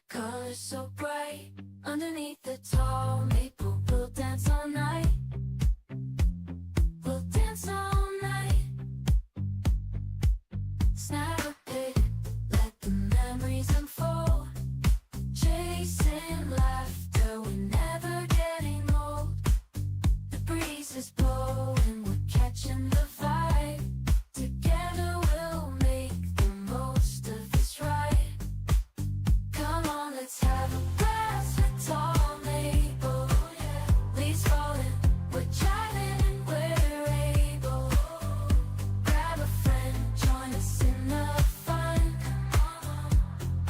Colors so bright underneath the tall maple. We'll dance all night. We'll dance all night. Snap a pic, let the memories unfold. Chasing laughter, we're never getting old. The breeze is blowing, we're catching the vibe. Together we'll make the most of this ride. Come on, let's have a blast with tall maple. Leaves falling, we're jiving and we're able. Grab a friend, join us in the fun.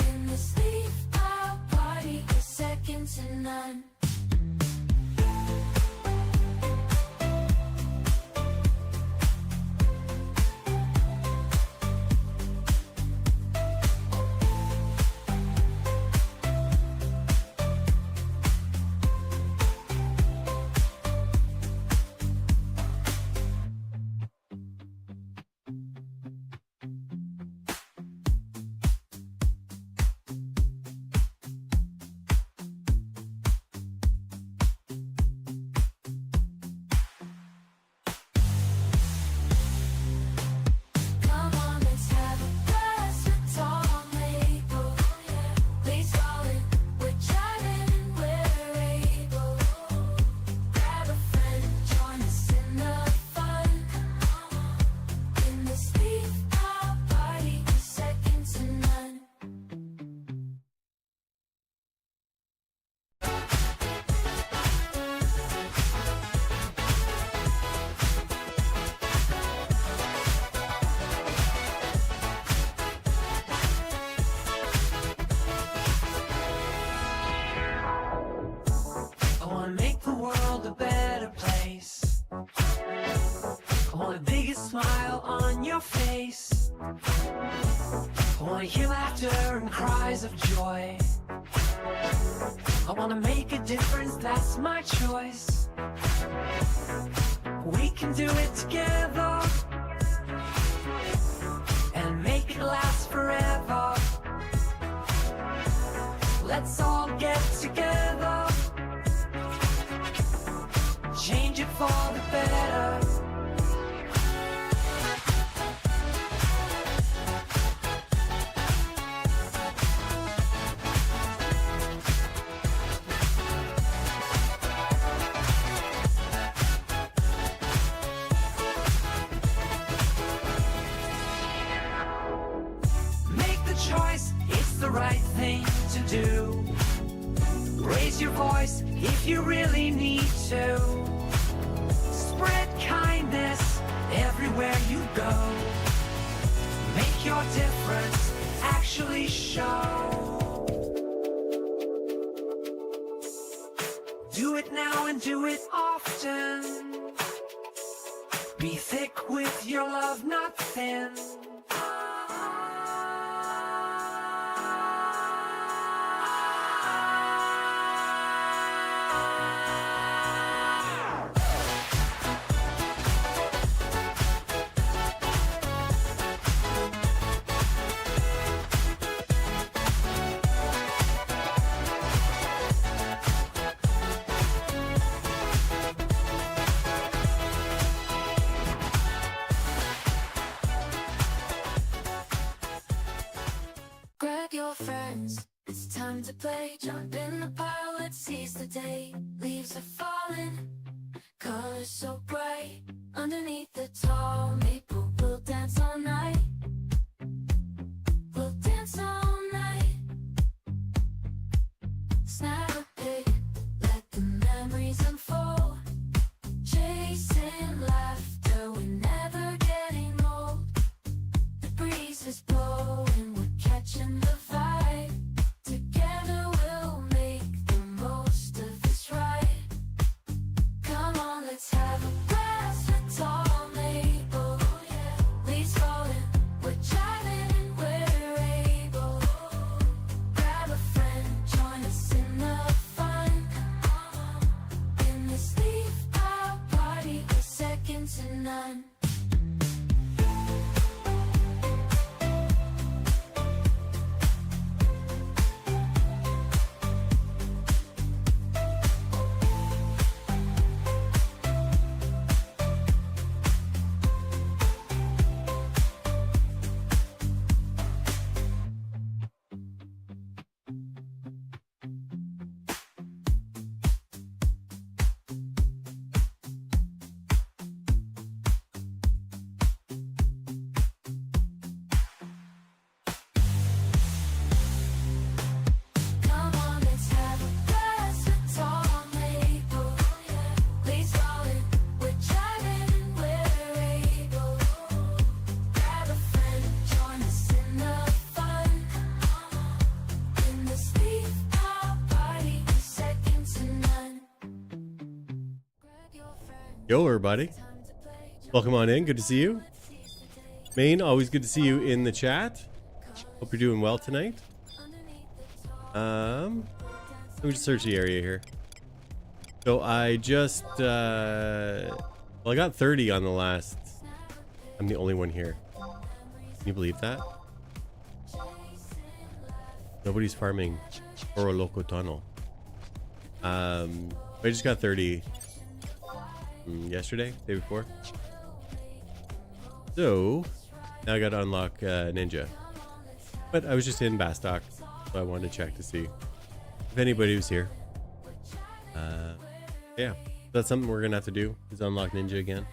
In this leaf out party, we're second to none. Come on, let's have a blast with tall maple. Leaves falling, we're jiving and we're able. Grab a friend, join us in the fun. In this leaf out party, we're second to none. I wanna make the world a better place. I want the biggest smile on your face. I wanna hear laughter and cries of joy. I wanna make a difference, that's my choice. We can do it together and make it last forever. Let's all get together, change it for the better. Make the choice, it's the right thing to do. Raise your voice if you really need to. Spread kindness everywhere you go. Make your difference actually show. Do it now and do it often. Be thick with your love, not thin. Grab your friends, it's time to play. Jump in the pile, let's seize the day. Leaves are falling, colors so bright underneath the tall maple. We'll dance all night. We'll dance all night. Snap a pic, let the memories unfold. Chasing laughter, we're never getting old. The breeze is blowing, we're catching the vibe. Together we'll make the most of this ride. Come on, let's have a blast with tall maple. Leaves falling, Yo, everybody. Welcome on in. Good to see you. Maine, always good to see you in the chat. Hope you're doing well tonight. Let me just search the area here. So I just, well, I got 30 on the last. I'm the only one here. Can you believe that? Nobody's farming Oro Loco Tunnel. I just got 30 yesterday, day before. So now I got to unlock Ninja. But I was just in Bastock, so I wanted to check to see if anybody was here. Yeah, that's something we're gonna have to do, is unlock Ninja again.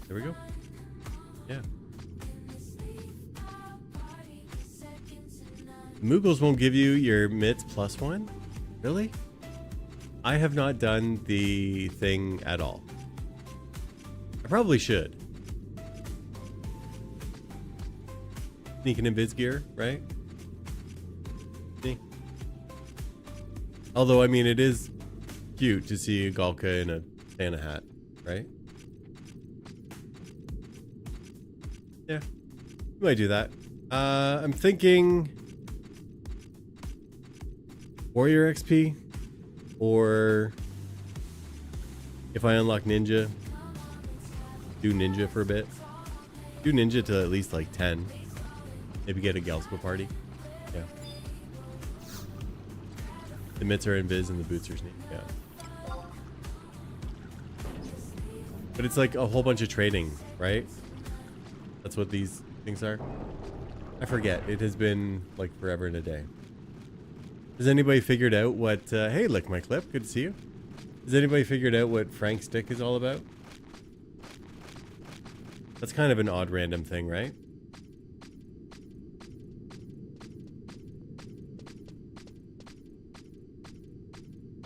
There we go. Yeah. Moogles won't give you your mitts +1? Really? I have not done the thing at all. I probably should. Sneaking in Biz gear, right? Me. Although, I mean, it is cute to see a Galka in a Santa hat, right? Yeah. We might do that. I'm thinking Warrior XP, or if I unlock Ninja, do Ninja for a bit. Do Ninja to at least like 10. Maybe get a Gelspa party. Yeah. The mitts are in Biz and the boots are sneak. Yeah. But it's like a whole bunch of trading, right? That's what these things are. I forget. It has been like forever and a day. Has anybody figured out what... hey, look, my clip. Good to see you. Has anybody figured out what Frank's stick is all about? That's kind of an odd random thing, right?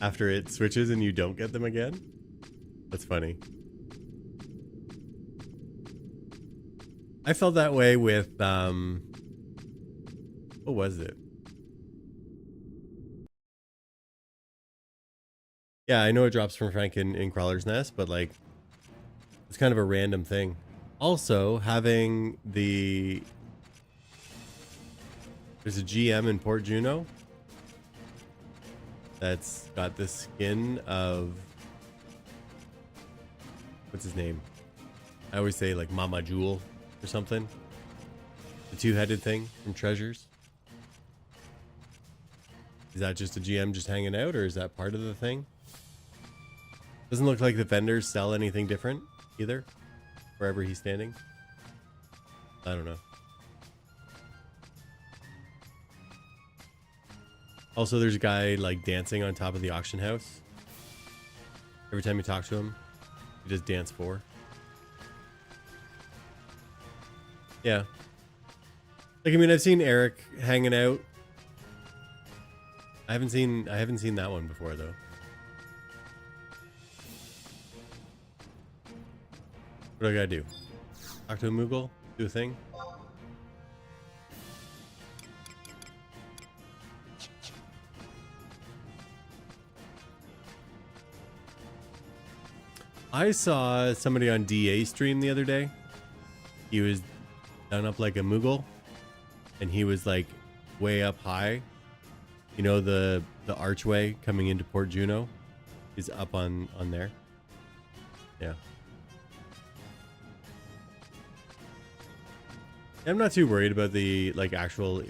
After it switches and you don't get them again? That's funny. I felt that way with... what was it? Yeah, I know it drops from Frank in Crawler's Nest, but like, it's kind of a random thing. Also, having the... There's a GM in Port Juno that's got the skin of... What's his name? I always say like Mama Jewel or something. The two-headed thing from Treasures. Is that just a GM just hanging out, or is that part of the thing? Doesn't look like the vendors sell anything different either, wherever he's standing. I don't know. Also, there's a guy like dancing on top of the auction house. Every time you talk to him, he just dance 4. Yeah. Like, I mean, I've seen Eric hanging out. I haven't seen that one before though. What do I gotta do? Talk to a Moogle? Do a thing? I saw somebody on DA stream the other day. He was done up like a Moogle, and he was like way up high. You know, the archway coming into Port Juno is up on there. Yeah. I'm not too worried about the like actual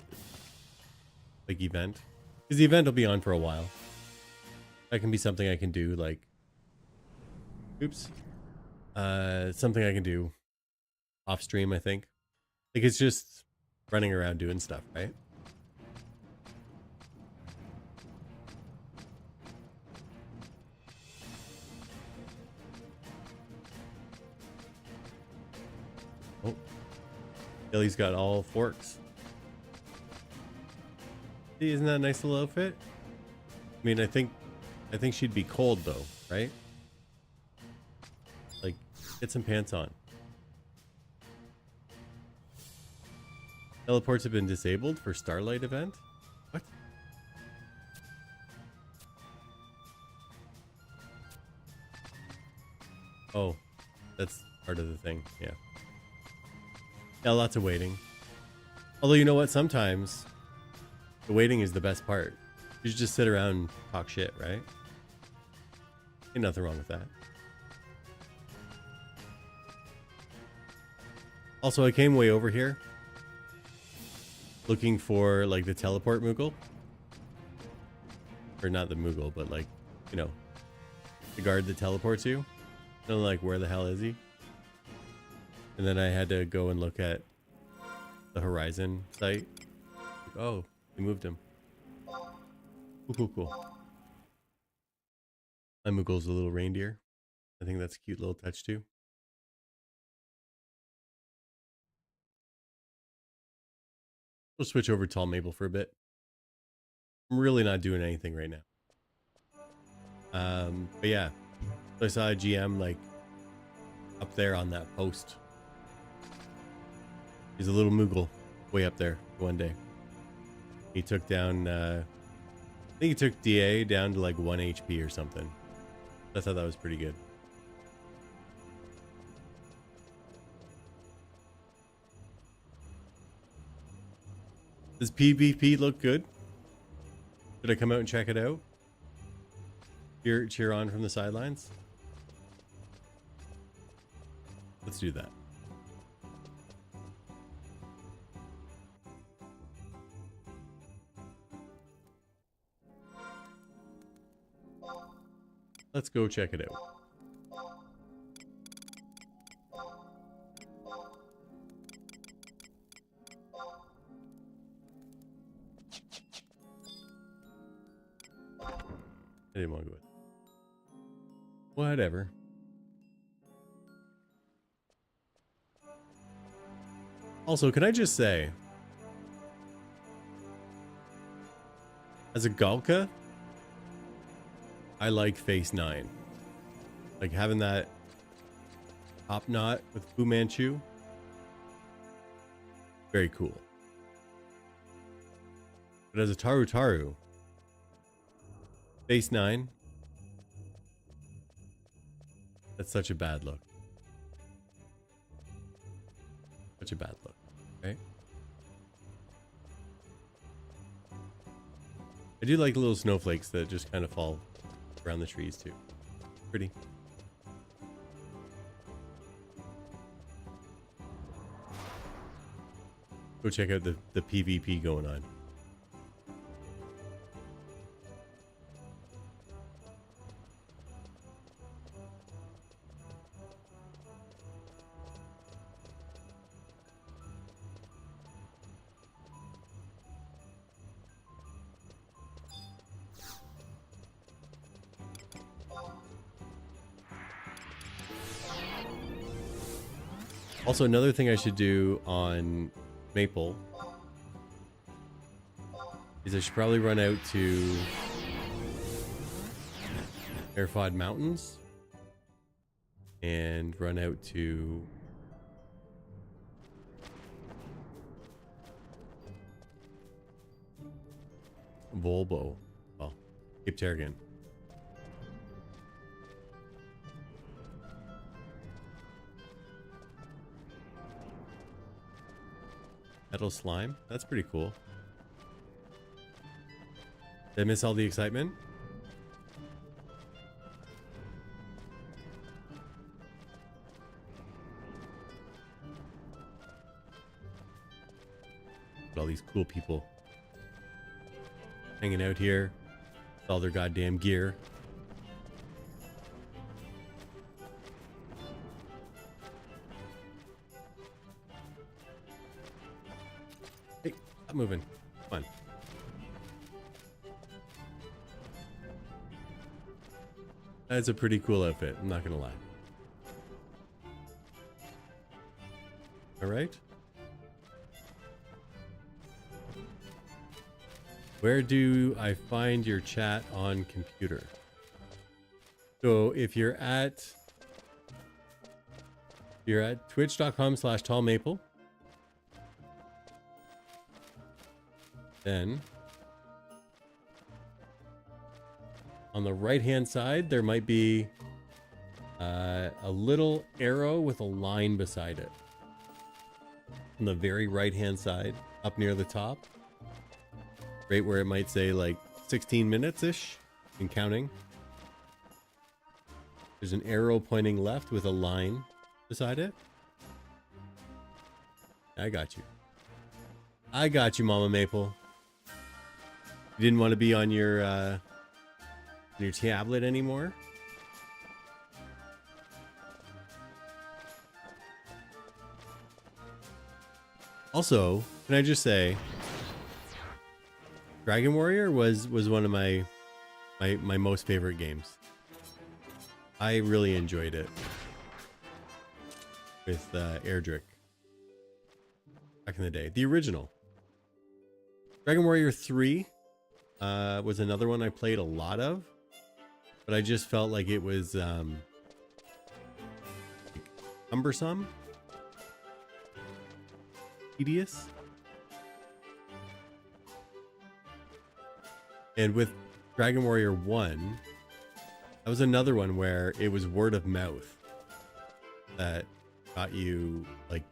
like event, because the event will be on for a while. That can be something I can do, like, oops, something I can do off stream. I think, like, it's just running around doing stuff, right? Oh. Billy's got all forks. See, isn't that a nice little outfit? I mean, I think she'd be cold though, right? Like, get some pants on. Teleports have been disabled for Starlight event? What? Oh, that's part of the thing. Yeah. Yeah, lots of waiting. Although, you know what? Sometimes the waiting is the best part. You should just sit around and talk shit, right? Ain't nothing wrong with that. Also, I came way over here looking for like the teleport Moogle. Or not the Moogle, but like, you know, the guard that teleports you. And I'm like, where the hell is he? And then I had to go and look at the Horizon site. Oh, they moved him. Cool, cool, cool. My Moogle's a little reindeer. I think that's a cute little touch too. We'll switch over to Tall Maple for a bit. I'm really not doing anything right now. But yeah, so I saw a GM like up there on that post. He's a little Moogle way up there one day. He took down, I think he took DA down to like 1 HP or something. I thought that was pretty good. Does PvP look good? Should I come out and check it out? Cheer on from the sidelines? Let's do that. Let's go check it out. I didn't want to go with it. Whatever. Also, can I just say, as a Galka, I like Phase 9. Like having that top knot with Fu Manchu. Very cool. But as a Taru, Phase 9, that's such a bad look. Such a bad look, right? I do like the little snowflakes that just kind of fall around the trees too. Pretty. Go check out the PvP going on. Also, another thing I should do on Maple is I should probably run out to Airfod Mountains and run out to Volbo. Well, Cape Terragon. Metal slime. That's pretty cool. Did I miss all the excitement? All these cool people hanging out here with all their goddamn gear. Hey, stop moving. Come on. That's a pretty cool outfit, I'm not gonna lie. Alright. Where do I find your chat on computer? So if you're at twitch.com/tallmaple, then on the right hand side there might be A little arrow with a line beside it. On the very right hand side, up near the top. Right where it might say like 16 minutes-ish and counting. There's an arrow pointing left with a line beside it. I got you. I got you, Mama Maple. You didn't want to be on your tablet anymore? Also, can I just say, Dragon Warrior was one of my most favorite games. I really enjoyed it with Erdrick back in the day. The original. Dragon Warrior 3 was another one I played a lot of, but I just felt like it was cumbersome, tedious. And with Dragon Warrior 1, that was another one where it was word of mouth that got you like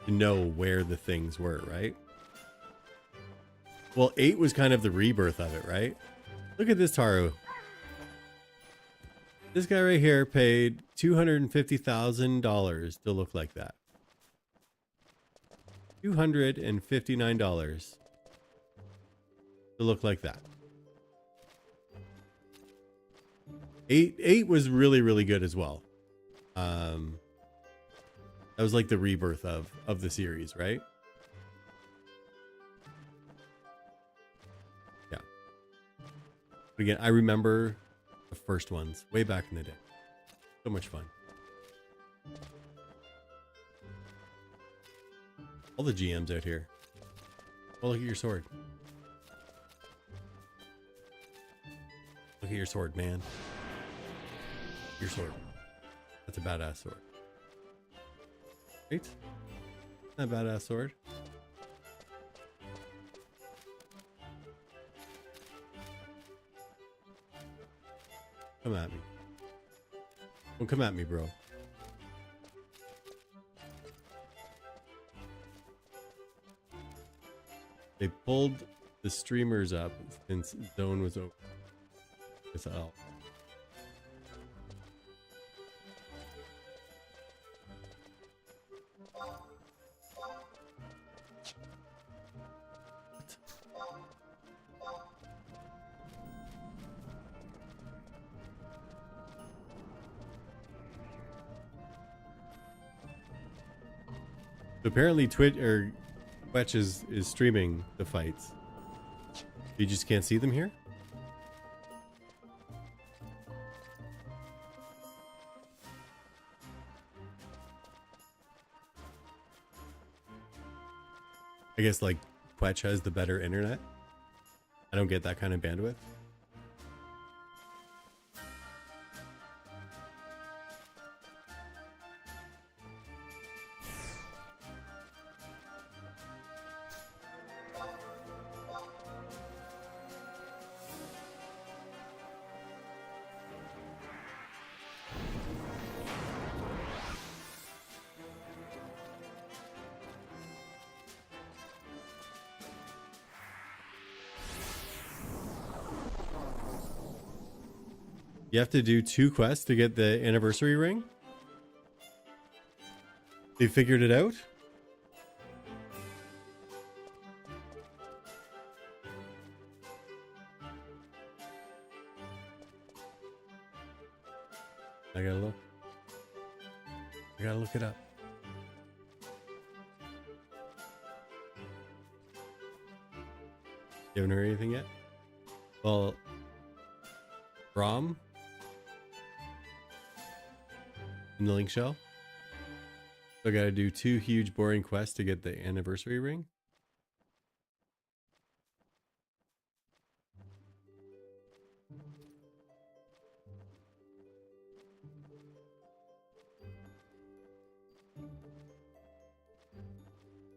to know where the things were, right? Well, 8 was kind of the rebirth of it, right? Look at this Taru. This guy right here paid $250,000 to look like that. $259 to look like that. 8 was really, really good as well. That was like the rebirth of the series, right? Yeah. But again, I remember the first ones way back in the day. So much fun. All the GMs out here. Oh, look at your sword. Look at your sword, man. Your sword. That's a badass sword. Right? Not a badass sword. Come at me. Don't come at me, bro. They pulled the streamers up since Zone was over. It's L. So apparently Twitch is streaming the fights. You just can't see them here? I guess like Twitch has the better internet. I don't get that kind of bandwidth. You have to do 2 quests to get the anniversary ring? They figured it out? I gotta look. I gotta look it up. You haven't heard anything yet? Well, Rom in the link shell. So I gotta do 2 huge boring quests to get the anniversary ring.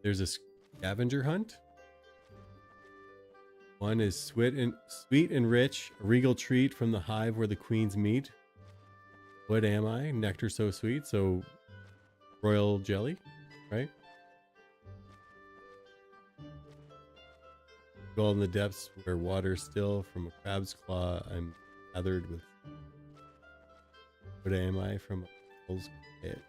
There's a scavenger hunt. One is sweet and rich, a regal treat from the hive where the queens meet. What am I? Nectar so sweet. So royal jelly, right? Go in the depths where water still from a crab's claw. I'm gathered with. What am I from a bull's pit?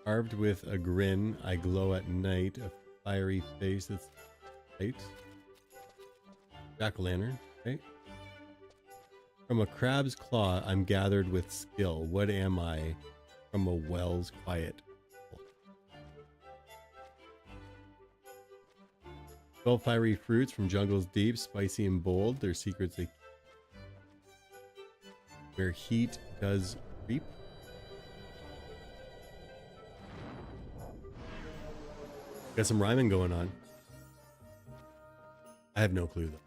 Carved with a grin, I glow at night. A fiery face that's light. Jack-o'-lantern, right? From a crab's claw, I'm gathered with skill. What am I? From a well's quiet. 12 fiery fruits from jungles deep, spicy and bold. Their secrets they where heat does creep. Got some rhyming going on. I have no clue though.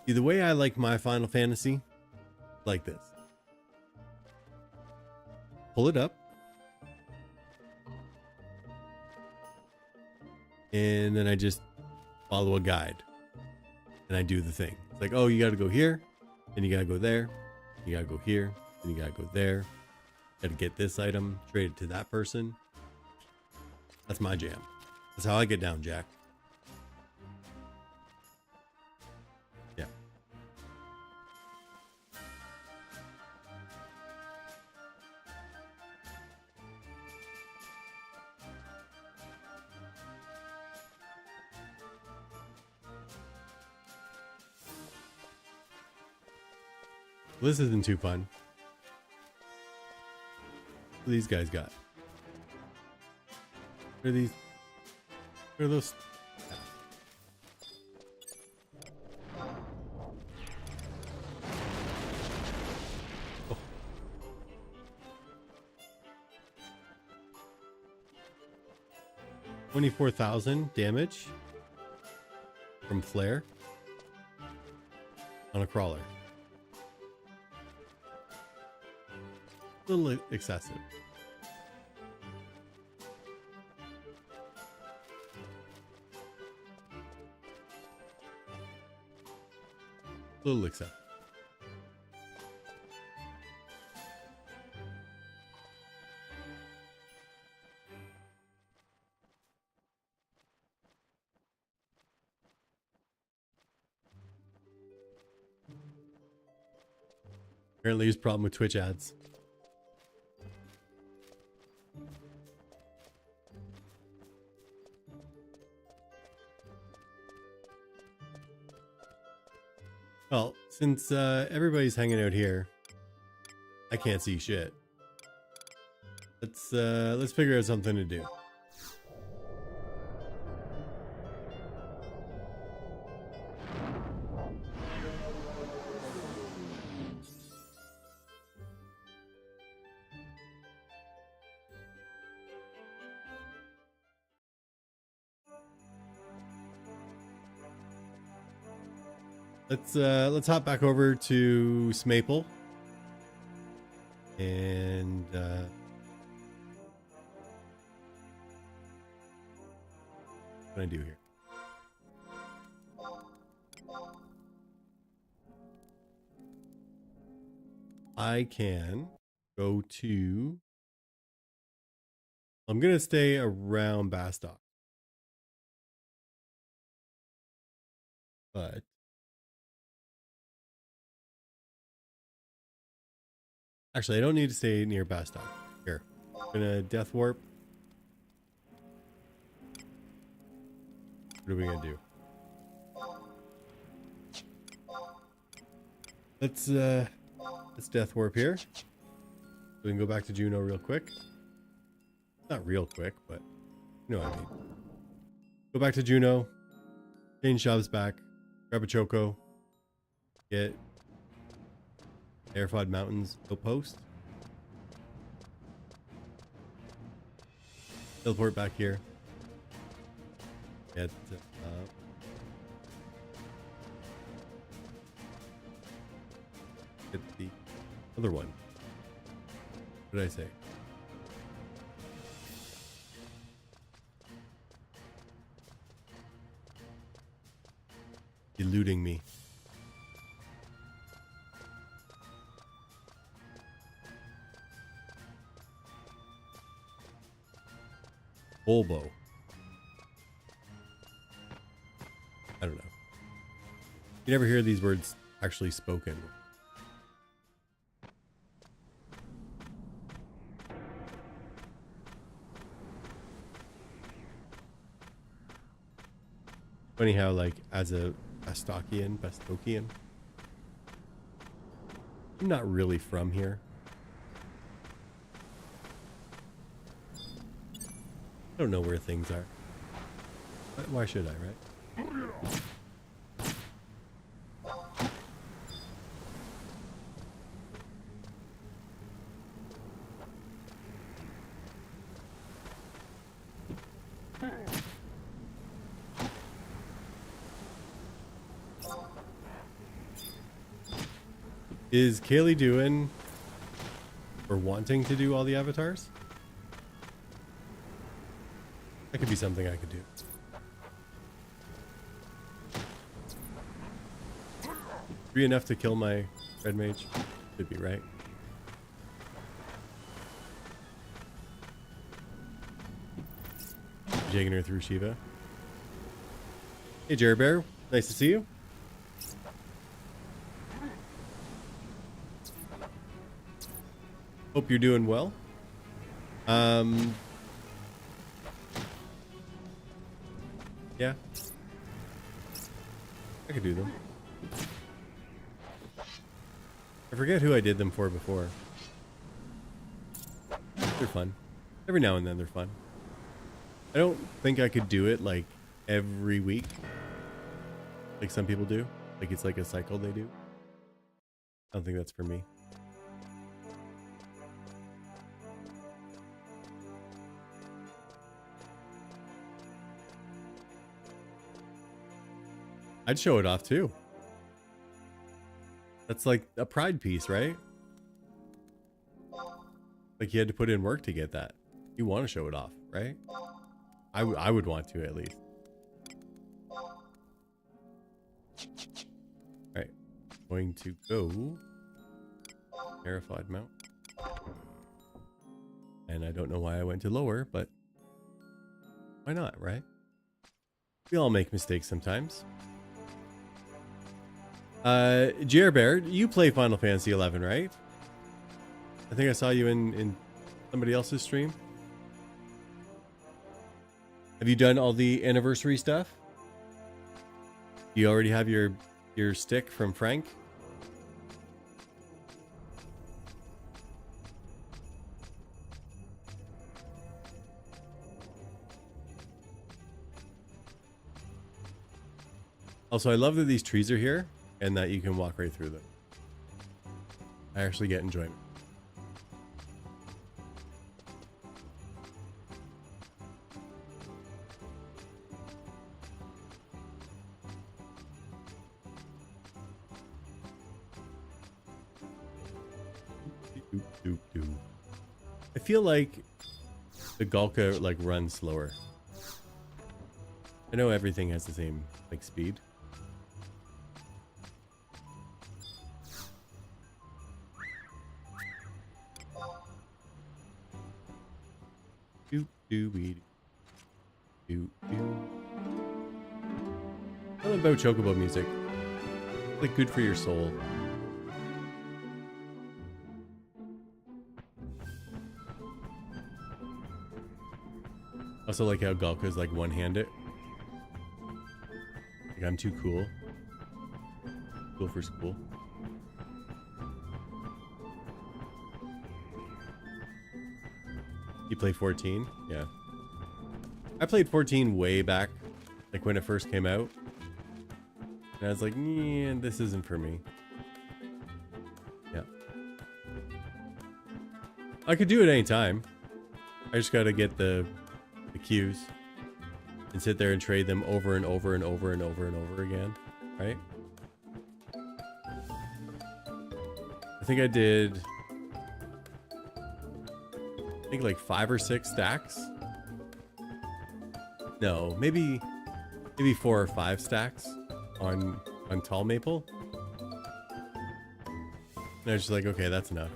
See, the way I like my Final Fantasy, like this. Pull it up. And then I just follow a guide. And I do the thing. It's like, oh, you gotta go here, and you gotta go there, you gotta go here, and you gotta go there. Gotta get this item, trade it to that person. That's my jam. That's how I get down, Jack. Yeah. This isn't too fun. What do these guys got? What are these? What are those? Oh. $24,000 damage from flare on a crawler. A little excessive. A little excessive. Apparently, his problem with Twitch ads. Well, since everybody's hanging out here, I can't see shit. Let's figure out something to do. Let's hop back over to Smaple. And what can I do here? I can go to. I'm gonna stay around Bastock, but actually, I don't need to stay near Bastock. Here, I'm gonna Death Warp. What are we gonna do? Let's Death Warp here. We can go back to Juno real quick. Not real quick, but you know what I mean. Go back to Juno. Change shoves back. Grab a Choco. Get Airfod Mountains outpost. Teleport back here. Get the other one. What did I say? eluding me. Bulbo. I don't know. You never hear these words actually spoken. Funny how, like, as a Bastokian, I'm not really from here. I don't know where things are. Why should I, right? Is Kaylee doing or wanting to do all the avatars? That could be something I could do. Be enough to kill my red mage? Should be, right? Taking her through Shiva. Hey, Jerry Bear. Nice to see you. Hope you're doing well. Yeah. I could do them. I forget who I did them for before. They're fun. Every now and then they're fun. I don't think I could do it like every week. Like some people do. Like it's like a cycle they do. I don't think that's for me. I'd show it off too. That's like a pride piece, right? Like you had to put in work to get that. You want to show it off, right? I would want to at least. Alright. Going to go Terrified Mount. And I don't know why I went to lower, but why not, right? We all make mistakes sometimes. Jer Bear, you play Final Fantasy 11, right? I think I saw you in somebody else's stream. Have you done all the anniversary stuff? Do you already have your stick from Frank? Also, I love that these trees are here and that you can walk right through them. I actually get enjoyment. I feel like the Galka like runs slower. I know everything has the same like speed. What about chocobo music? Like good for your soul. Also like how Galka's like one-handed. Like I'm too cool. Cool for school. You play 14? Yeah. I played 14 way back, like when it first came out. And I was like, yeah, this isn't for me. Yeah. I could do it anytime. I just gotta get the cues and sit there and trade them over and over and over and over and over again, right? I think I did like 5 or 6 stacks. No, maybe 4 or 5 stacks on tall maple. And I was just like, okay, that's enough.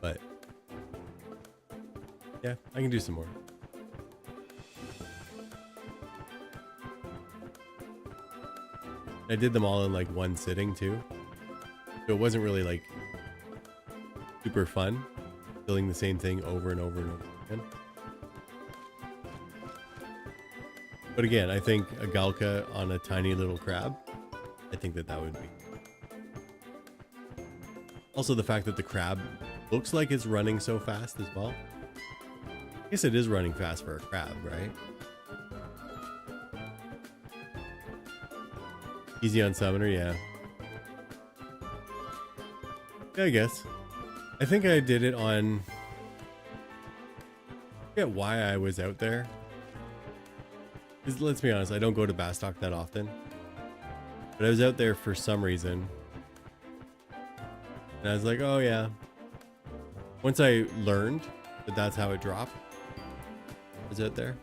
But yeah, I can do some more. I did them all in like one sitting too. So it wasn't really like super fun doing the same thing over and over and over again. But again, I think a Galka on a tiny little crab, I think that would be. Also the fact that the crab looks like it's running so fast as well. I guess it is running fast for a crab, right? Easy on summoner, yeah. Yeah, I guess. I think I did it on... I forget why I was out there. Because let's be honest, I don't go to Bastock that often. But I was out there for some reason. And I was like, oh yeah. Once I learned that that's how it dropped, I was out there.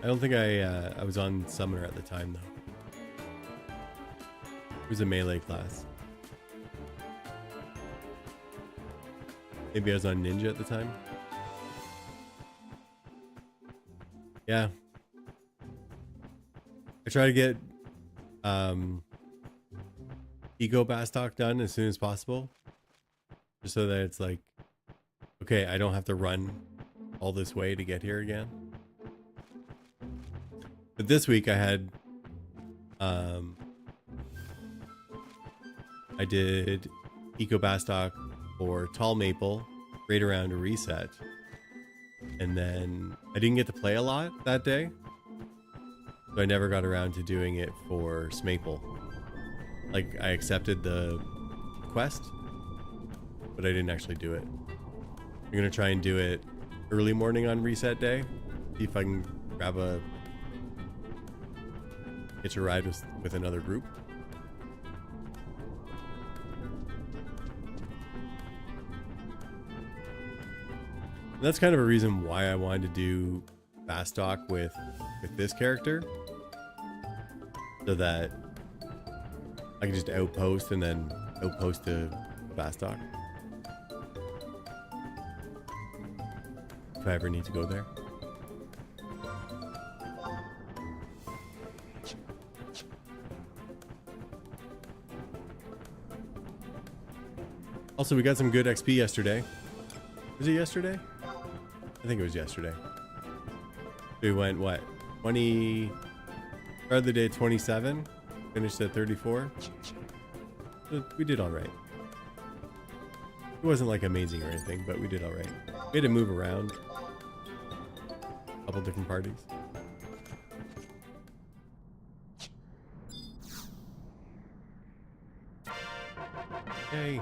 I don't think I was on summoner at the time though. It was a melee class. Maybe I was on ninja at the time. Yeah. I try to get Eco Bastock done as soon as possible. Just so that it's like, okay, I don't have to run all this way to get here again. But this week I had I did Eco Bastock for Tall Maple right around a reset. And then I didn't get to play a lot that day. So I never got around to doing it for Smaple. Like I accepted the quest, but I didn't actually do it. I'm gonna try and do it early morning on reset day. See if I can grab a hitch a ride with another group. And that's kind of a reason why I wanted to do Bastock with this character, so that I can just outpost and then outpost to Bastock if I ever need to go there. Also, we got some good XP yesterday. Was it yesterday? I think it was yesterday. We went, what, 20... Started the day at 27, finished at 34. So we did all right. It wasn't like amazing or anything, but we did all right. We had to move around a couple different parties. Yay.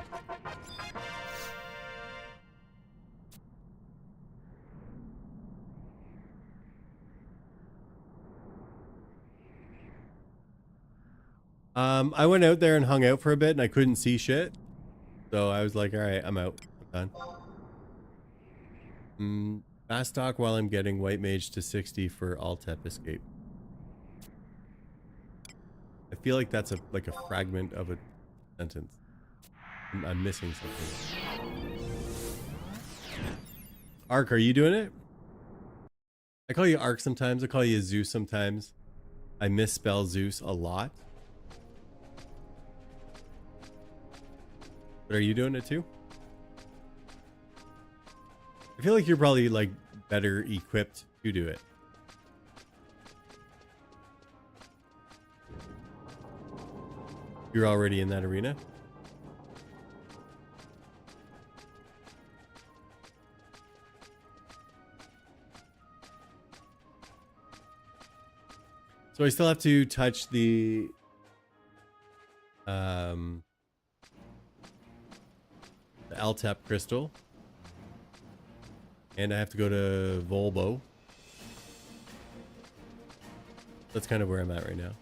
I went out there and hung out for a bit and I couldn't see shit. So I was like, all right, I'm out. I'm done. Bastock while I'm getting White Mage to 60 for Altep escape. I feel like that's like a fragment of a sentence. I'm missing something. Ark, are you doing it? I call you Ark sometimes. I call you Zeus sometimes. I misspell Zeus a lot. But are you doing it too? I feel like you're probably like better equipped to do it. You're already in that arena? So I still have to touch the LTAP crystal. And I have to go to Volbo. That's kind of where I'm at right now.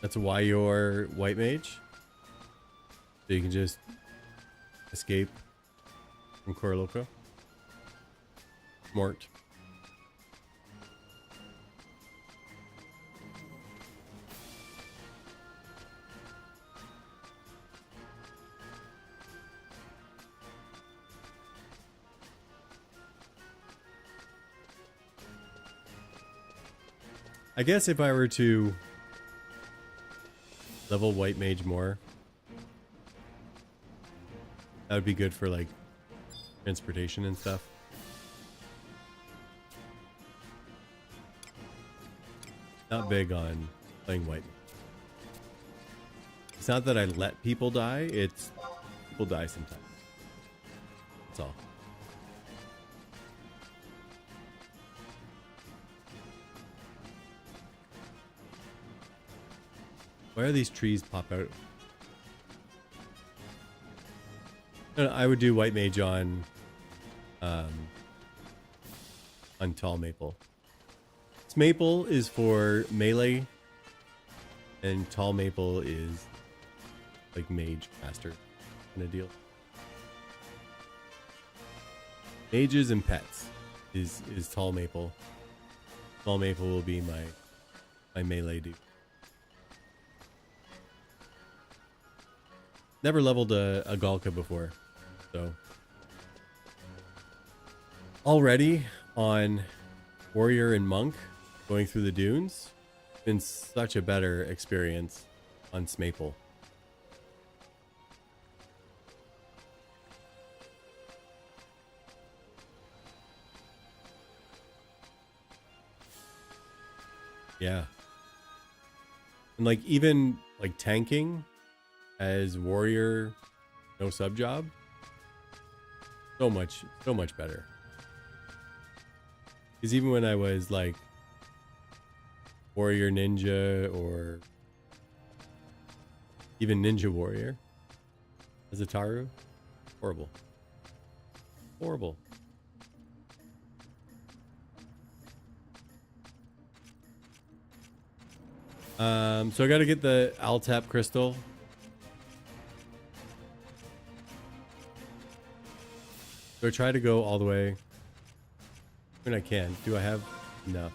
That's why you're white mage. So you can just escape from Koroloka. Mort. I guess if I were to level white mage more, that would be good for like transportation and stuff. Not big on playing white. It's not that I let people die, it's people die sometimes. That's all. Why are these trees pop out? I would do white mage on tall maple. This maple is for melee, and tall maple is like mage master kind of deal. Mages and pets is tall maple. Tall maple will be my melee dude. Never leveled a Galka before, so already on warrior and monk going through the dunes, been such a better experience on Smaple. Yeah, and like even like tanking as warrior, no sub job, so much better. Because even when I was like warrior ninja or even ninja warrior as a Taru, horrible. So I got to get the Altap crystal. Do I try to go all the way? I mean, I can. Do I have enough?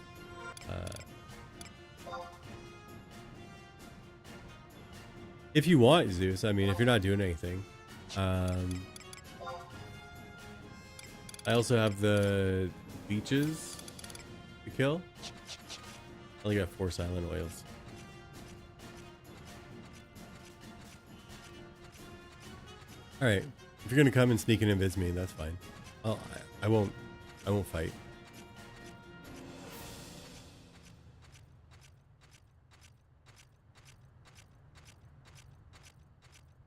If you want, Zeus. I mean, if you're not doing anything. I also have the leeches to kill. I only got 4 silent oils. All right. If you're gonna come and sneak in and visit me, that's fine. I won't fight.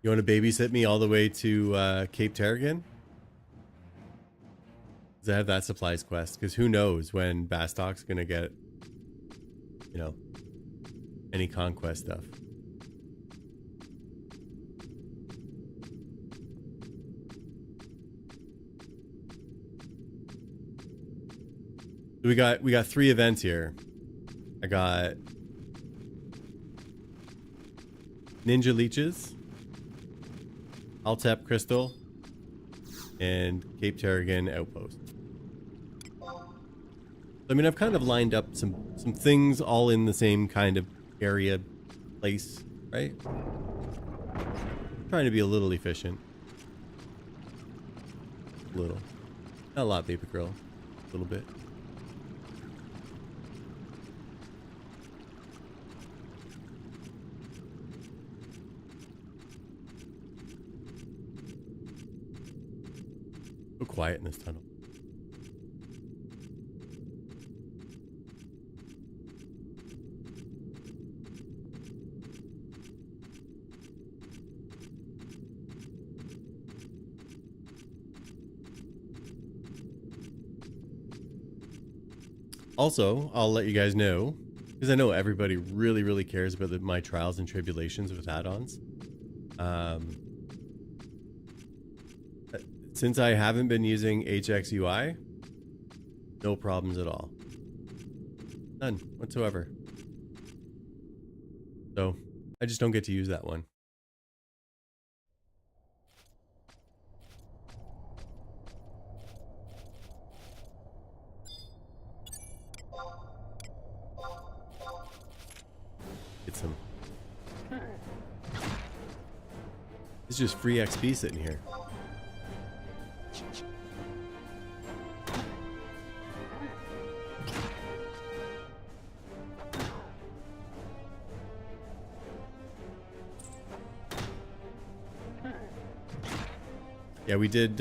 You want to babysit me all the way to Cape Terragon? Does I have that supplies quest? Because who knows when Bastok's gonna get, you know, any conquest stuff. So we got 3 events here. I got Ninja Leeches, Altap Crystal, and Cape Terragon Outpost. I mean, I've kind of lined up some things all in the same kind of area, place, right? I'm trying to be a little efficient. A little. Not a lot, baby girl. A little bit. So quiet in this tunnel. Also, I'll let you guys know, because I know everybody really cares about my trials and tribulations with add-ons. Since I haven't been using HorizonXI, no problems at all. None whatsoever. So, I just don't get to use that one. Get some. It's just free XP sitting here. Yeah, we did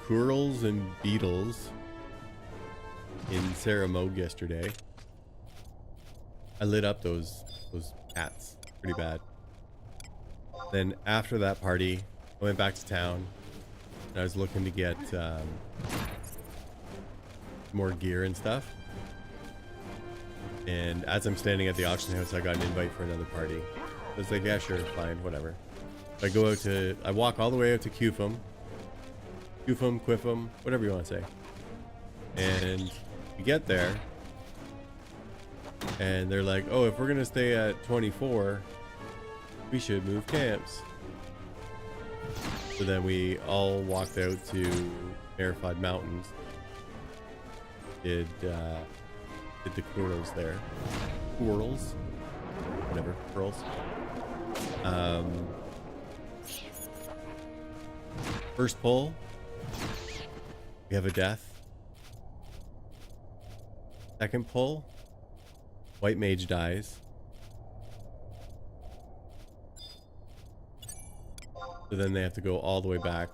Courals and Beetles in Sarah Mode yesterday. I lit up those cats pretty bad. Then after that party, I went back to town and I was looking to get more gear and stuff. And as I'm standing at the auction house, I got an invite for another party. I was like, yeah, sure, fine, whatever. I walk all the way out to Quiffum, whatever you want to say. And we get there, and they're like, oh, if we're going to stay at 24, we should move camps. So then we all walked out to Marified Mountains. Did the Courals there. Courals? Whatever, Courals. First pull, we have a death. Second pull, White Mage dies. So then they have to go all the way back.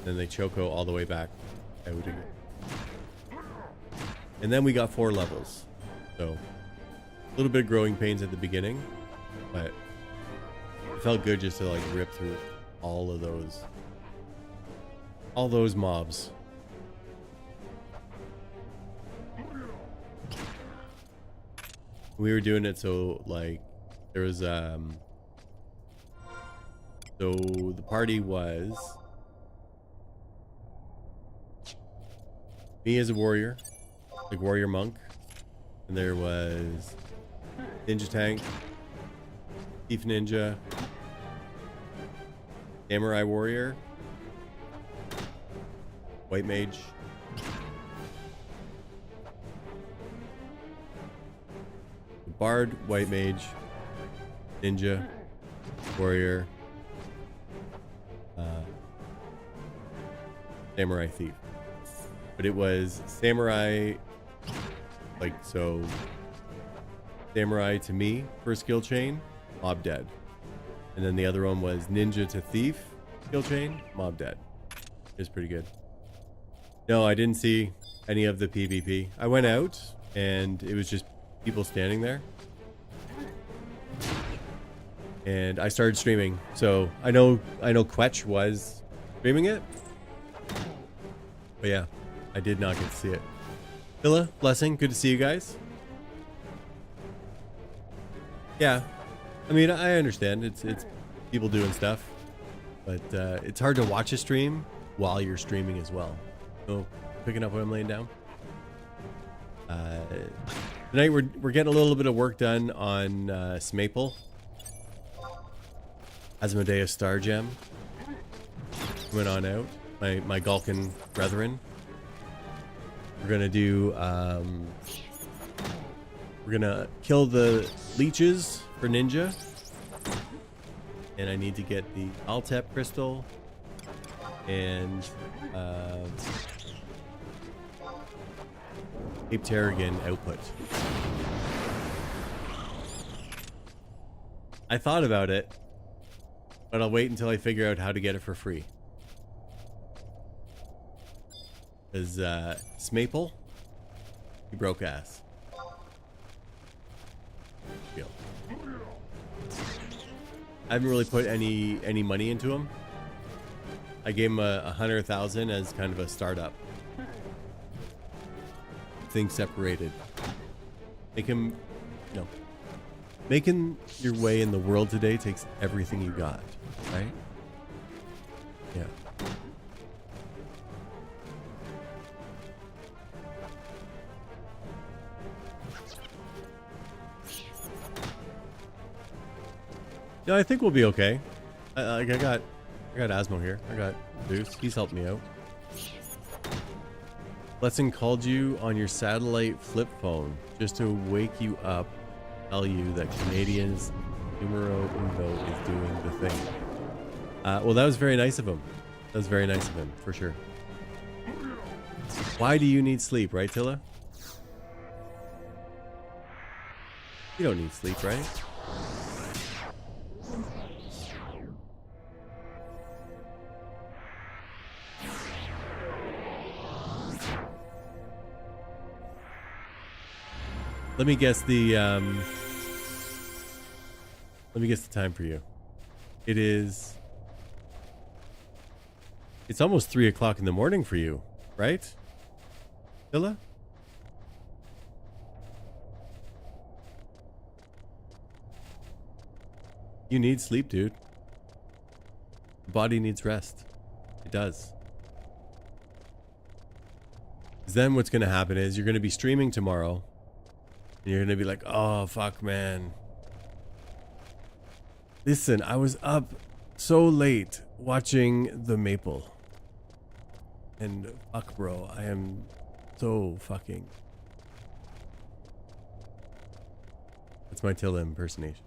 Then they choco all the way back out again. And then we got 4 levels. So a little bit of growing pains at the beginning, but it felt good just to like rip through all those mobs. We were doing it so like there was so the party was me as a warrior, like warrior monk, and there was ninja tank, thief ninja, samurai warrior, white mage, bard, white mage, ninja, warrior, samurai, thief. But it was samurai, like, so samurai to me for a skill chain, mob dead. And then the other one was ninja to thief skill chain, mob dead. It was pretty good. No, I didn't see any of the PvP. I went out and it was just people standing there. And I started streaming. So I know Quetch was streaming it. But yeah, I did not get to see it. Villa, blessing, good to see you guys. Yeah, I mean, I understand it's people doing stuff, but it's hard to watch a stream while you're streaming as well. So picking up what I'm laying down. Tonight we're getting a little bit of work done on Smaple, Asmodeus Star Gem. Went on out. My Galkan brethren. We're gonna do we're gonna kill the leeches for ninja, and I need to get the Altep crystal and Cape Terrigan output. I thought about it, but I'll wait until I figure out how to get it for free. Because Smaple, he broke ass. Deal. I haven't really put any money into him. I gave him 100,000 as kind of a startup. Things separated. Make him, you know, making your way in the world today takes everything you got, right? Yeah. Yeah, I think we'll be okay. I got Asmo here. I got Zeus. He's helped me out. Blessing called you on your satellite flip phone just to wake you up, tell you that Canadians numero uno is doing the thing. Well, that was very nice of him. That was very nice of him, for sure. Why do you need sleep, right, Tilla? You don't need sleep, right? Let me guess the time for you. It's almost 3 o'clock in the morning for you, right? Tilla? You need sleep, dude. The body needs rest. It does. 'Cause then what's going to happen is you're going to be streaming tomorrow. And you're going to be like, oh, fuck, man. Listen, I was up so late watching The Maple. And fuck, bro, I am so fucking... That's my Tilla impersonation.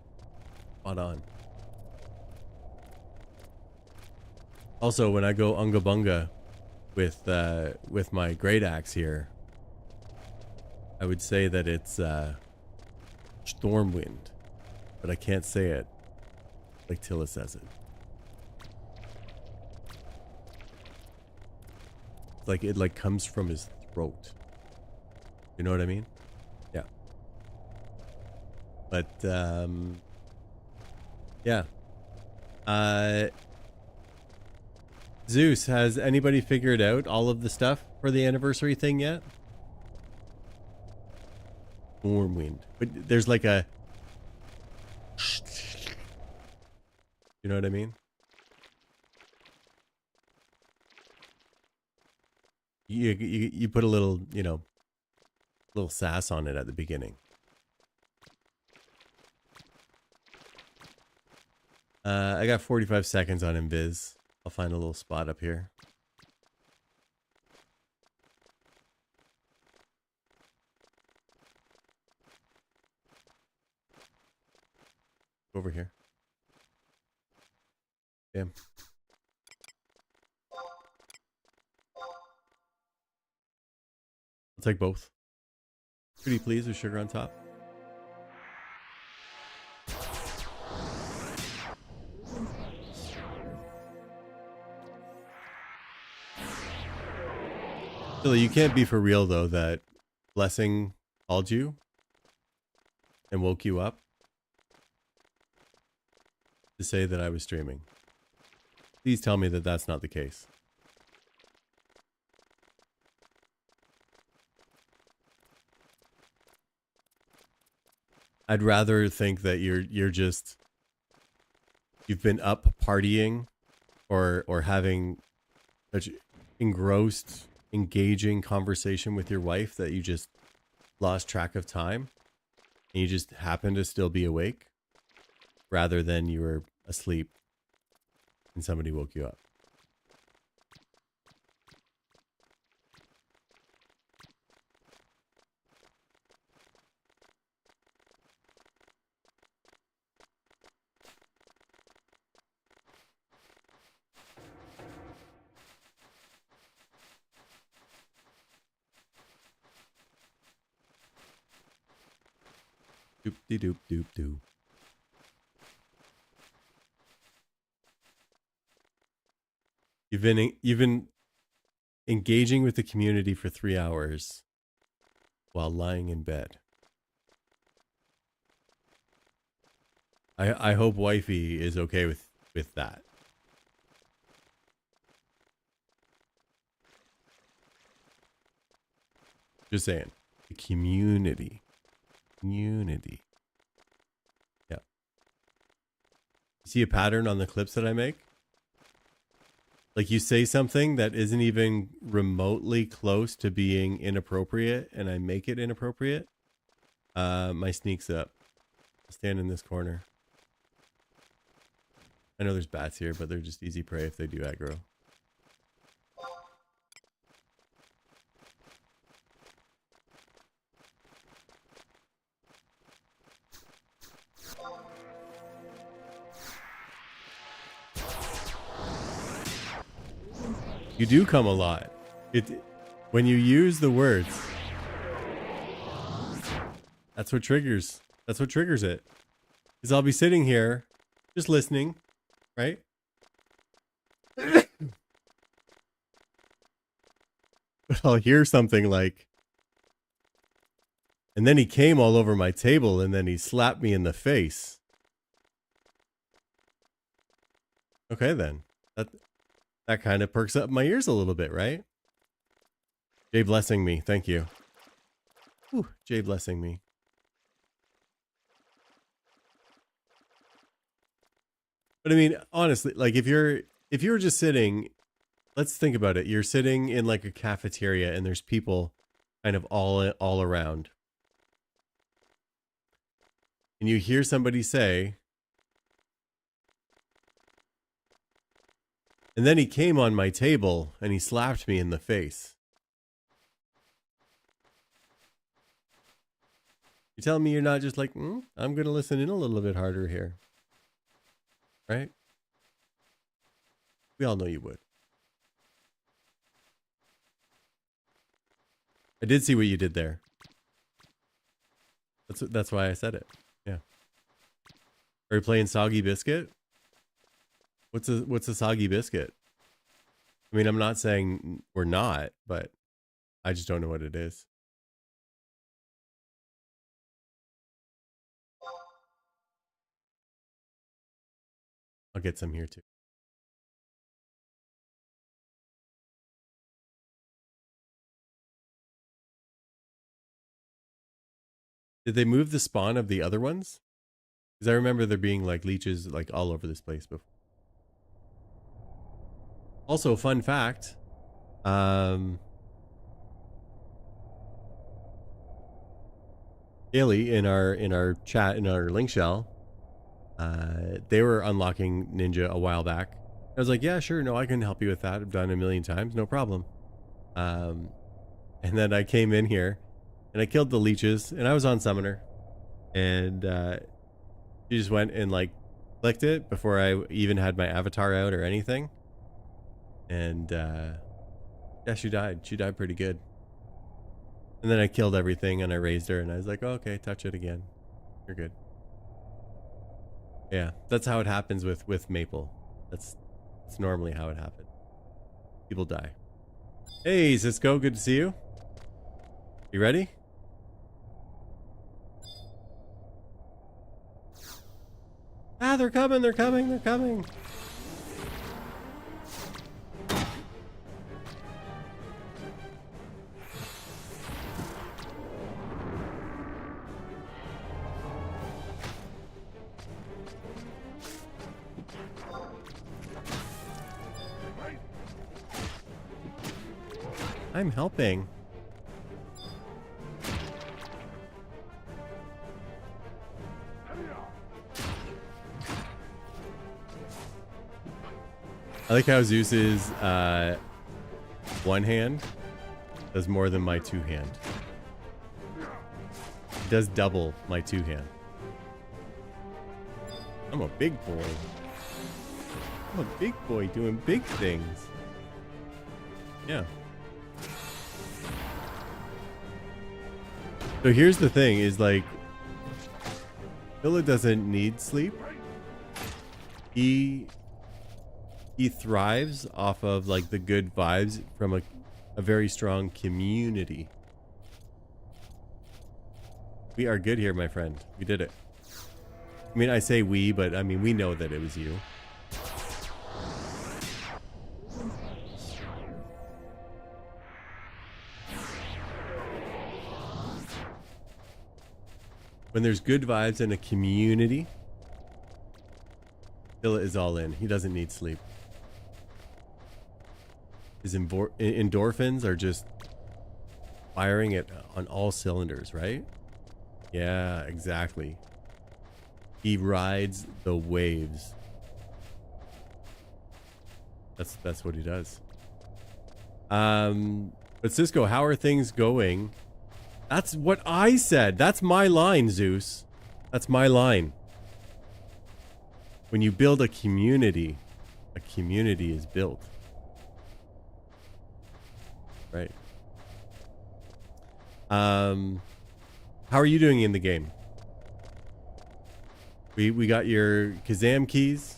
Spot on. Also, when I go unga bunga with my great axe here, I would say that it's Stormwind, but I can't say it like Tilla says it. It's like it like comes from his throat. You know what I mean? Yeah. But yeah. Zeus, has anybody figured out all of the stuff for the anniversary thing yet? Stormwind. But there's like a... You know what I mean? You put a little, you know, little sass on it at the beginning. I got 45 seconds on Invis. I'll find a little spot up here. Over here. Damn. I'll take both. Pretty please with sugar on top. Billy, you can't be for real though that Blessing called you and woke you up to say that I was streaming. Please tell me that that's not the case. I'd rather think that you've been up partying or having such engrossed, engaging conversation with your wife that you just lost track of time and you just happen to still be awake rather than you were asleep and somebody woke you up. Doop de doop doop doo. You've been engaging with the community for 3 hours while lying in bed. I hope wifey is okay with that. Just saying. The community. Community. Yeah. You see a pattern on the clips that I make? Like you say something that isn't even remotely close to being inappropriate and I make it inappropriate. My sneak's up. I'll stand in this corner. I know there's bats here, but they're just easy prey if they do aggro. You do come a lot. When you use the words, that's what triggers. That's what triggers it. Because I'll be sitting here, just listening, right? But I'll hear something like, and then he came all over my table, and then he slapped me in the face. Okay, then that kind of perks up my ears a little bit, right? Jay blessing me. Thank you. Whew, Jay blessing me. But I mean, honestly, like if you're just sitting, let's think about it. You're sitting in like a cafeteria and there's people kind of all around. And you hear somebody say, and then he came on my table and he slapped me in the face. You're telling me you're not just like, I'm going to listen in a little bit harder here. Right? We all know you would. I did see what you did there. That's why I said it. Yeah. Are you playing Soggy Biscuit? What's a Soggy Biscuit? I mean, I'm not saying we're not, but I just don't know what it is. I'll get some here too. Did they move the spawn of the other ones? Because I remember there being like leeches like all over this place before. Also, fun fact. Haley in our chat in our link shell, they were unlocking Ninja a while back. I was like, yeah, sure, no, I can help you with that. I've done it a million times, no problem. And then I came in here and I killed the leeches and I was on Summoner. And she just went and like clicked it before I even had my avatar out or anything. And yeah, she died. She died pretty good. And then I killed everything and I raised her and I was like, oh, okay, touch it again. You're good. Yeah, that's how it happens with Maple. That's normally how it happens. People die. Hey, Cisco, good to see you. You ready? Ah, they're coming, they're coming, they're coming. I'm helping. I like how Zeus's one hand does more than my two hand. It does double my two hand. I'm a big boy. I'm a big boy doing big things. Yeah. So here's the thing is like Philip doesn't need sleep. He thrives off of like the good vibes from a very strong community. We are good here, my friend. We did it. I mean, I say we, but I mean, we know that it was you. When there's good vibes in a community, Philip is all in. He doesn't need sleep. His endorphins are just firing it on all cylinders, right? Yeah, exactly. He rides the waves. That's what he does. But Cisco, how are things going? That's what I said. That's my line, Zeus. That's my line. When you build a community is built. Right. How are you doing in the game? We got your Kazam keys.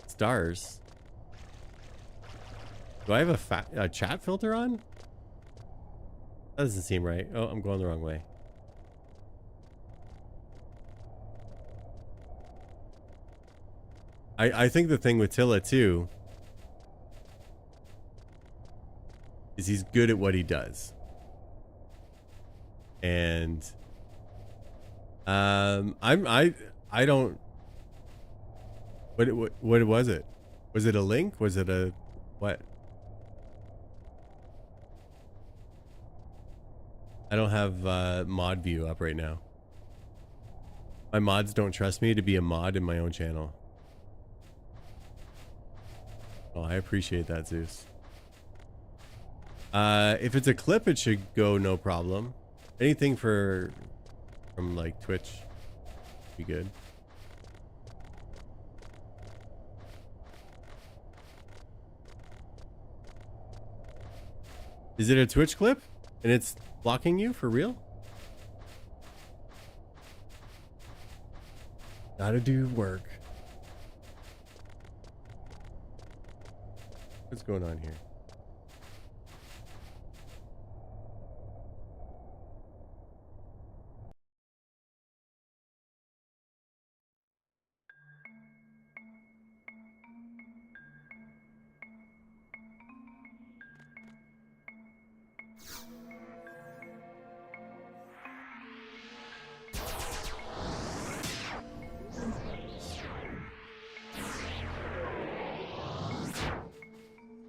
Stars. Do I have a chat filter on? That doesn't seem right. Oh, I'm going the wrong way. I think the thing with Tilla too is he's good at what he does. And I don't. What was it? Was it a link? Was it a what? I don't have mod view up right now. My mods don't trust me to be a mod in my own channel. Oh, I appreciate that, Zeus. If it's a clip, it should go no problem. Anything from like Twitch, be good. Is it a Twitch clip and it's blocking you for real? Gotta do work. What's going on here?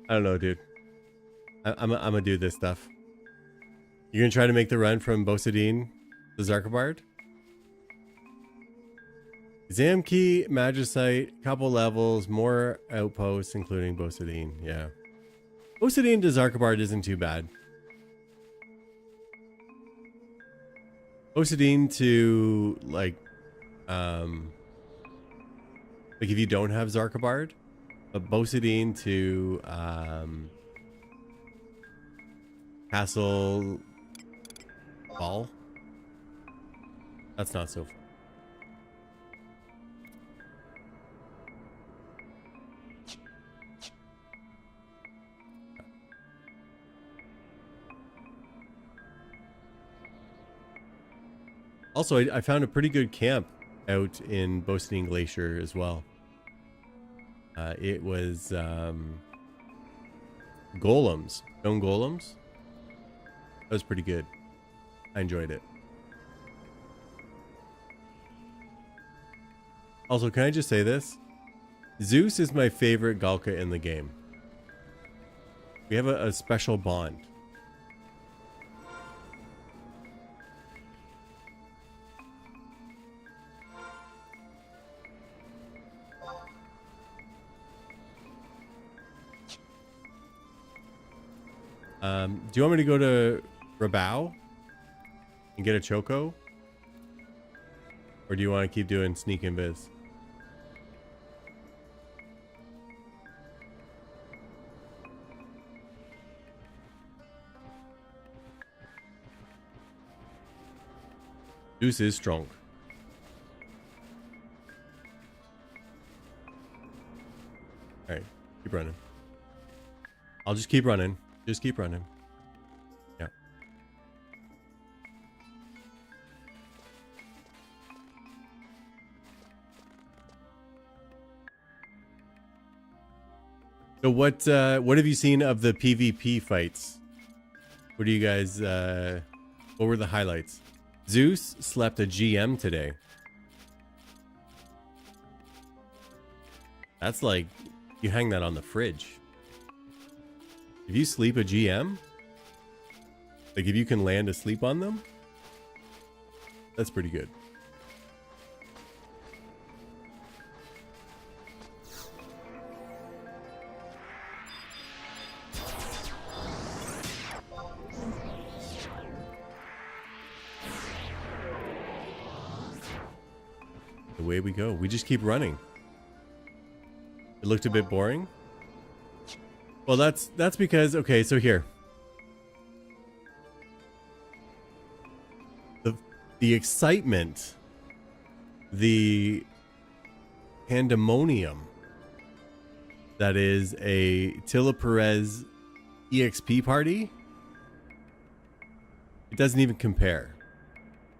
I don't know, dude. I'm gonna do this stuff. You're gonna try to make the run from Bosadine to Zarkabard? Zamkey, Magicite, couple levels, more outposts, including Bosadine. Yeah. Bosadine to Zarkabard isn't too bad. Bosadine to like if you don't have Zarkabard, but Bosadine to Castle Ball. That's not so fun. Also, I found a pretty good camp out in Bosadine Glacier as well. It was golems, stone golems. That was pretty good. I enjoyed it. Also, can I just say this? Zeus is my favorite Galka in the game. We have a special bond. Do you want me to go to Rabao and get a Choco? Or do you want to keep doing sneak and biz? Zeus is strong. Alright, keep running. I'll just keep running. Just keep running. Yeah. So what have you seen of the PvP fights? What do you guys what were the highlights? Zeus slept a GM today. That's like you hang that on the fridge. If you sleep a GM, like if you can land asleep on them, that's pretty good. away we go. We just keep running. It looked a bit boring. Well, that's because, okay, so here. The excitement, the pandemonium that is a Tila Perez EXP party, it doesn't even compare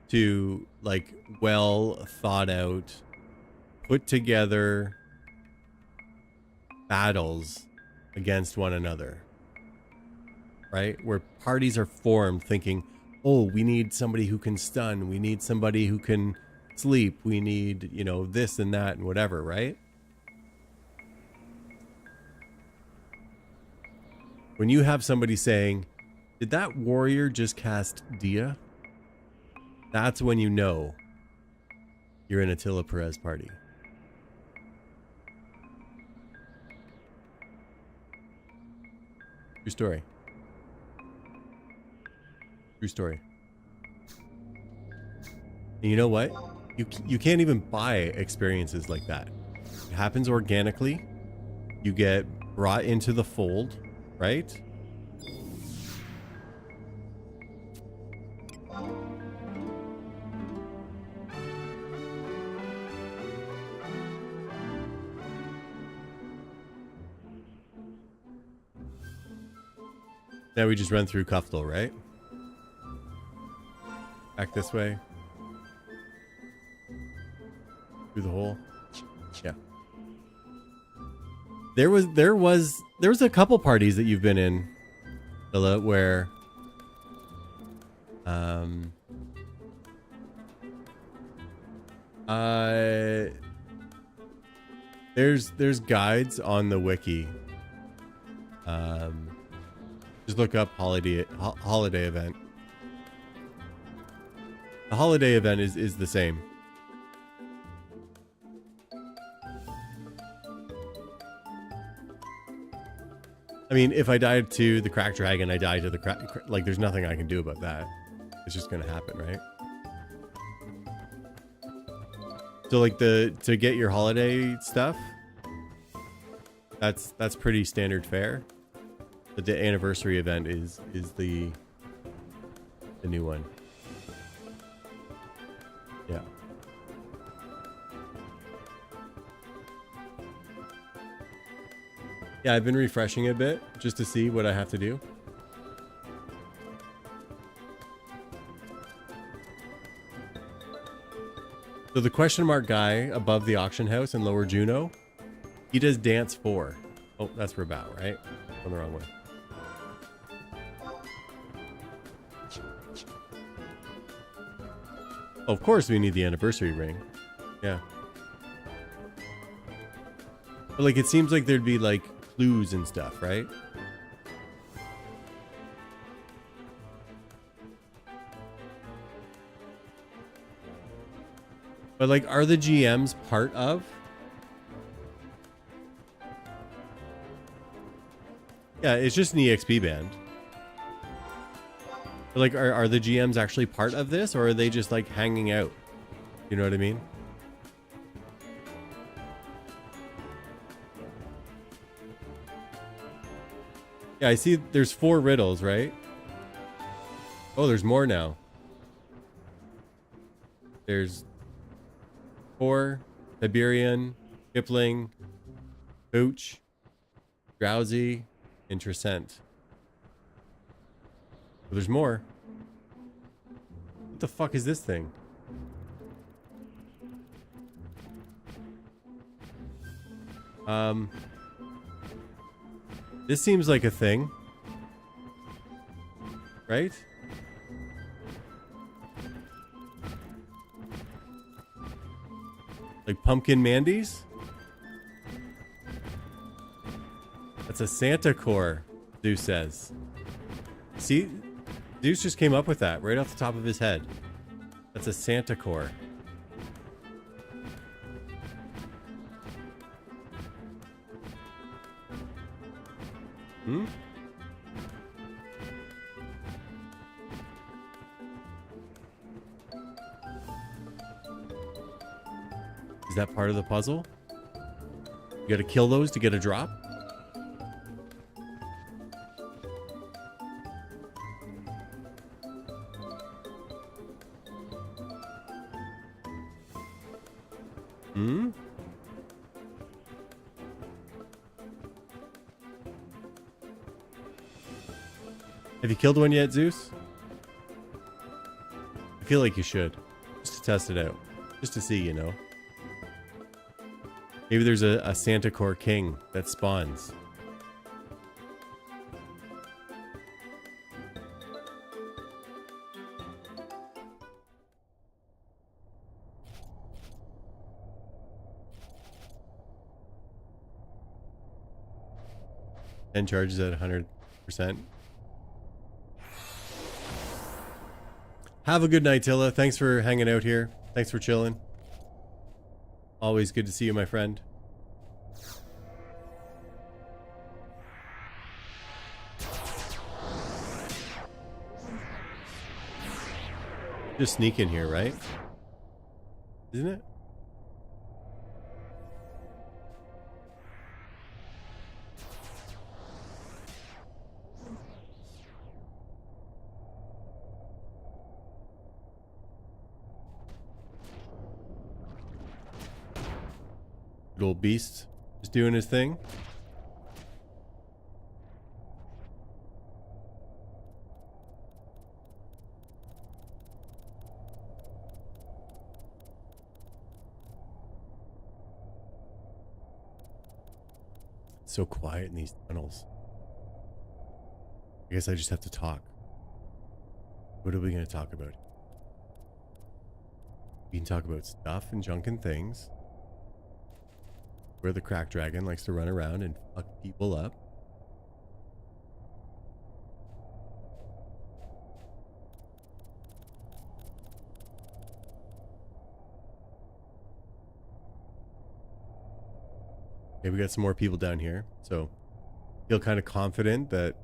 to like well thought out, put together battles against one another, right? Where parties are formed thinking, oh, we need somebody who can stun, we need somebody who can sleep, we need, you know, this and that and whatever, right? When you have somebody saying, did that warrior just cast Dia? That's when you know you're in a Tila Perez party. True story. True story. And you know what? You can't even buy experiences like that. It happens organically. You get brought into the fold, right? Now we just run through Kuftal, right? Back this way. Through the hole. Yeah. There was a couple parties that you've been in, Villa, where there's guides on the wiki. Just look up holiday event. The holiday event is the same. I mean, if I died to the crack dragon, I died to the crack. Like, there's nothing I can do about that. It's just gonna happen, right? So, like, to get your holiday stuff, that's pretty standard fare. But the anniversary event is the new one. Yeah. Yeah, I've been refreshing a bit just to see what I have to do. So the question mark guy above the auction house in Lower Juneau, he does dance 4. Oh, that's Rabat, right? I'm the wrong way. Oh, of course we need the anniversary ring. Yeah. But like, it seems like there'd be like clues and stuff, right? But like, are the GMs part of? Yeah, it's just an EXP band. But like, are the GMs actually part of this, or are they just like hanging out? You know what I mean? Yeah, I see there's 4 riddles, right? Oh, there's more now. There's 4, Tiberian, Kipling, Pooch, Drowsy, and Trescent. But there's more. What the fuck is this thing? This seems like a thing. Right? Like Pumpkin Mandy's? That's a Santa core, Zeus says. See? Zeus just came up with that right off the top of his head. That's a Santa core. Hmm? Is that part of the puzzle? You gotta kill those to get a drop? Hmm? Have you killed one yet, Zeus? I feel like you should. Just to test it out. Just to see, you know. Maybe there's a Santa Core King that spawns. And charges at 100%. Have a good night, Tilla. Thanks for hanging out here. Thanks for chilling. Always good to see you, my friend. Just sneak in here, right? Isn't it? Good old beast. Just doing his thing. It's so quiet in these tunnels. I guess I just have to talk. What are we going to talk about? We can talk about stuff and junk and things. Where the crack dragon likes to run around and fuck people up. Okay, we got some more people down here, so feel kind of confident that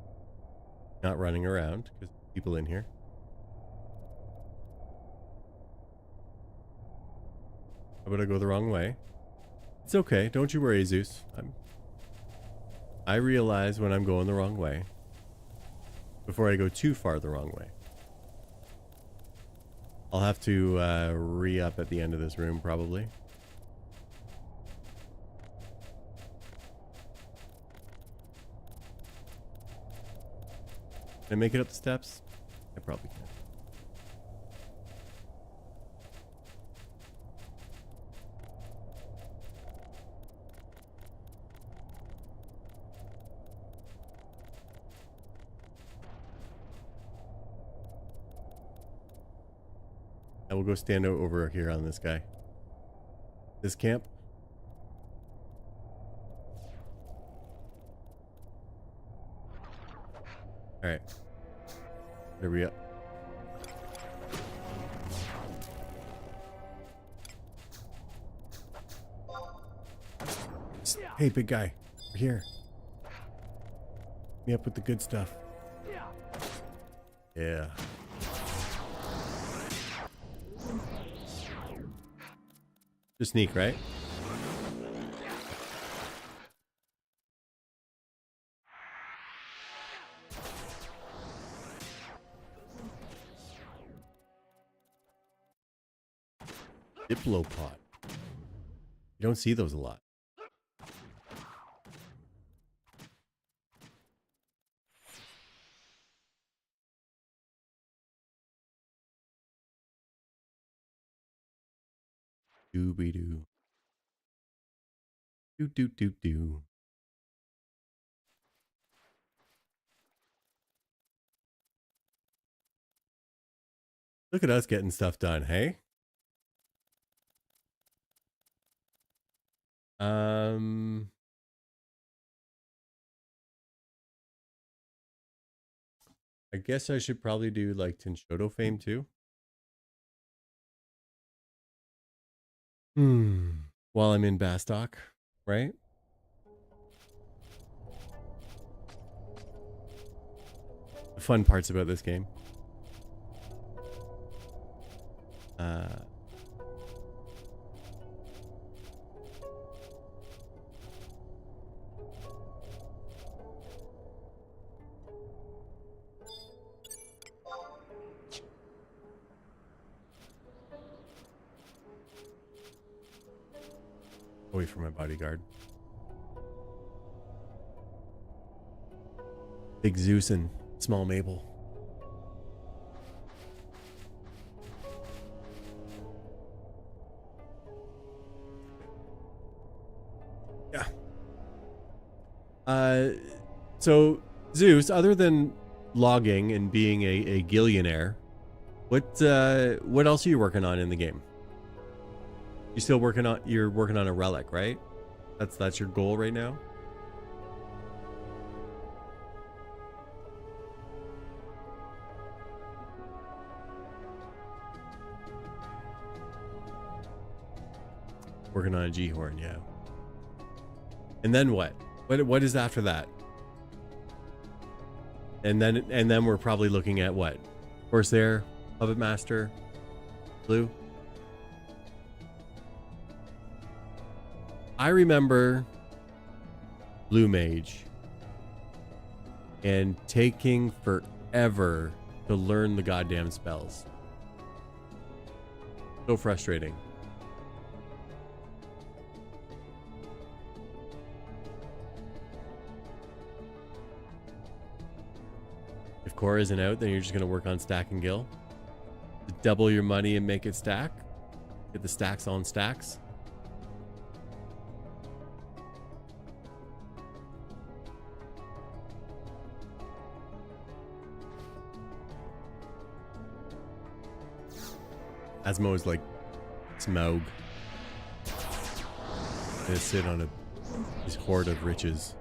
not running around because people in here. How about I go the wrong way? It's okay. Don't you worry, Zeus. I realize when I'm going the wrong way before I go too far the wrong way. I'll have to re-up at the end of this room, probably. Can I make it up the steps? I probably can. I will go stand over here on this guy. This camp. All right. There we go. Hey, big guy. We're here. Me up with the good stuff. Yeah. Just sneak, right? Diplopod. You don't see those a lot. Dooby-doo. Do. Look at us getting stuff done, hey? I guess I should probably do like Tinshoto fame too. While I'm in Bastock, right? The fun parts about this game. Away from my bodyguard. Big Zeus and small Maple. Yeah. So Zeus, other than logging and being a gillionaire, what else are you working on in the game? You're working on a relic, right? That's your goal right now? Working on a G-horn, yeah. And then what? What is after that? And then we're probably looking at what? Corsair, Puppet Master, Blue. I remember Blue Mage and taking forever to learn the goddamn spells. So frustrating. If core isn't out, then you're just going to work on stack and gill. Double your money and make it stack. Get the stacks on stacks. Asmo is like Smaug. Gonna sit on this hoard of riches.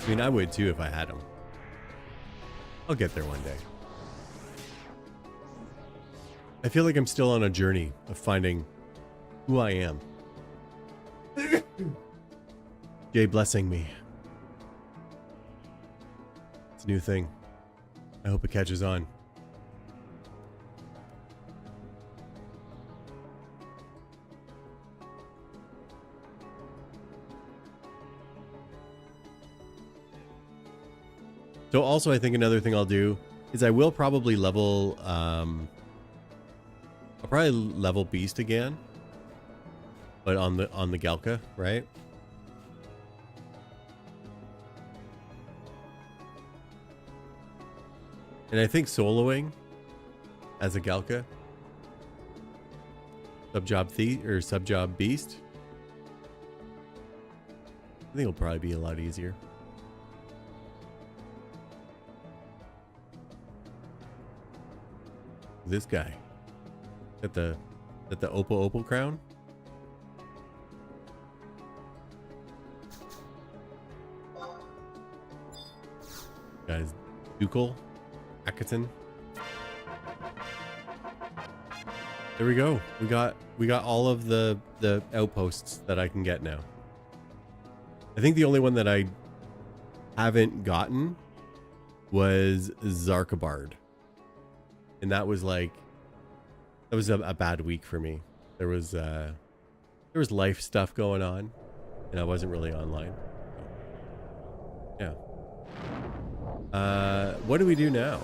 I mean, I would too if I had them. I'll get there one day. I feel like I'm still on a journey of finding who I am. Jay blessing me. It's a new thing. I hope it catches on. So also, I think another thing I'll do is I will probably level, I'll probably level Beast again, but on the Galka, right? And I think soloing as a Galka, Subjob Beast, I think it'll probably be a lot easier. This guy at the Opal crown. Guys, Ducal, Akaton. There we go. We got all of the outposts that I can get now. I think the only one that I haven't gotten was Zarkabard. And that was like, that was a bad week for me. There was life stuff going on, and I wasn't really online. Yeah. What do we do now?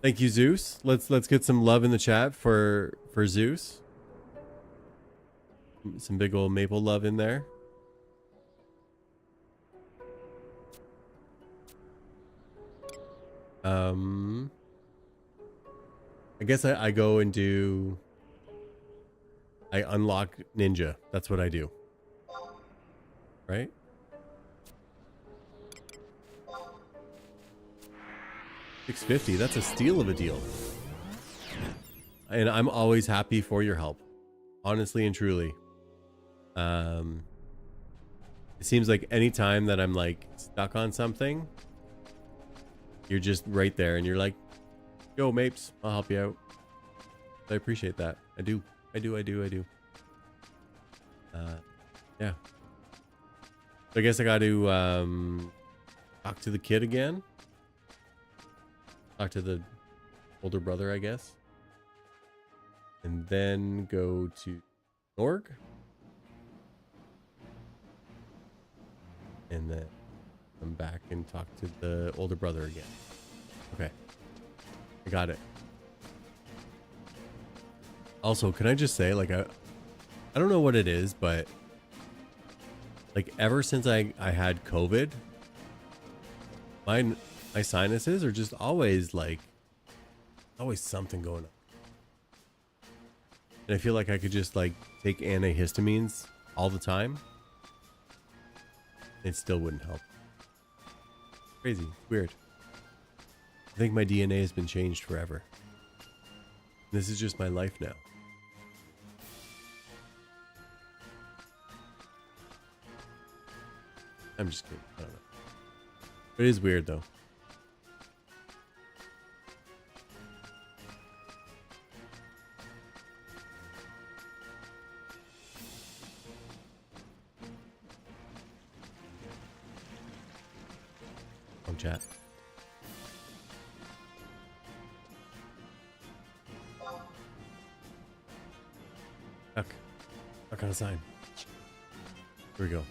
Thank you, Zeus. Let's get some love in the chat for Zeus. Some big old maple love in there. I guess I go and do... I unlock Ninja. That's what I do. Right? $650. That's a steal of a deal. And I'm always happy for your help. Honestly and truly. It seems like any time that I'm like stuck on something, you're just right there and you're like, yo, Mapes, I'll help you out. I appreciate that. I do. Yeah. So I guess I got to talk to the kid again. Talk to the older brother, I guess. And then go to Norg. And then come back and talk to the older brother again. Okay. I got it. Also, can I just say, like, I don't know what it is, but like ever since I had COVID, my sinuses are just always like, always something going on. And I feel like I could just like take antihistamines all the time. It still wouldn't help. Crazy. Weird. I think my DNA has been changed forever. This is just my life now. I'm just kidding. I don't know. It is weird though. Chat. Stuck on a sign. Here we go.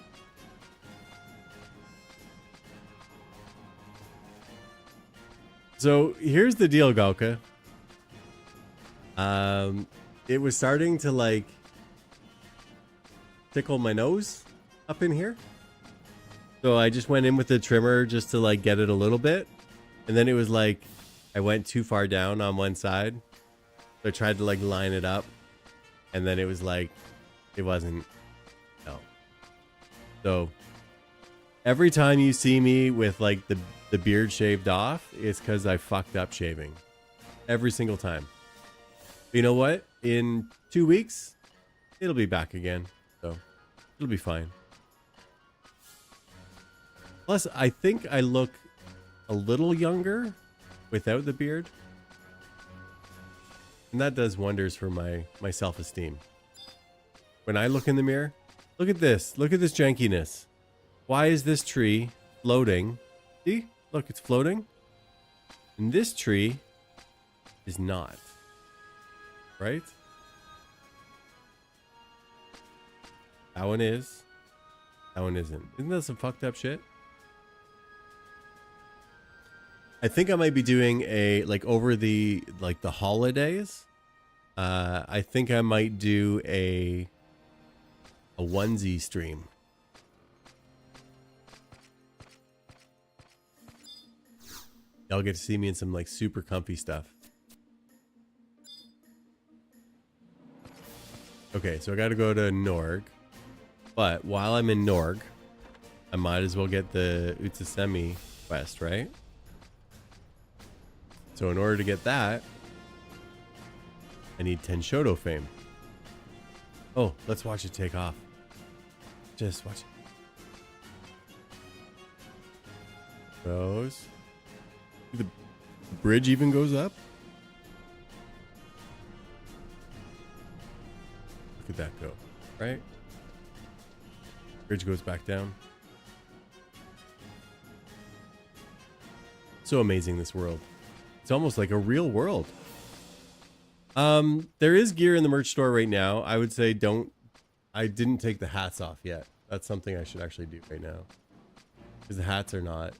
So here's the deal, Galka. It was starting to like tickle my nose up in here. So I just went in with the trimmer just to like get it a little bit. And then it was like I went too far down on one side. So I tried to like line it up. And then it was like, it wasn't, no. So every time you see me with like the beard shaved off, it's because I fucked up shaving. Every single time. But you know what? In 2 weeks, it'll be back again. So it'll be fine. Plus, I think I look a little younger without the beard. And that does wonders for my self-esteem. When I look in the mirror, look at this. Look at this jankiness. Why is this tree floating? See? Look, it's floating. And this tree is not. Right? That one is. That one isn't. Isn't that some fucked up shit? I think I might be doing a, like, over the, like, the holidays. I think I might do a onesie stream. Y'all get to see me in some, like, super comfy stuff. Okay, so I gotta go to Norg. But while I'm in Norg, I might as well get the Utsasemi quest, right? So in order to get that, I need Tenshoto fame. Oh, let's watch it take off. Just watch it. Goes. The bridge even goes up. Look at that go, right? Bridge goes back down. So amazing, this world. It's almost like a real world. There is gear in the merch store right now. I would say I didn't take the hats off yet. That's something I should actually do right now. Because the hats are not.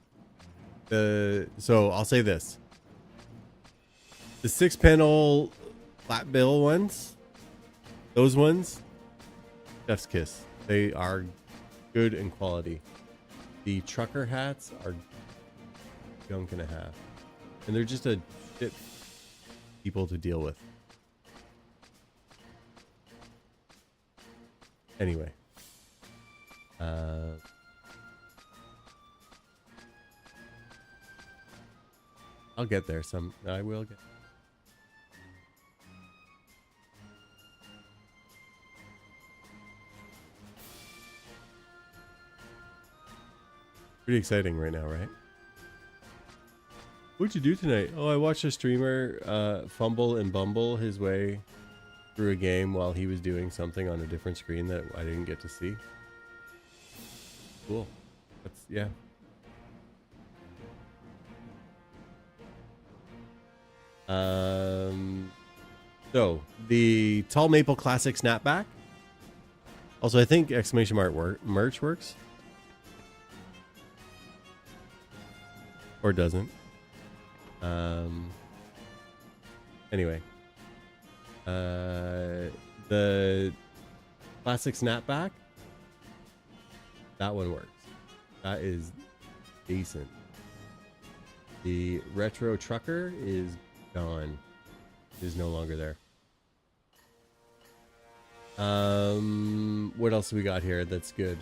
So I'll say this. The 6-panel flat bill ones, those ones, chef's kiss. They are good in quality. The trucker hats are junk and a half. And they're just a shit people to deal with. Anyway. I'll get there. I will get. Pretty exciting right now, right? What'd you do tonight? Oh, I watched a streamer fumble and bumble his way through a game while he was doing something on a different screen that I didn't get to see. Cool. That's, yeah. So the Tall Maple Classic Snapback. Also, I think exclamation mark merch works. Or doesn't. Anyway. The classic snapback, that one works. That is decent. The retro trucker is gone. It is no longer there. What else do we got here that's good?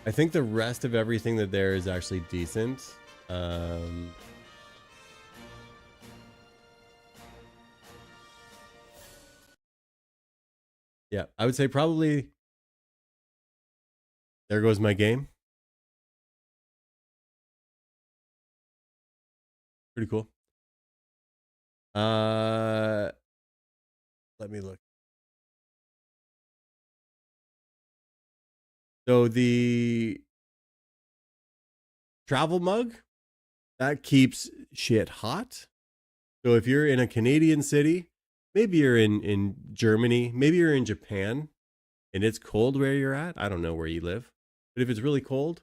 I think the rest of everything that there is actually decent. Yeah, I would say probably there goes my game. Pretty cool. Let me look. So the travel mug, that keeps shit hot. So if you're in a Canadian city, maybe you're in Germany, maybe you're in Japan, and it's cold where you're at. I don't know where you live, but if it's really cold,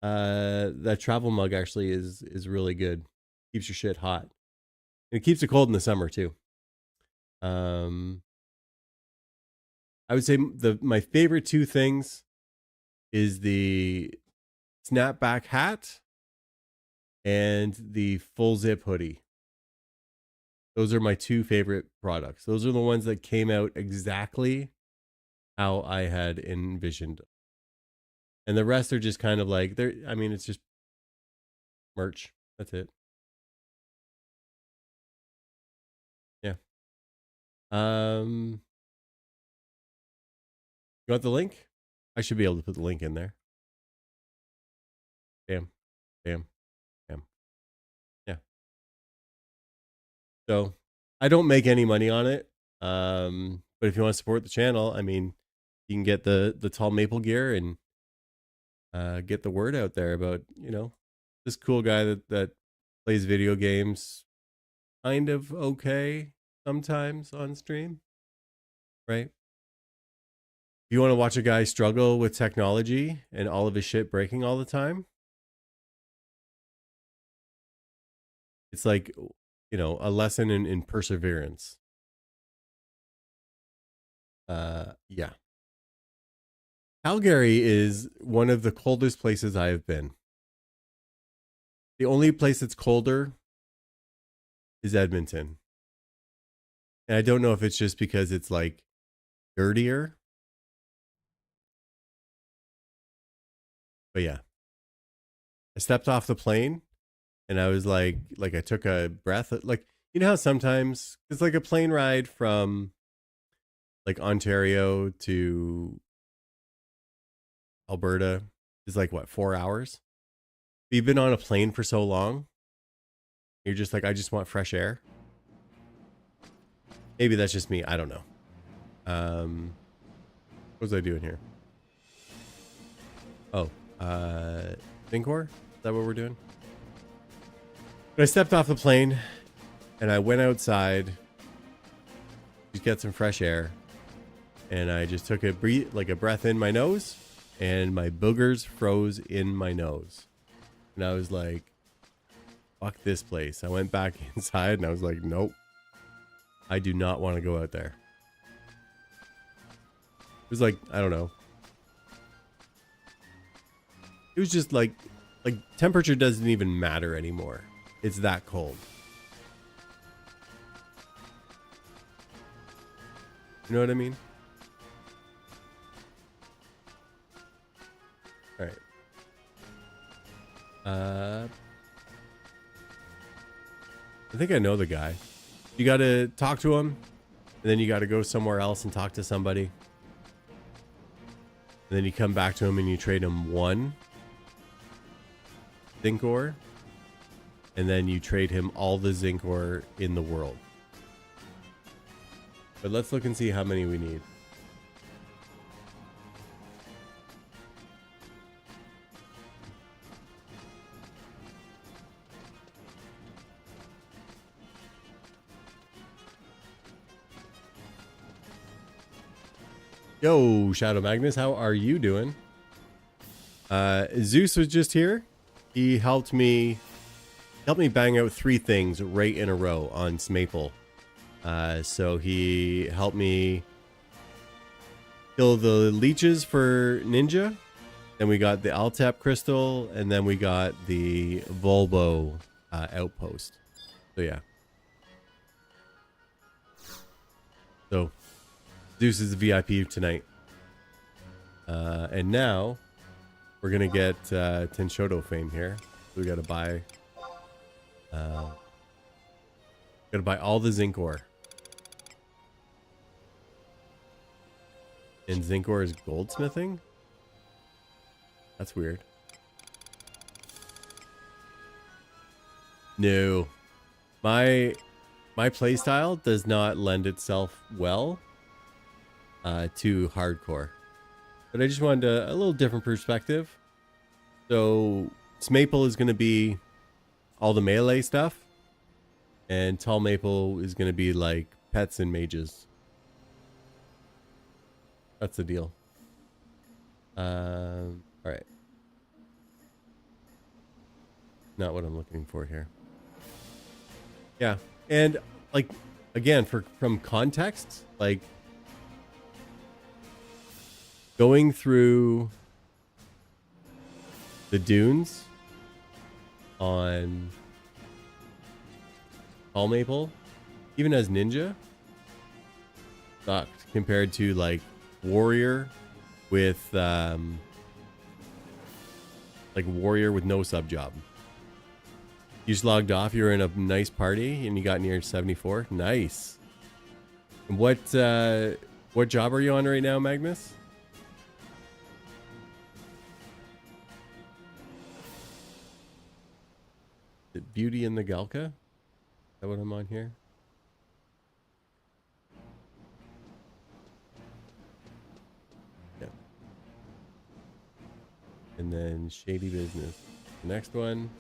that travel mug actually is really good. Keeps your shit hot. And it keeps it cold in the summer too. I would say my favorite two things is the snapback hat and the full zip hoodie. Those are my two favorite products. Those are the ones that came out exactly how I had envisioned. And the rest are just kind of like, I mean, it's just merch. That's it. Yeah. You want the link? I should be able to put the link in there. Bam. Bam. Bam. Yeah. So I don't make any money on it. But if you want to support the channel, I mean, you can get the tall maple gear and get the word out there about, you know, this cool guy that plays video games kind of okay sometimes on stream, right? If you want to watch a guy struggle with technology and all of his shit breaking all the time, it's like, you know, a lesson in perseverance. Yeah. Calgary is one of the coldest places I have been. The only place that's colder is Edmonton. And I don't know if it's just because it's like dirtier. But yeah. I stepped off the plane and I was like I took a breath. Like, you know how sometimes it's like a plane ride from like Ontario to Alberta is like what, 4 hours? But you've been on a plane for so long. You're just like, I just want fresh air. Maybe that's just me. I don't know. What was I doing here? Oh, Thinkor? Is that what we're doing? But I stepped off the plane and I went outside to get some fresh air. And I just took a breath in my nose and my boogers froze in my nose. And I was like, fuck this place. I went back inside and I was like, nope. I do not want to go out there. It was like, I don't know. It was just like temperature doesn't even matter anymore. It's that cold. You know what I mean? All right. I think I know the guy. You got to talk to him, and then you got to go somewhere else and talk to somebody. And then you come back to him and you trade him one zinc ore, and then you trade him all the zinc ore in the world. But let's look and see how many we need. Yo, Shadow Magnus, how are you doing? Zeus was just here. He helped me bang out 3 things right in a row on Smaple. So he helped me kill the leeches for Ninja. Then we got the Altep crystal, and then we got the Volbo outpost. So yeah. So Zeus is the VIP tonight. And now we're gonna get Tenshoto fame here. So we gotta buy all the zinc ore. And zinc ore is goldsmithing? That's weird. No. My playstyle does not lend itself well to hardcore. But I just wanted a little different perspective. So Smaple is going to be all the melee stuff. And Tall Maple is going to be like pets and mages. That's the deal. All right. Not what I'm looking for here. Yeah. And like, again, from context, like going through the dunes on Tall Maple, even as Ninja, sucked compared to like Warrior with Warrior with no sub job. You just logged off, you were in a nice party and you got near 74. Nice. And what job are you on right now, Magnus? Is it Beauty in the Galka? Is that what I'm on here? Yeah. And then Shady Business. The next one.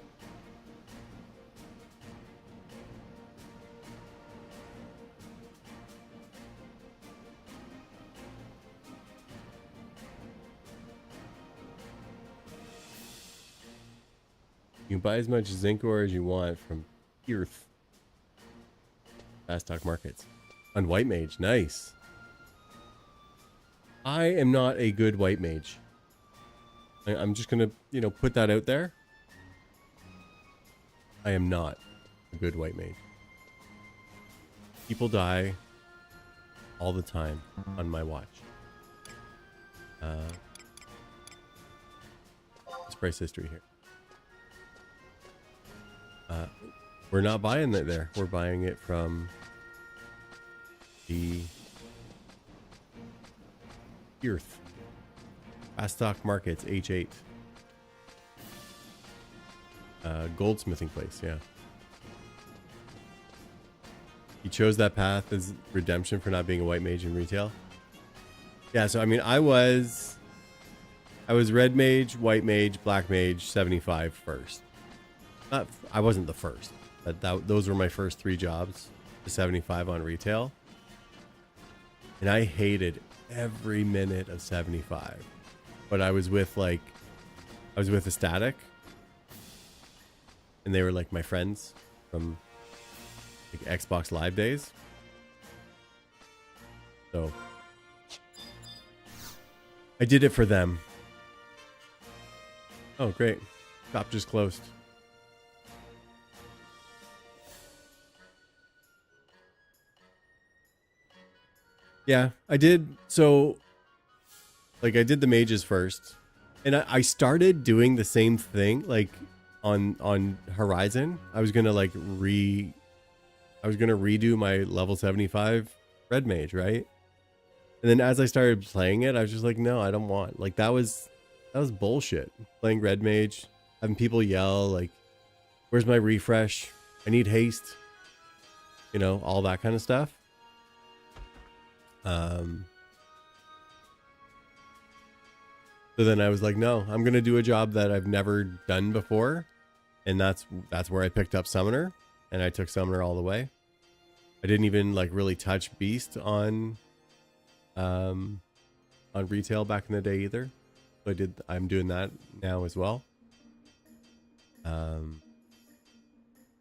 You can buy as much zinc ore as you want from Earth. Fast Stock Markets. On White Mage. Nice. I am not a good White Mage. I'm just going to, put that out there. I am not a good White Mage. People die all the time on my watch. Let's price history here. We're not buying it there. We're buying it from the Earth. Fast Stock Markets, H8. Goldsmithing place, yeah. He chose that path as redemption for not being a white mage in retail. Yeah, so I mean, I was red mage, white mage, black mage, 75 first. I wasn't the first, but those were my first 3 jobs, to 75 on retail. And I hated every minute of 75. But I was with a static. And they were like my friends from like Xbox Live days. So I did it for them. Oh, great. Shop just closed. Yeah, I did. So, like, I did the mages first, and I started doing the same thing, like on Horizon. I was gonna redo my level 75 red mage, right? And then as I started playing it, I was just like, no, I don't want. Like that was bullshit. Playing red mage, having people yell like, "Where's my refresh? I need haste." You know, all that kind of stuff. So then I was like, no, I'm going to do a job that I've never done before. And that's where I picked up Summoner, and I took Summoner all the way. I didn't even like really touch Beast on retail back in the day either. So I'm doing that now as well. But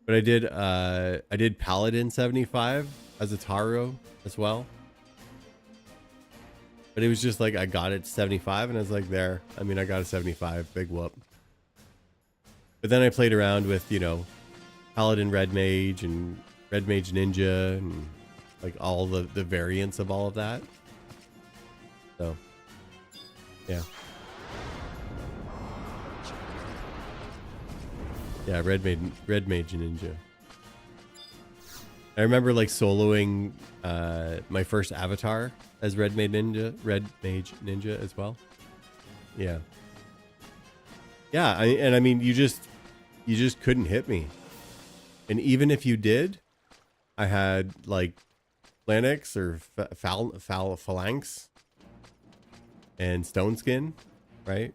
I did Paladin 75 as a Taro as well. But it was just like I got it to 75 and I was like, there. I mean, I got a 75, big whoop. But then I played around with, you know, Paladin Red Mage and Red Mage Ninja and like all the variants of all of that. So, yeah. Yeah, Red Mage Ninja. I remember like soloing my first avatar as Red Mage Ninja as well. Yeah. Yeah, I mean you just couldn't hit me. And even if you did, I had like Phalanx or Phalanx and Stone Skin, right?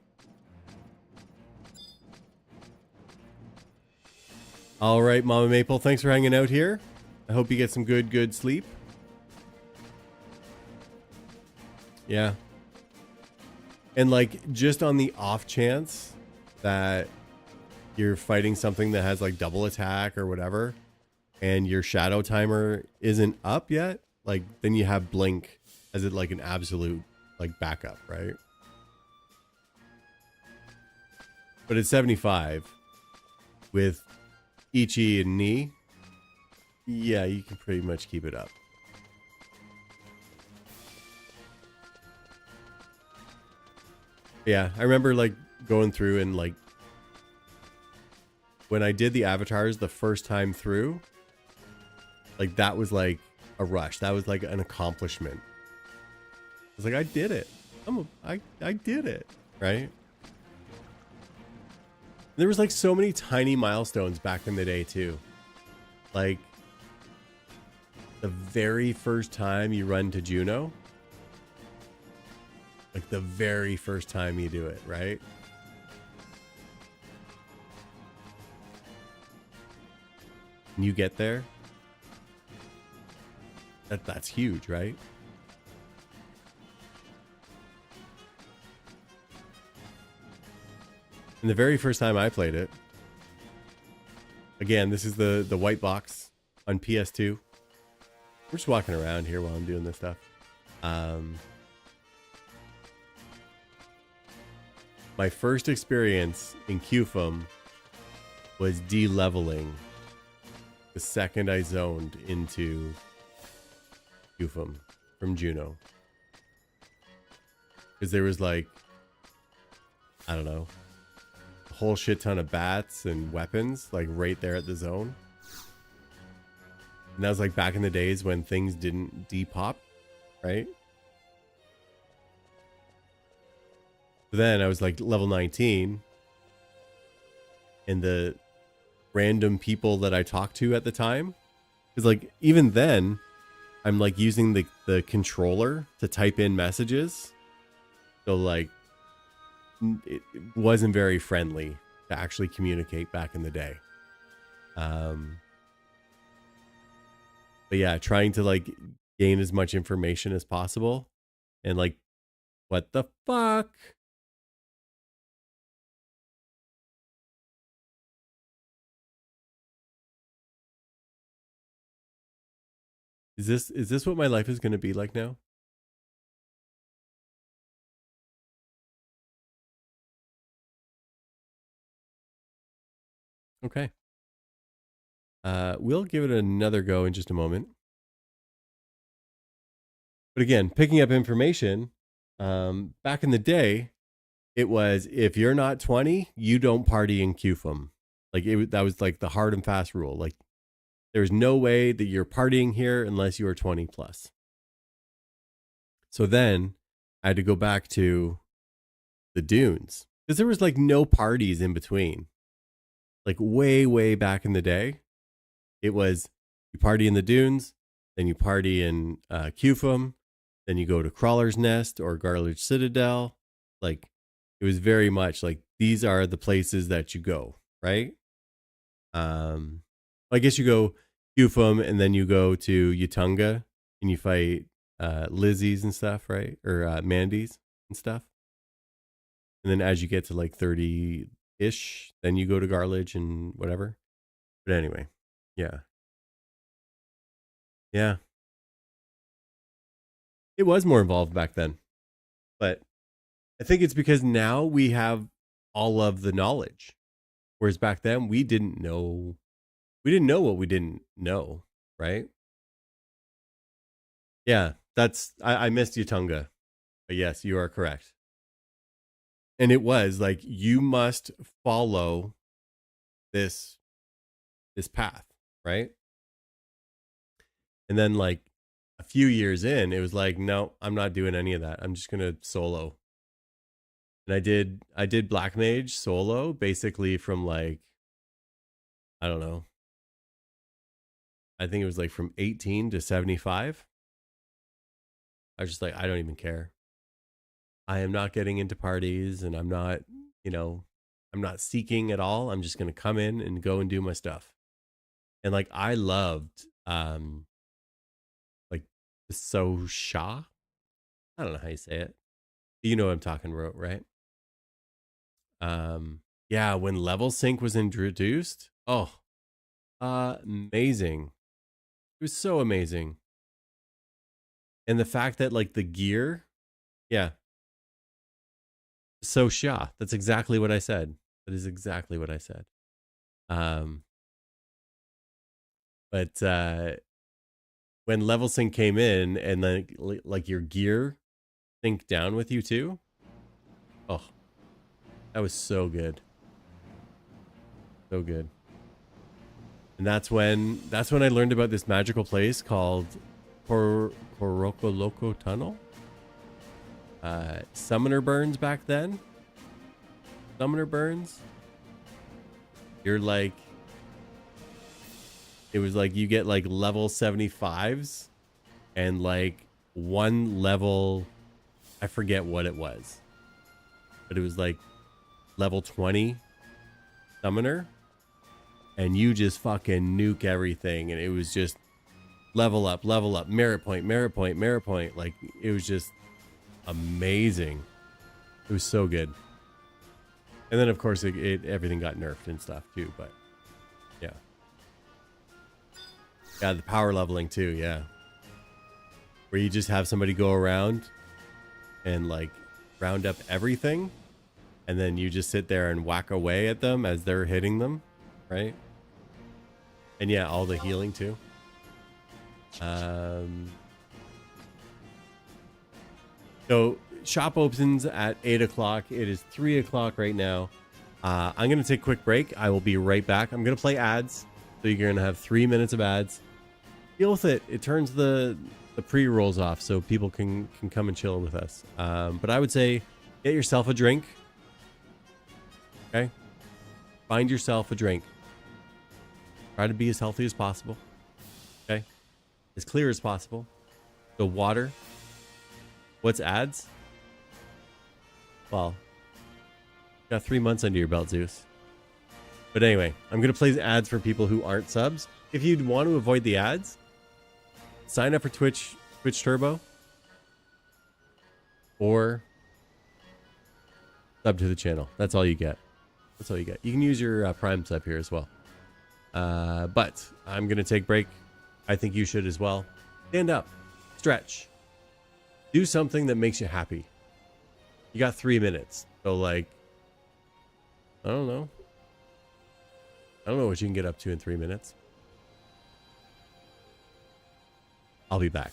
All right, Mama Maple, thanks for hanging out here. I hope you get some good sleep. Yeah. And like just on the off chance that you're fighting something that has like double attack or whatever and your shadow timer isn't up yet, like then you have Blink as it like an absolute like backup, right? But at 75 with Ichi and Ni, yeah, you can pretty much keep it up. Yeah, I remember like going through and like when I did the avatars the first time through, like that was like a rush. That was like an accomplishment. I was like, I did it. I did it, right? There was like so many tiny milestones back in the day too. Like the very first time you run to Juno, like the very first time you do it, right? And you get there, that's huge, right? And the very first time I played it, again, this is the white box on PS2. We're just walking around here while I'm doing this stuff. My first experience in QFM was de-leveling the second I zoned into QFM from Juno. Because there was like, I don't know, a whole shit ton of bats and weapons like right there at the zone. And that was like back in the days when things didn't depop, right? Then I was like level 19 and the random people that I talked to at the time, because like even then I'm like using the controller to type in messages, so like it wasn't very friendly to actually communicate back in the day. But yeah, trying to like gain as much information as possible and like, what the fuck? Is this what my life is going to be like now? Okay. We'll give it another go in just a moment. But again, picking up information, back in the day, it was if you're not 20, you don't party in QFM. Like that was like the hard and fast rule. Like there's no way that you're partying here unless you are 20 plus. So then I had to go back to the dunes because there was like no parties in between. Like way back in the day, it was you party in the dunes, then you party in QFM, then you go to Crawler's Nest or Garledge Citadel. Like it was very much like these are the places that you go, right? I guess you go QFM and then you go to Yatunga and you fight Lizzie's and stuff, right? Or Mandy's and stuff. And then as you get to like 30-ish, then you go to Garledge and whatever. But anyway, yeah. Yeah. It was more involved back then. But I think it's because now we have all of the knowledge. Whereas back then we didn't know what we didn't know, right? Yeah, I missed Yatunga. But yes, you are correct. And it was like you must follow this path, right? And then like a few years in, it was like, no, I'm not doing any of that. I'm just gonna solo. And I did Black Mage solo basically from like, I don't know. I think it was like from 18 to 75. I was just like, I don't even care. I am not getting into parties and I'm not, you know, I'm not seeking at all. I'm just gonna come in and go and do my stuff. And like I loved like the So Sha. I don't know how you say it. You know what I'm talking about, right? Yeah, when level sync was introduced, oh, amazing. It was so amazing. And the fact that like the gear, yeah. So Sha. That's exactly what I said. That is exactly what I said. Um but when level sync came in and then like your gear sync down with you too. Oh, that was so good. So good. And that's when I learned about this magical place called Koroko Loco Tunnel. Summoner burns back then. Summoner burns. You're like, it was like you get like level 75s and like one level, I forget what it was, but it was like level 20 summoner. And you just fucking nuke everything. And it was just level up, merit point. Like it was just amazing. It was so good. And then of course it everything got nerfed and stuff too, but yeah. Yeah, the power leveling too, yeah. Where you just have somebody go around and like round up everything and then you just sit there and whack away at them as they're hitting them, right? And yeah, all the healing too. So shop opens at 8 o'clock. It is 3 o'clock right now. I'm going to take a quick break. I will be right back. I'm going to play ads. So you're going to have 3 minutes of ads. Deal with it. It turns the pre-rolls off so people can come and chill with us. But I would say get yourself a drink. Okay? Find yourself a drink. Try to be as healthy as possible. Okay? As clear as possible. So water. What's ads? Well, got 3 months under your belt, Zeus. But anyway, I'm going to play ads for people who aren't subs. If you'd want to avoid the ads, sign up for Twitch Turbo. Or sub to the channel. That's all you get. That's all you get. You can use your Prime sub here as well. But I'm going to take a break. I think you should as well. Stand up. Stretch. Do something that makes you happy. You got 3 minutes. So like, I don't know what you can get up to in 3 minutes. I'll be back.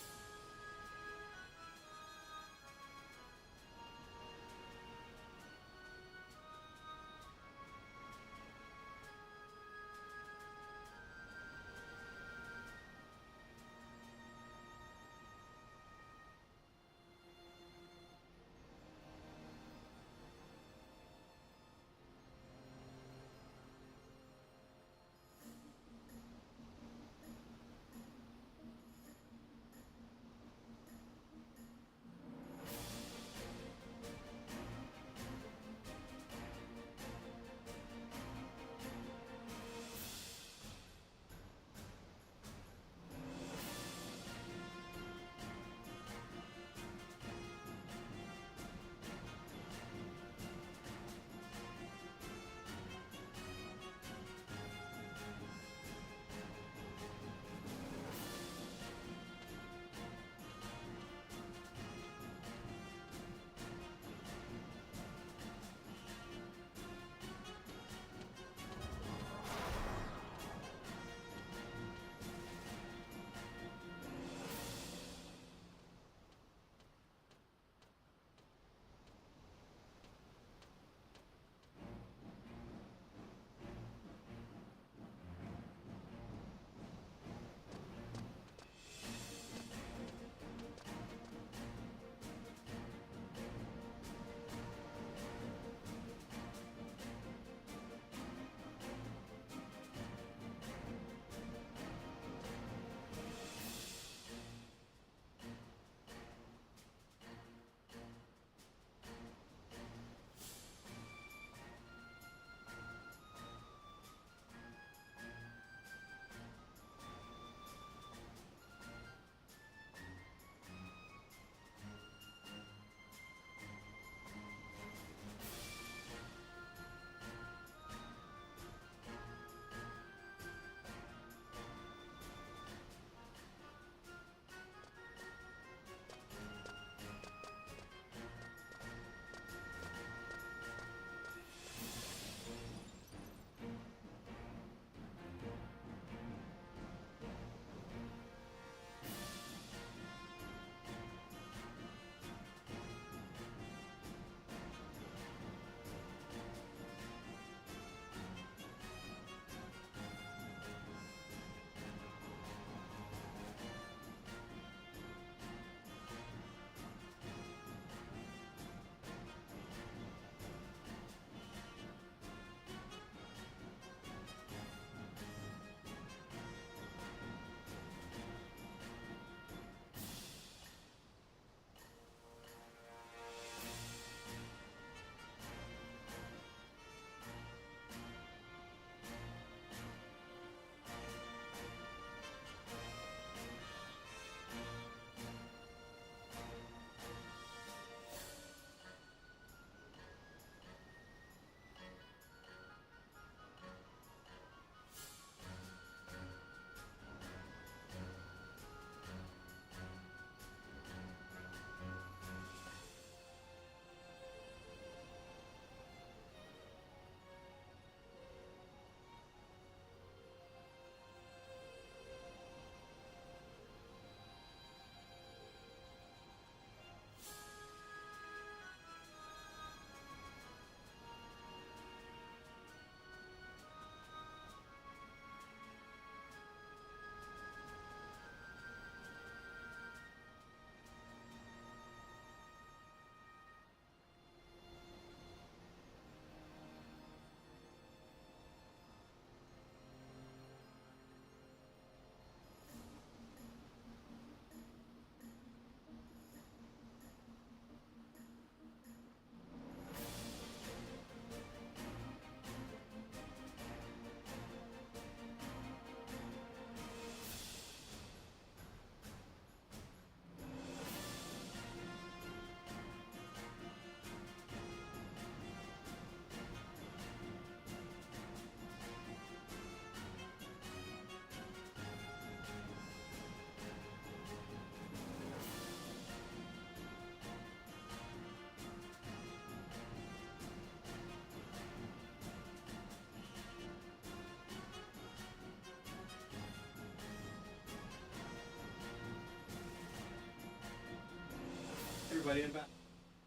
everybody, I'm back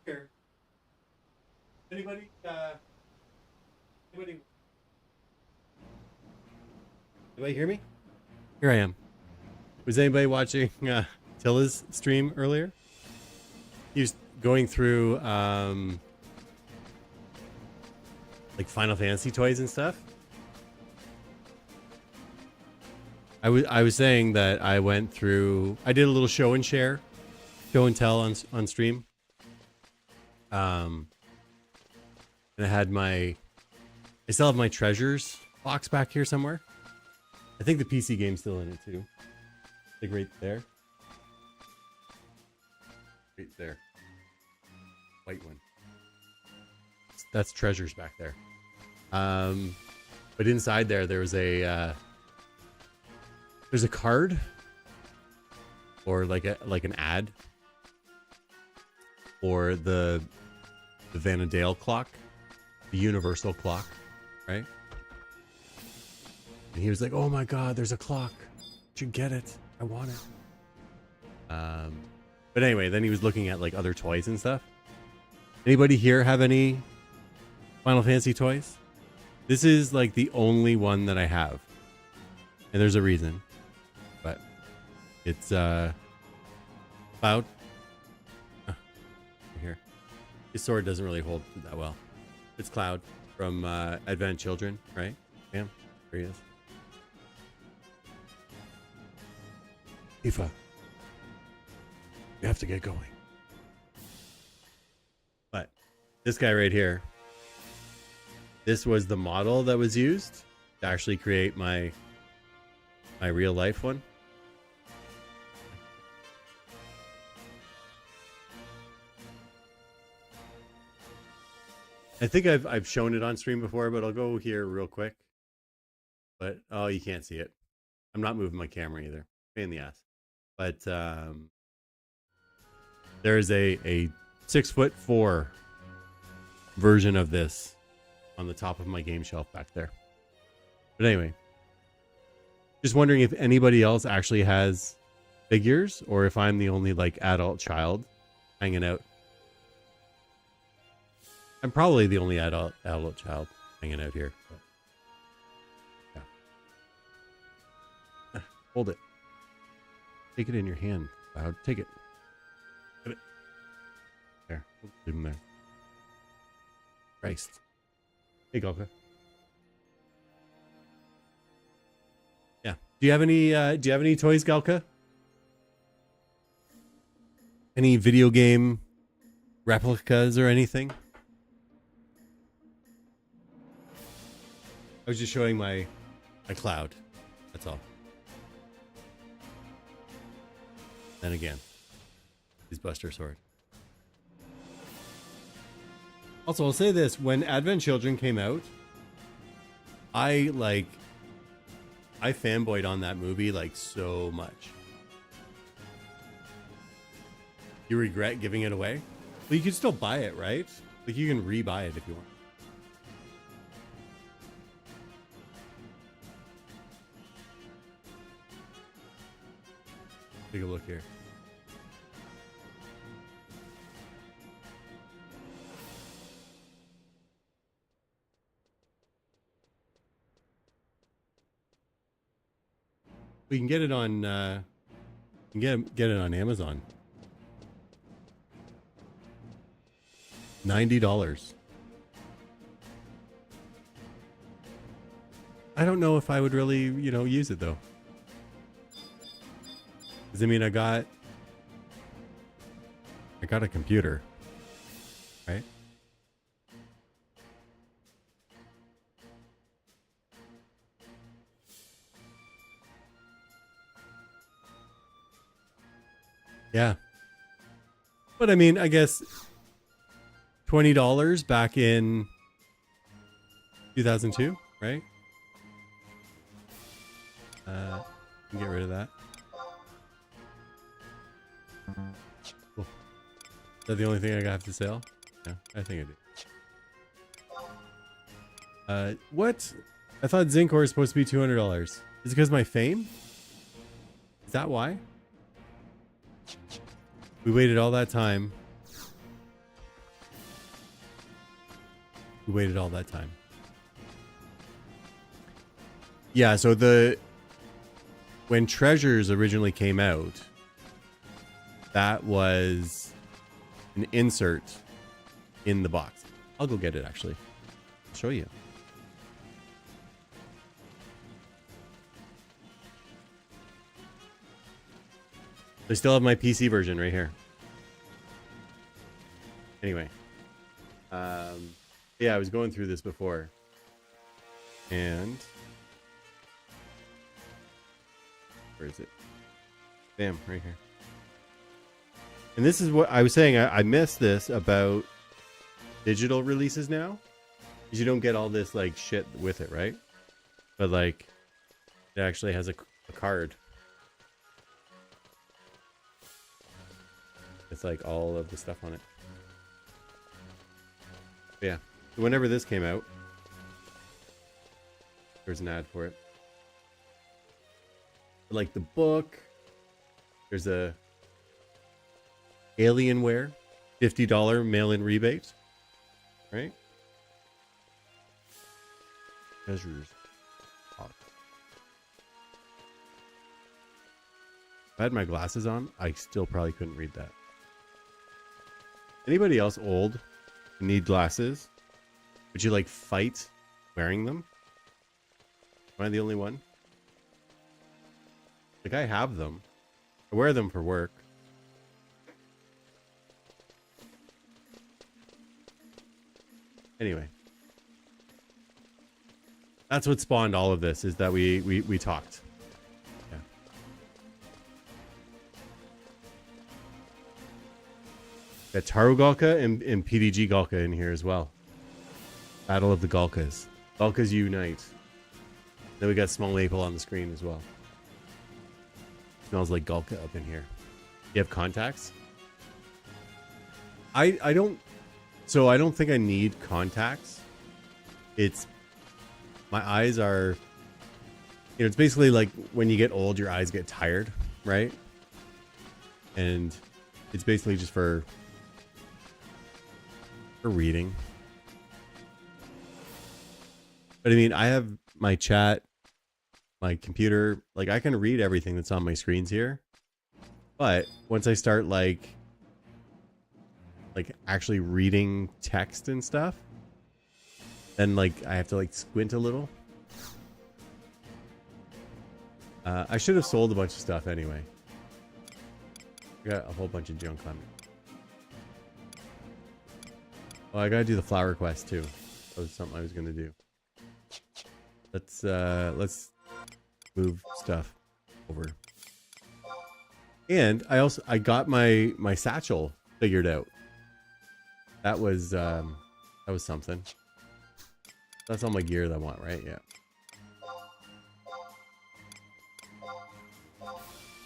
here. Anybody hear me? Here I am. Was anybody watching Tilla's stream earlier? He was going through like Final Fantasy toys and stuff. I was saying that I went through. I did a little show and tell on stream. And I had I still have my treasures box back here somewhere. I think the PC game's still in it too. Like right there. Right there. White one. That's treasures back there. But inside there was there's a card or like an ad for the Vanadale clock, the universal clock, right? And he was like, "Oh my God, there's a clock. You get it. I want it." But anyway, then he was looking at like other toys and stuff. Anybody here have any Final Fantasy toys? This is like the only one that I have, and there's a reason. But it's Cloud. Here, his sword doesn't really hold that well. It's Cloud from Advent Children, right? Bam, there he is. Aoife, you have to get going. But this guy right here, this was the model that was used to actually create my real life one. I think I've shown it on stream before, but I'll go here real quick. But oh, you can't see it. I'm not moving my camera either. Pain in the ass. But there's a 6'4" version of this on the top of my game shelf back there. But anyway, just wondering if anybody else actually has figures or if I'm the only like adult child hanging out. I'm probably the only adult child hanging out here. But yeah. Hold it. Take it in your hand, Cloud. Take it. Get it. There. Leave him there. Christ. Hey, Golka. Yeah. Do you have any toys, Galka? Any video game replicas or anything? I was just showing my Cloud. That's all. Then again, his Buster Sword. Also, I'll say this: when Advent Children came out, I fanboyed on that movie like so much. You regret giving it away? Well, you can still buy it, right? Like you can re-buy it if you want. Take a look here. We can get it on get it on Amazon. $90. I don't know if I would really, use it though. Because I mean, I got a computer, right? Yeah. But I mean, I guess $20 back in 2002, right? Get rid of that. Cool. Is that the only thing I got to sell? Yeah, I think I did. What? I thought Zincor was supposed to be $200. Is it because of my fame? Is that why? We waited all that time We waited all that time. Yeah, so when Treasures originally came out, that was an insert in the box. I'll go get it, actually. I'll show you. I still have my PC version right here. Anyway. Yeah, I was going through this before. And... where is it? Bam, right here. And this is what I was saying. I miss this about digital releases now. Because you don't get all this, like, shit with it, right? But, like, it actually has a card. It's, like, all of the stuff on it. But yeah. So whenever this came out, there's an ad for it. Like the book, there's a Alienware $50 mail-in rebate, right? Treasures. If I had my glasses on, I still probably couldn't read that. Anybody else old need glasses? Would you like fight wearing them? Am I the only one? Like, I have them. I wear them for work. Anyway. That's what spawned all of this, is that we talked. Yeah. Got Taru Galka and PDG Galka in here as well. Battle of the Galkas. Galkas unite. Then we got Small Maple on the screen as well. Smells like Galka up in here. You have contacts? I don't think I need contacts. It's my eyes are, you know, it's basically like when you get old, your eyes get tired, right? And it's basically just for reading. But I mean, I have my chat, my computer, like I can read everything that's on my screens here. But once I start like actually reading text and stuff, then like I have to like squint a little. I should have sold a bunch of stuff anyway. I got a whole bunch of junk on it. Oh, I gotta do the flower quest too. That was something I was gonna do. Let's move stuff over. And I got my satchel figured out. That was something. That's all my gear that I want, right? Yeah.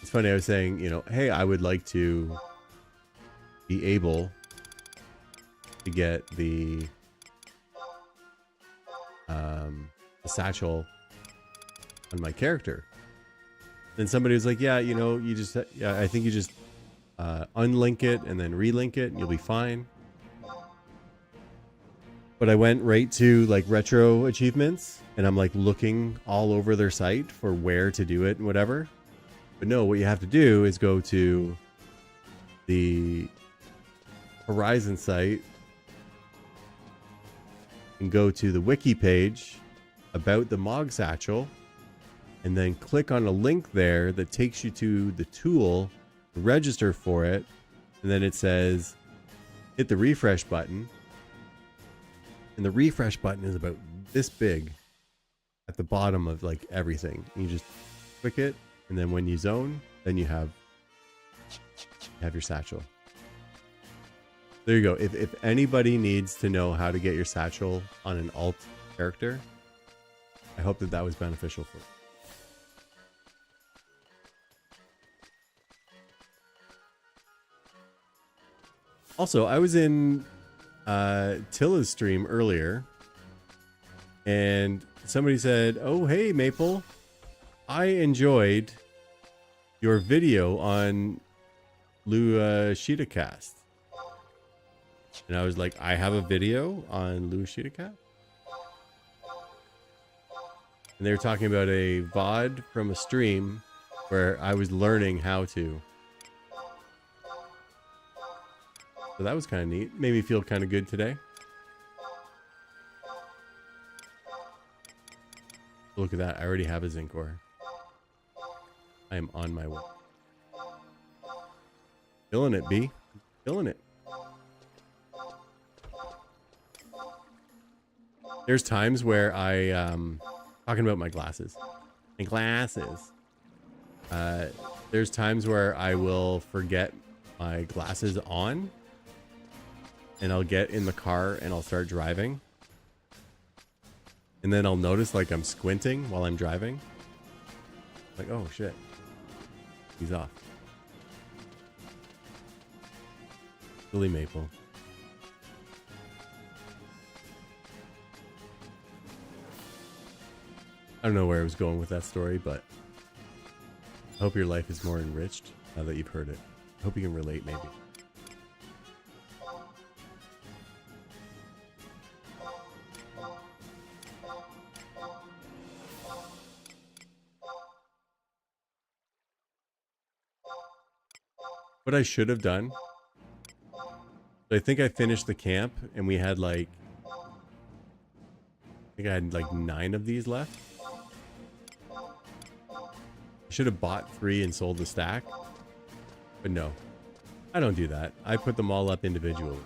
It's funny, I was saying, you know, hey, I would like to be able to get the satchel on my character. Then somebody was like, yeah, you know, I think you just unlink it and then relink it and you'll be fine. But I went right to like retro achievements and I'm like looking all over their site for where to do it and whatever. But no, what you have to do is go to the Horizon site and go to the wiki page about the Mog Satchel and then click on a link there that takes you to the tool, register for it, and then it says hit the refresh button. And the refresh button is about this big at the bottom of like everything. You just click it, and then when you zone, then you have your satchel. There you go. If anybody needs to know how to get your satchel on an alt character, I hope that was beneficial for you. Also, I was in Tilla's stream earlier, and somebody said, "Oh, hey, Maple, I enjoyed your video on Lua Shitacast." And I was like, I have a video on Louis Cat. And they were talking about a VOD from a stream where I was learning how to. So that was kind of neat. Made me feel kind of good today. Look at that. I already have a zinc ore. I am on my way. Killing it, B. Killing it. There's times where I, talking about my glasses. My glasses. There's times where I will forget my glasses on. And I'll get in the car and I'll start driving. And then I'll notice like I'm squinting while I'm driving. Like, oh shit. He's off. Billy Maple. I don't know where I was going with that story, but I hope your life is more enriched now that you've heard it. I hope you can relate maybe. What I should have done, I think I finished the camp and we had like, I think I had like 9 of these left. I should have bought 3 and sold the stack, but no, I don't do that. I put them all up individually.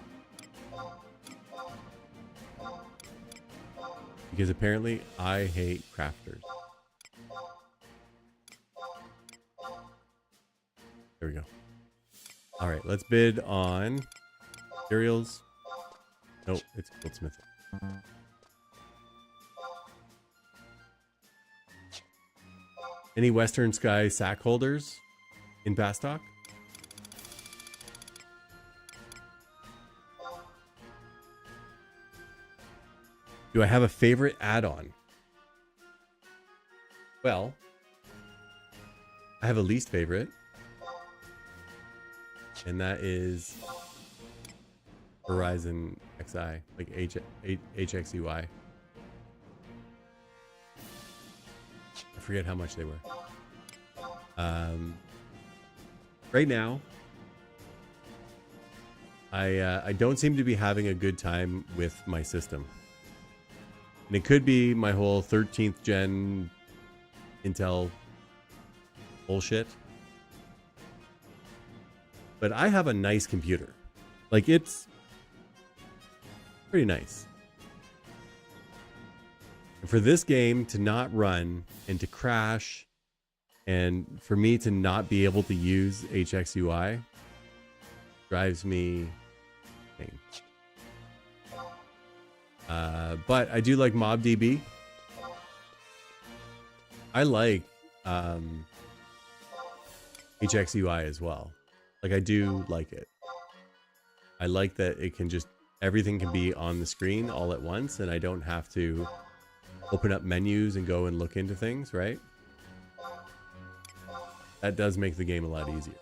Because apparently I hate crafters. There we go. All right, let's bid on cereals. Nope, it's goldsmith. Any Western Sky sack holders in Bastock? Do I have a favorite add-on? Well, I have a least favorite. And that is HorizonXI, like HXUI. I forget how much they were. Right now, I don't seem to be having a good time with my system. And it could be my whole 13th gen Intel bullshit. But I have a nice computer. Like, it's pretty nice. And for this game to not run and to crash and for me to not be able to use HXUI drives me insane. But I do like MobDB. I like HXUI as well. Like, I do like it. I like that it can just, everything can be on the screen all at once and I don't have to open up menus and go and look into things, right? That does make the game a lot easier.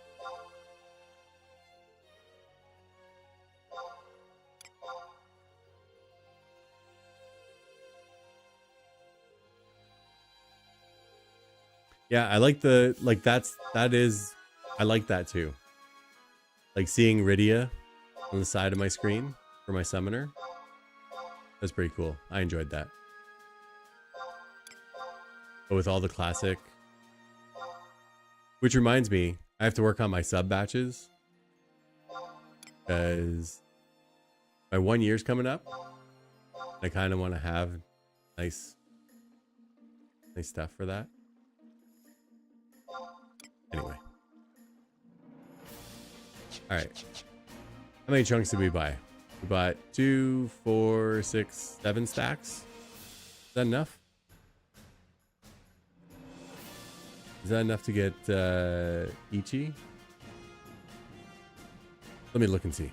Yeah, I like the, like that is, I like that too. Like seeing Rydia on the side of my screen for my summoner. That's pretty cool. I enjoyed that. But with all the classic. Which reminds me, I have to work on my sub batches. Because my 1 year's coming up. I kind of want to have nice stuff for that. Anyway. All right. How many chunks did we buy? We bought 2, 4, 6, 7 stacks. Is that enough? Is that enough to get Ichi? Let me look and see.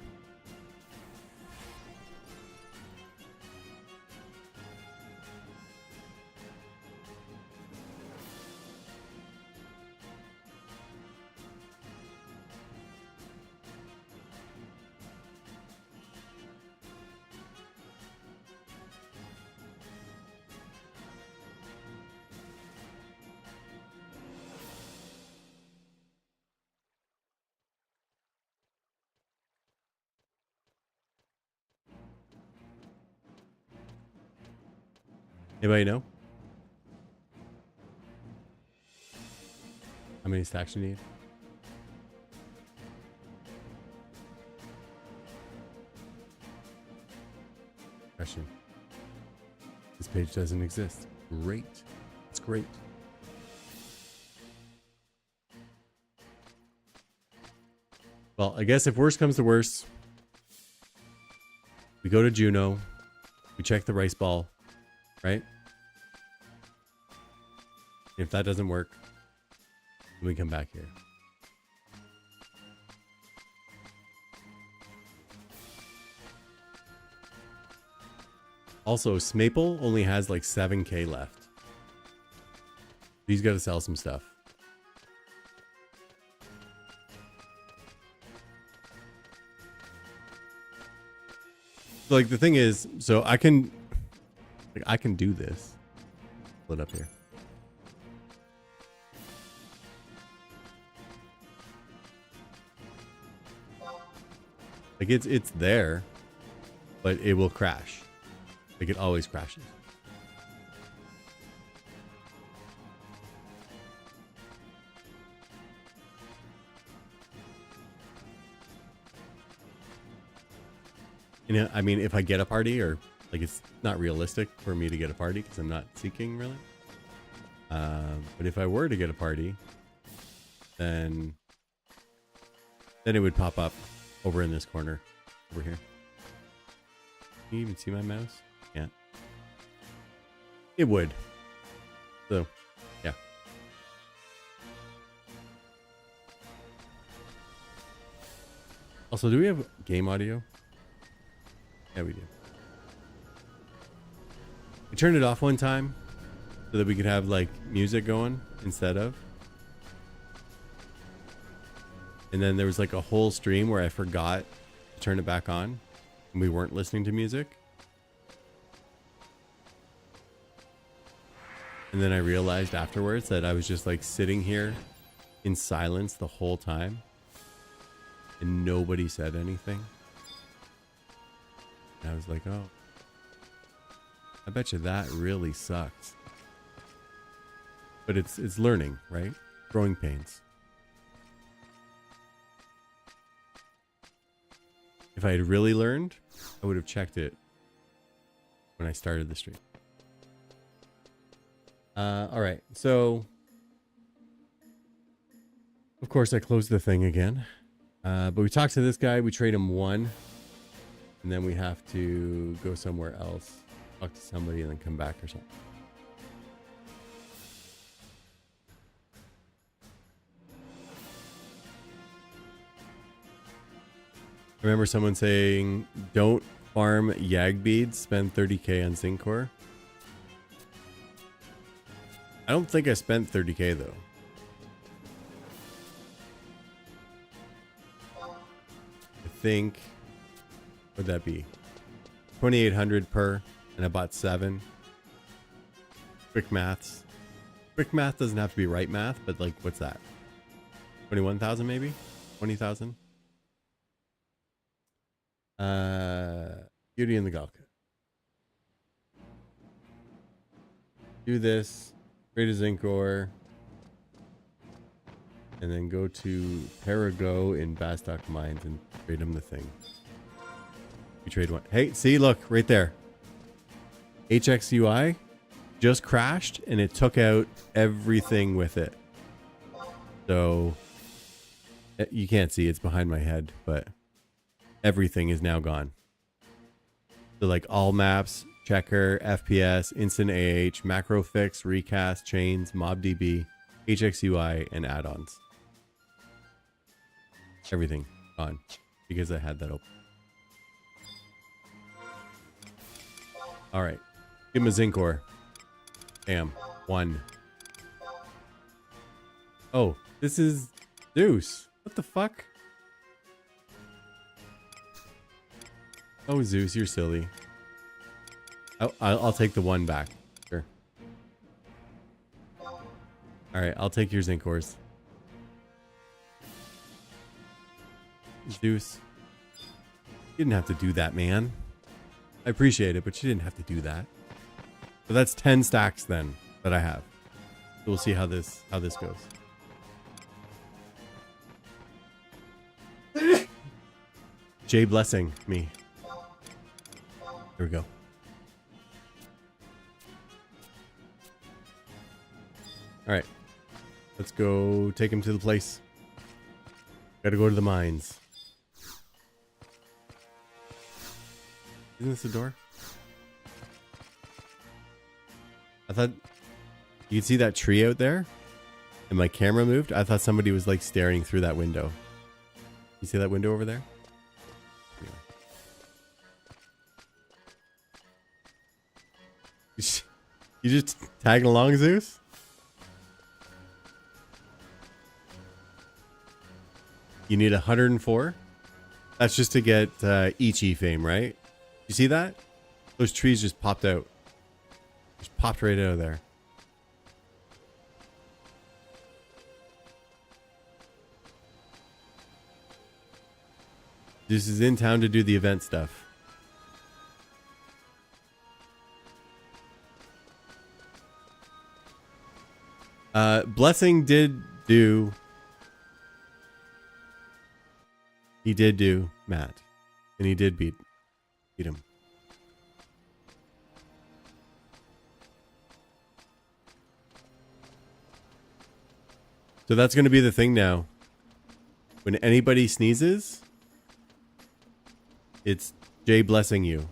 Anybody know? How many stacks you need? Question. This page doesn't exist. Great. It's great. Well, I guess if worst comes to worst, we go to Juno, we check the rice ball, right? If that doesn't work, then we come back here. Also, Smaple only has like 7K left. He's got to sell some stuff. Like the thing is, so I can do this. Split up here. Like it's there, but it will crash. Like it always crashes. You know, I mean, if I get a party, or like it's not realistic for me to get a party because I'm not seeking really. But if I were to get a party, then it would pop up over in this corner over here. Can you even see my mouse? Yeah. It would. So, yeah. Also, do we have game audio? Yeah, we do. We turned it off one time so that we could have like music going instead of. And then there was like a whole stream where I forgot to turn it back on and we weren't listening to music. And then I realized afterwards that I was just like sitting here in silence the whole time and nobody said anything. And I was like, oh, I bet you that really sucks. But it's learning, right? Growing pains. If I had really learned, I would have checked it when I started the stream. All right, so of course I closed the thing again, but we talked to this guy. We trade him 1, and then we have to go somewhere else, talk to somebody, and then come back or something. I remember someone saying, "Don't farm Yag beads. Spend 30K on zinc core." I don't think I spent 30K though. I think, what'd that be? 2,800 per, and I bought 7. Quick maths. Quick math doesn't have to be right math, but like, what's that? 21,000 maybe? 20,000? Beauty and the Galka. Do this. Create a zinc ore, and then go to Parago in Bastock Mines and trade him the thing. You trade 1. Hey, see, look right there. HorizonXI just crashed and it took out everything with it. So you can't see, it's behind my head, but everything is now gone. So like all maps, checker, FPS, instant AH, macro fix, recast, chains, MobDB, HorizonXI, and add-ons. Everything gone because I had that open. All right, give him a zinc ore. Damn, 1. Oh, this is Zeus. What the fuck? Oh, Zeus, you're silly. Oh, I'll take the 1 back. Sure. All right, I'll take your zinc ores. Zeus, you didn't have to do that, man. I appreciate it, but you didn't have to do that. So that's 10 stacks then that I have. So we'll see how this goes. Jay blessing me. There we go. All right. Let's go take him to the place. Gotta go to the mines. Isn't this the door? I thought you could see that tree out there and my camera moved. I thought somebody was like staring through that window. You see that window over there? Yeah. You just tagging along, Zeus? You need 104? That's just to get Ichi fame, right? You see that? Those trees just popped out. Just popped right out of there. This is in town to do the event stuff. Blessing did do... He did do Matt. And he did beat him. So that's going to be the thing now. When anybody sneezes, it's Jay blessing you.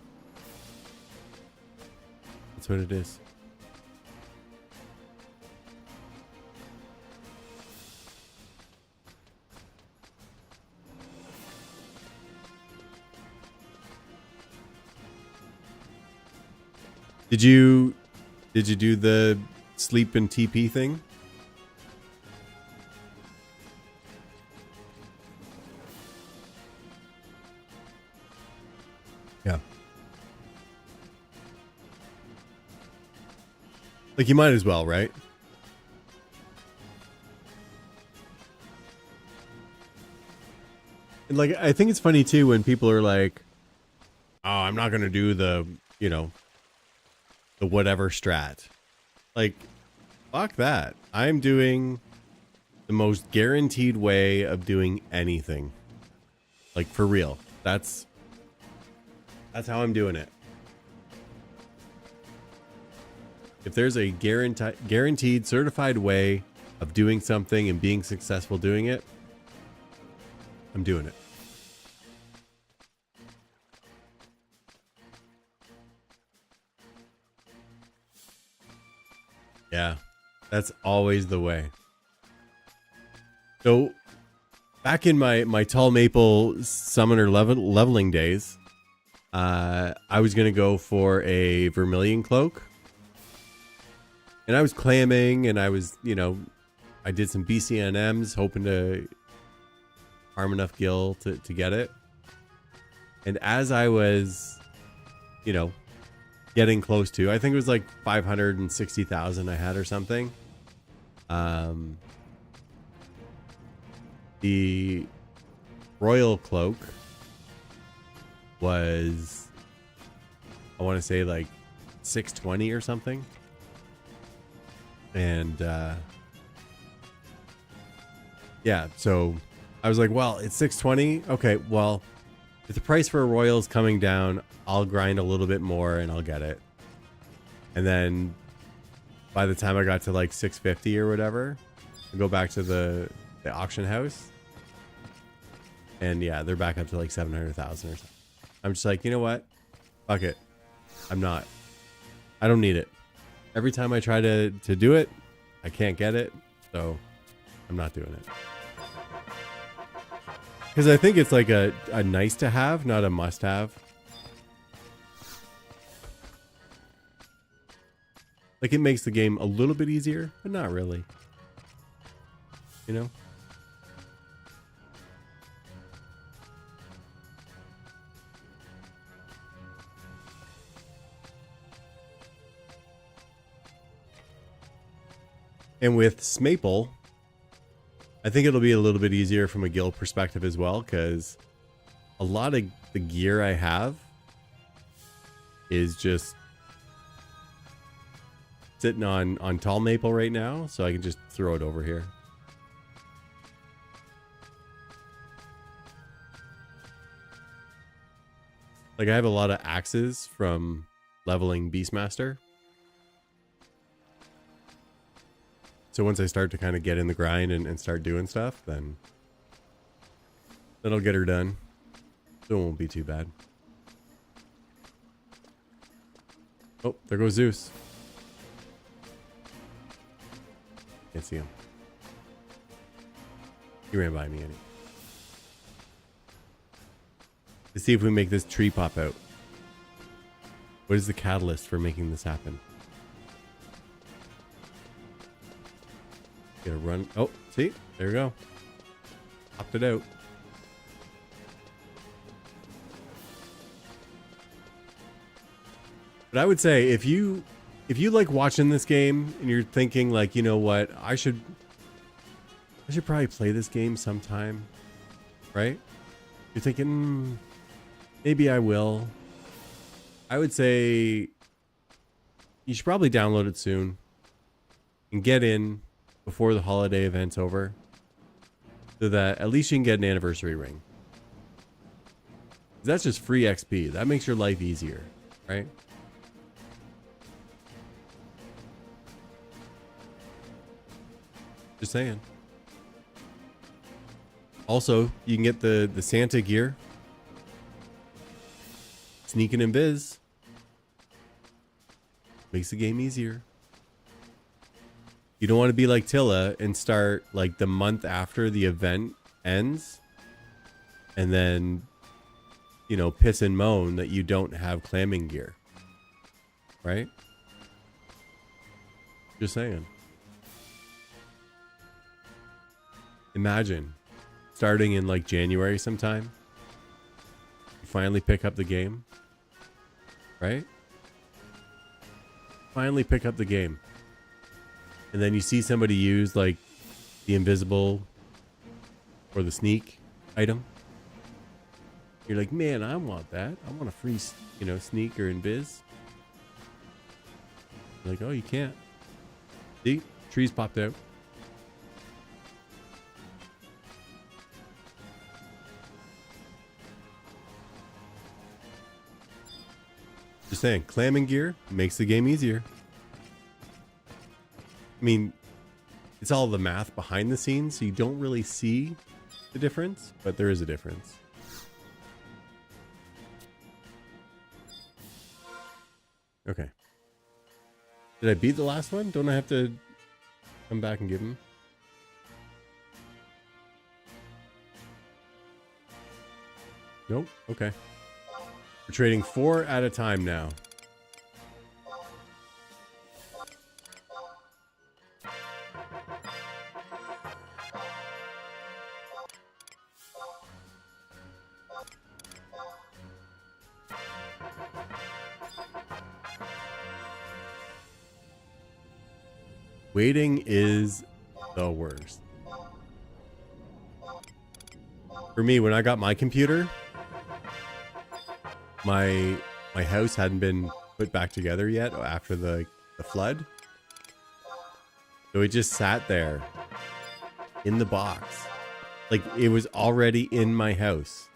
That's what it is. Did you do the sleep and TP thing? Yeah. Like you might as well, right? And like I think it's funny too when people are like, "Oh, I'm not going to do the, you know, the whatever strat." Like, fuck that. I'm doing the most guaranteed way of doing anything. Like, for real. That's how I'm doing it. If there's a guaranteed certified way of doing something and being successful doing it, I'm doing it. Yeah, that's always the way. So back in my tall maple summoner leveling days, I was going to go for a vermilion cloak. And I was clamming and I was, you know, I did some BCNMs hoping to farm enough gil to get it. And as I was, you know, getting close to, I think it was like 560,000 I had or something. The royal cloak was, I want to say like 620 or something. And yeah, so I was like, well, it's 620. Okay, well, if the price for a royal is coming down, I'll grind a little bit more and I'll get it. And then by the time I got to like 650 or whatever, I go back to the auction house. And yeah, they're back up to like 700,000 or something. I'm just like, you know what? Fuck it. I don't need it. Every time I try to do it, I can't get it. So I'm not doing it. Because I think it's like a nice to have, not a must have. Like it makes the game a little bit easier, but not really. You know? And with Smaple, I think it'll be a little bit easier from a guild perspective as well, because a lot of the gear I have is just sitting on tall maple right now, so I can just throw it over here. Like, I have a lot of axes from leveling Beastmaster. So once I start to kind of get in the grind and start doing stuff, then that'll get her done. So it won't be too bad. Oh, there goes Zeus. Can't see him. He ran by me anyway. Let's see if we make this tree pop out. What is the catalyst for making this happen? Gonna run. Oh, see? There we go. Popped it out. But I would say if you like watching this game and you're thinking like, you know what, I should probably play this game sometime, right? You're thinking, maybe I will. I would say you should probably download it soon and get in before the holiday event's over, so that at least you can get an anniversary ring. That's just free XP. That makes your life easier, right? Just saying. Also, you can get the Santa gear. Sneaking in biz. Makes the game easier. You don't want to be like Tilla and start like the month after the event ends. And then, you know, piss and moan that you don't have clamming gear. Right? Just saying. Imagine starting in like January sometime. You finally pick up the game. Right? Finally pick up the game. And then you see somebody use like the invisible or the sneak item. You're like, man, I want that. I want a free, you know, sneak or invis. You're like, oh, you can't. See? Trees popped out. Just saying, clamming gear makes the game easier. I mean, it's all the math behind the scenes, so you don't really see the difference, but there is a difference. Okay. Did I beat the last one? Don't I have to come back and give him? Nope. Okay. We're trading 4 at a time now. Waiting is the worst. For me, when I got my computer, my house hadn't been put back together yet after the flood. So it just sat there in the box. Like it was already in my house.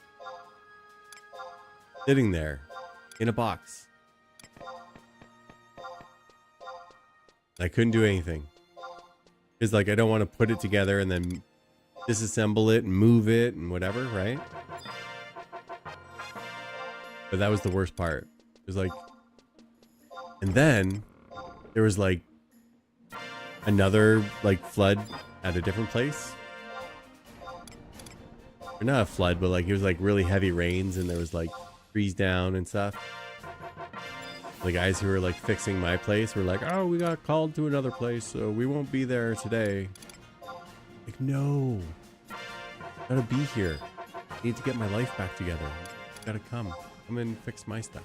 Sitting there in a box. I couldn't do anything. Because like I don't want to put it together and then disassemble it and move it and whatever, right? But that was the worst part. It was like, and then there was like another like flood at a different place. Or not a flood, but like it was like really heavy rains and there was like trees down and stuff. The guys who were like fixing my place were like, oh, we got called to another place, so we won't be there today. Like, no. Gotta be here. I need to get my life back together. Gotta come. Come and fix my stuff.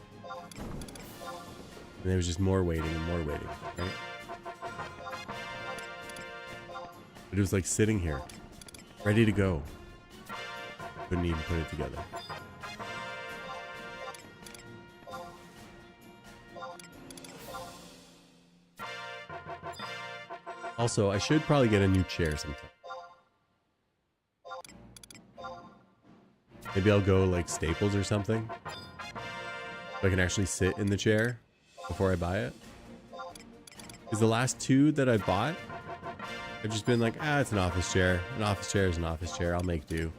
And there was just more waiting and more waiting, right? But it was like sitting here, ready to go. Couldn't even put it together. Also, I should probably get a new chair sometime. Maybe I'll go like Staples or something, so I can actually sit in the chair before I buy it. Because the last two that I bought, I've just been like, it's an office chair. An office chair is an office chair. I'll make do.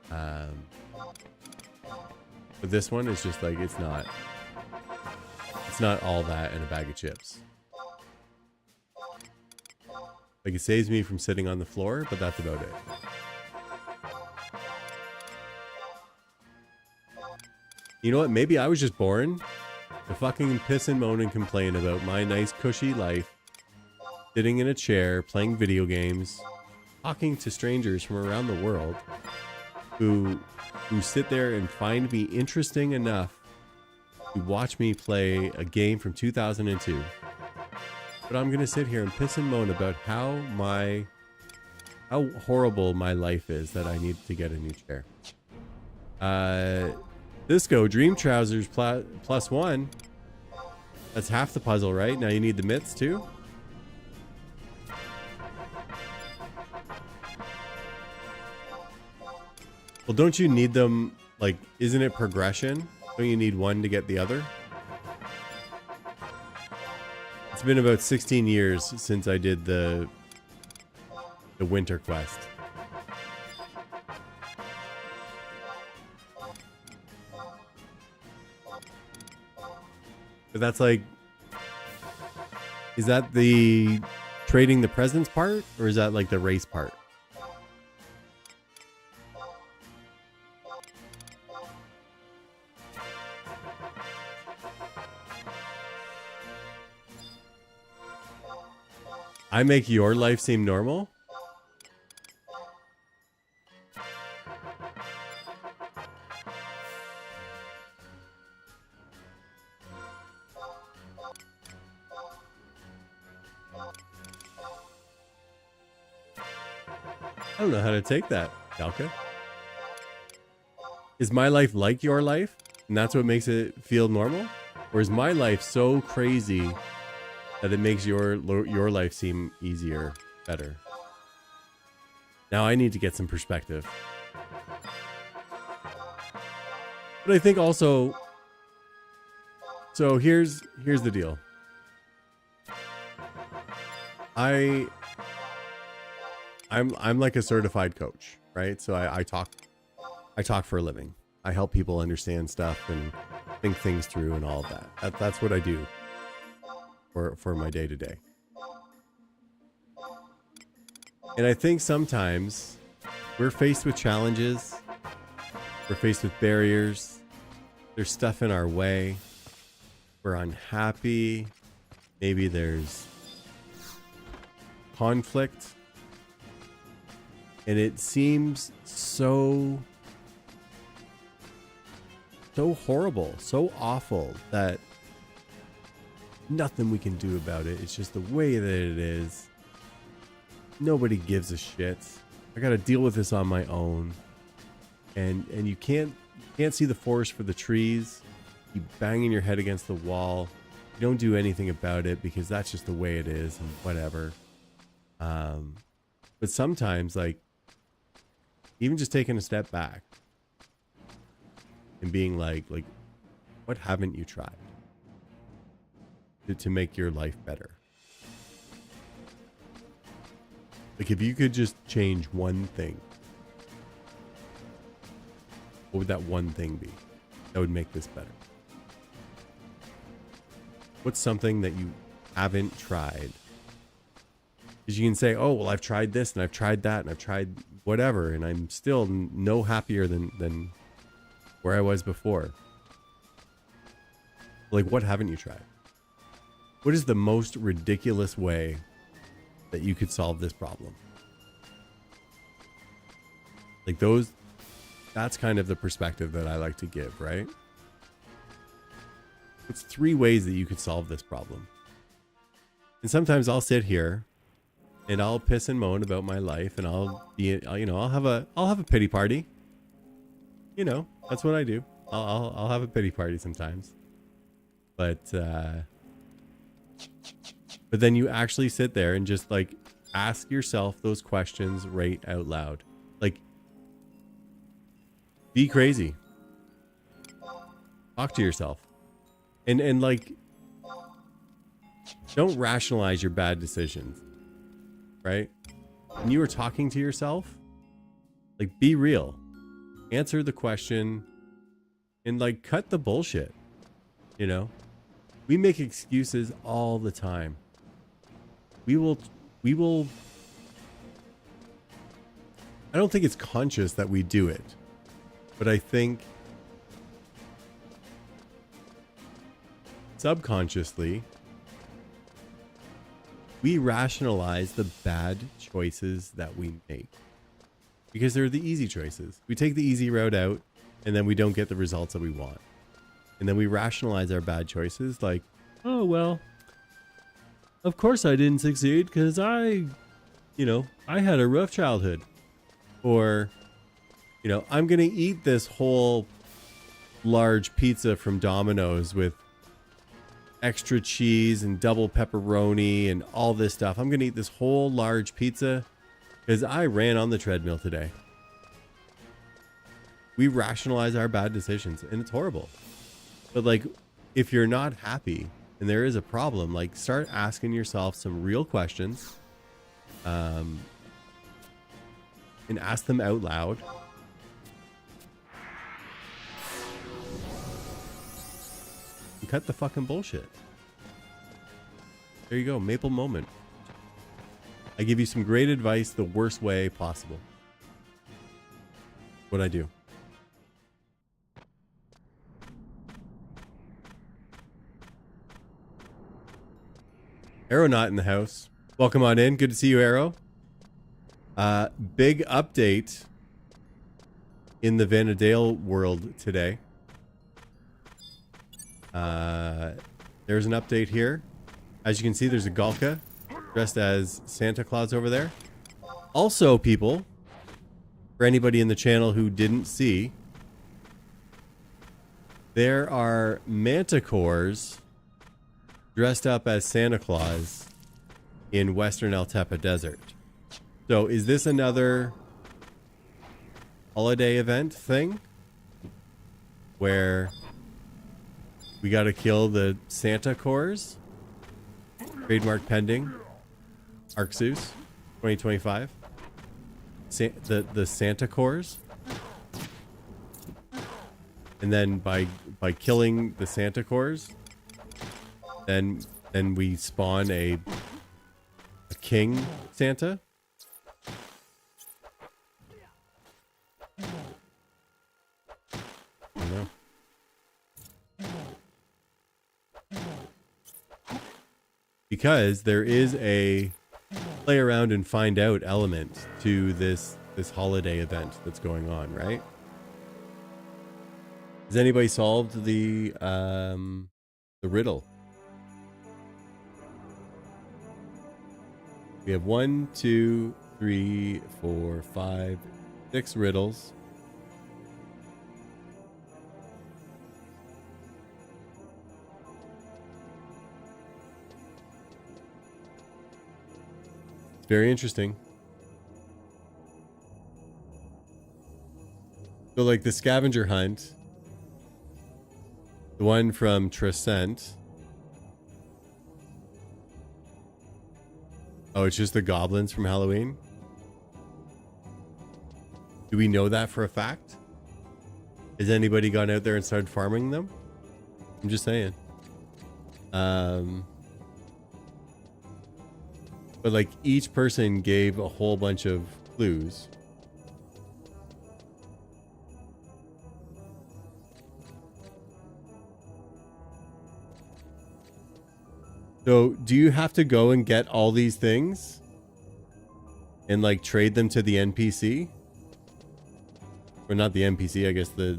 But this one is just like, it's not all that in a bag of chips. Like, it saves me from sitting on the floor, but that's about it. You know what? Maybe I was just born to fucking piss and moan and complain about my nice cushy life, sitting in a chair, playing video games, talking to strangers from around the world who sit there and find me interesting enough to watch me play a game from 2002. But I'm gonna sit here and piss and moan about how horrible my life is that I need to get a new chair. Disco Dream Trousers +1. That's half the puzzle, right? Now you need the mitts too. Well, don't you need them? Like, isn't it progression? Don't you need one to get the other? It's been about 16 years since I did the winter quest. But that's like, is that the trading the presents part, or is that like the race part? I make your life seem normal? I don't know how to take that, Galka. Is my life like your life, and that's what makes it feel normal? Or is my life so crazy that it makes your life seem easier, better? Now I need to get some perspective. But I think also, so here's the deal. I'm like a certified coach, right? So I talk for a living. I help people understand stuff and think things through and all of that. That's what I do for my day to day. And I think sometimes we're faced with challenges. We're faced with barriers. There's stuff in our way. We're unhappy. Maybe there's conflict. And it seems so horrible, so awful that nothing we can do about it. It's just the way that it is. Nobody gives a shit. I got to deal with this on my own. And you can't see the forest for the trees. You banging your head against the wall. You don't do anything about it because that's just the way it is and whatever. But sometimes, like, even just taking a step back and being like, what haven't you tried to make your life better? Like, if you could just change one thing, what would that one thing be that would make this better? What's something that you haven't tried? Because you can say, oh, well, I've tried this and I've tried that and I've tried whatever, and I'm still no happier than where I was before. Like, what haven't you tried? What is the most ridiculous way that you could solve this problem? Like, that's kind of the perspective that I like to give, right? It's 3 ways that you could solve this problem. And sometimes I'll sit here and I'll piss and moan about my life, and I'll have a pity party. You know, that's what I do. I'll have a pity party sometimes. But But then you actually sit there and just like ask yourself those questions right out loud. Like, be crazy. Talk to yourself. And like, don't rationalize your bad decisions, right? When you are talking to yourself, like, be real. Answer the question and like cut the bullshit. You know, we make excuses all the time. We will, I don't think it's conscious that we do it, but I think subconsciously we rationalize the bad choices that we make because they're the easy choices. We take the easy route out and then we don't get the results that we want. And then we rationalize our bad choices like, oh, well, of course I didn't succeed because I had a rough childhood. Or, I'm going to eat this whole large pizza from Domino's with extra cheese and double pepperoni and all this stuff. I'm going to eat this whole large pizza because I ran on the treadmill today. We rationalize our bad decisions and it's horrible. But like, if you're not happy and there is a problem, like start asking yourself some real questions. And ask them out loud. And cut the fucking bullshit. There you go, maple moment. I give you some great advice the worst way possible. What I do. Aeronaut in the house. Welcome on in. Good to see you, Arrow. Big update in the Vanadale world today. There's an update here. As you can see, there's a Galka dressed as Santa Claus over there. Also, people, for anybody in the channel who didn't see, there are manticores dressed up as Santa Claus in Western El Tepe Desert. So is this another holiday event thing where we got to kill the Santa cores? Trademark pending. Arxus 2025. The Santa cores. And then by killing the Santa cores, then we spawn a King Santa. I don't know. Because there is a play around and find out element to this holiday event that's going on, right? Has anybody solved the riddle? We have 1, 2, 3, 4, 5, 6 riddles. It's very interesting. So like the scavenger hunt, the one from Trescent. Oh, it's just the goblins from Halloween? Do we know that for a fact? Has anybody gone out there and started farming them? I'm just saying. But like each person gave a whole bunch of clues. So do you have to go and get all these things and like trade them to the NPC? Or not the NPC, I guess the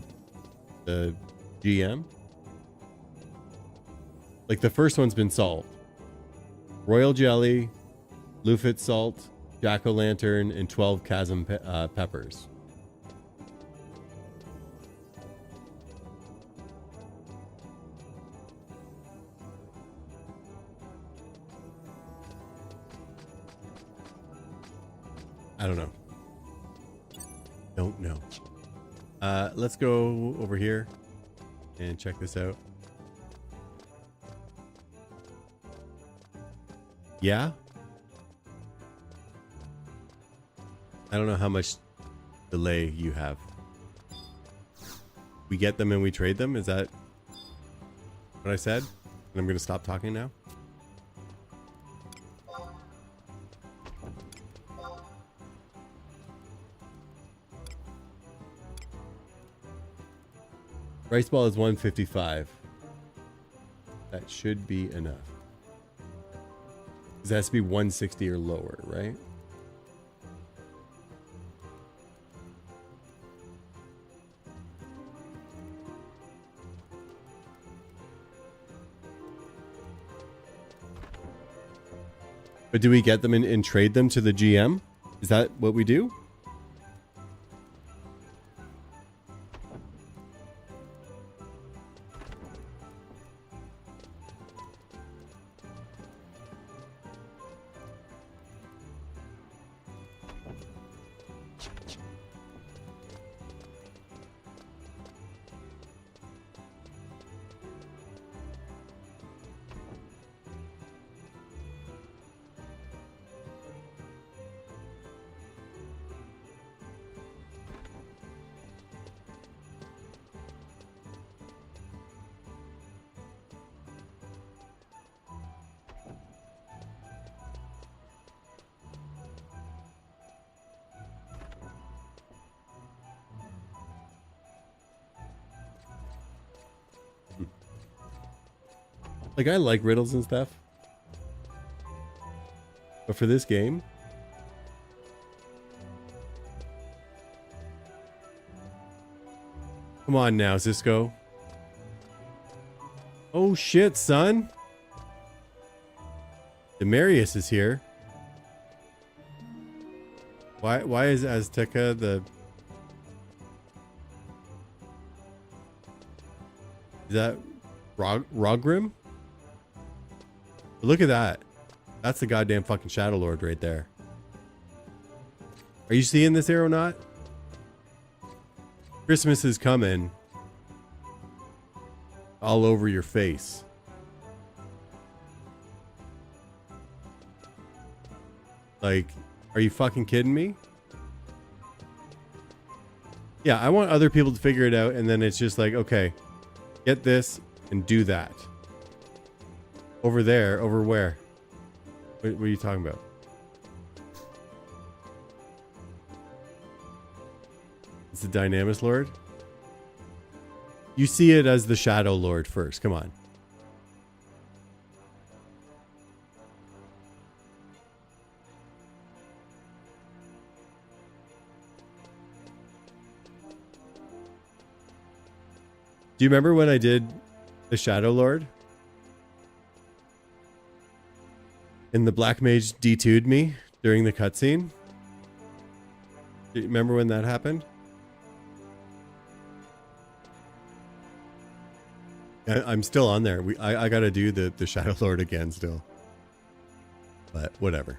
GM? Like the first one's been solved. Royal Jelly, Lufit Salt, Jack-o'-lantern, and 12 chasm peppers. I don't know. Don't know. Let's go over here and check this out. Yeah. I don't know how much delay you have. We get them and we trade them? Is that what I said? And I'm going to stop talking now? Rice ball is 155. That should be enough. It has to be 160 or lower, right? But do we get them and trade them to the GM? Is that what we do? Like, I like riddles and stuff. But for this game... Come on now, Cisco. Oh shit, son. Demarius is here. Why is Azteca the... Is that Rogrim? Look at that. That's the goddamn fucking Shadow Lord right there. Are you seeing this, Aeronaut? Christmas is coming. All over your face. Like, are you fucking kidding me? Yeah, I want other people to figure it out, and then it's just like, okay, get this and do that. Over there, over where? What are you talking about? It's the Dynamis Lord? You see it as the Shadow Lord first. Come on. Do you remember when I did the Shadow Lord? And the Black Mage D2'd me during the cutscene? Do you remember when that happened? I'm still on there. I gotta do the Shadow Lord again still. But whatever.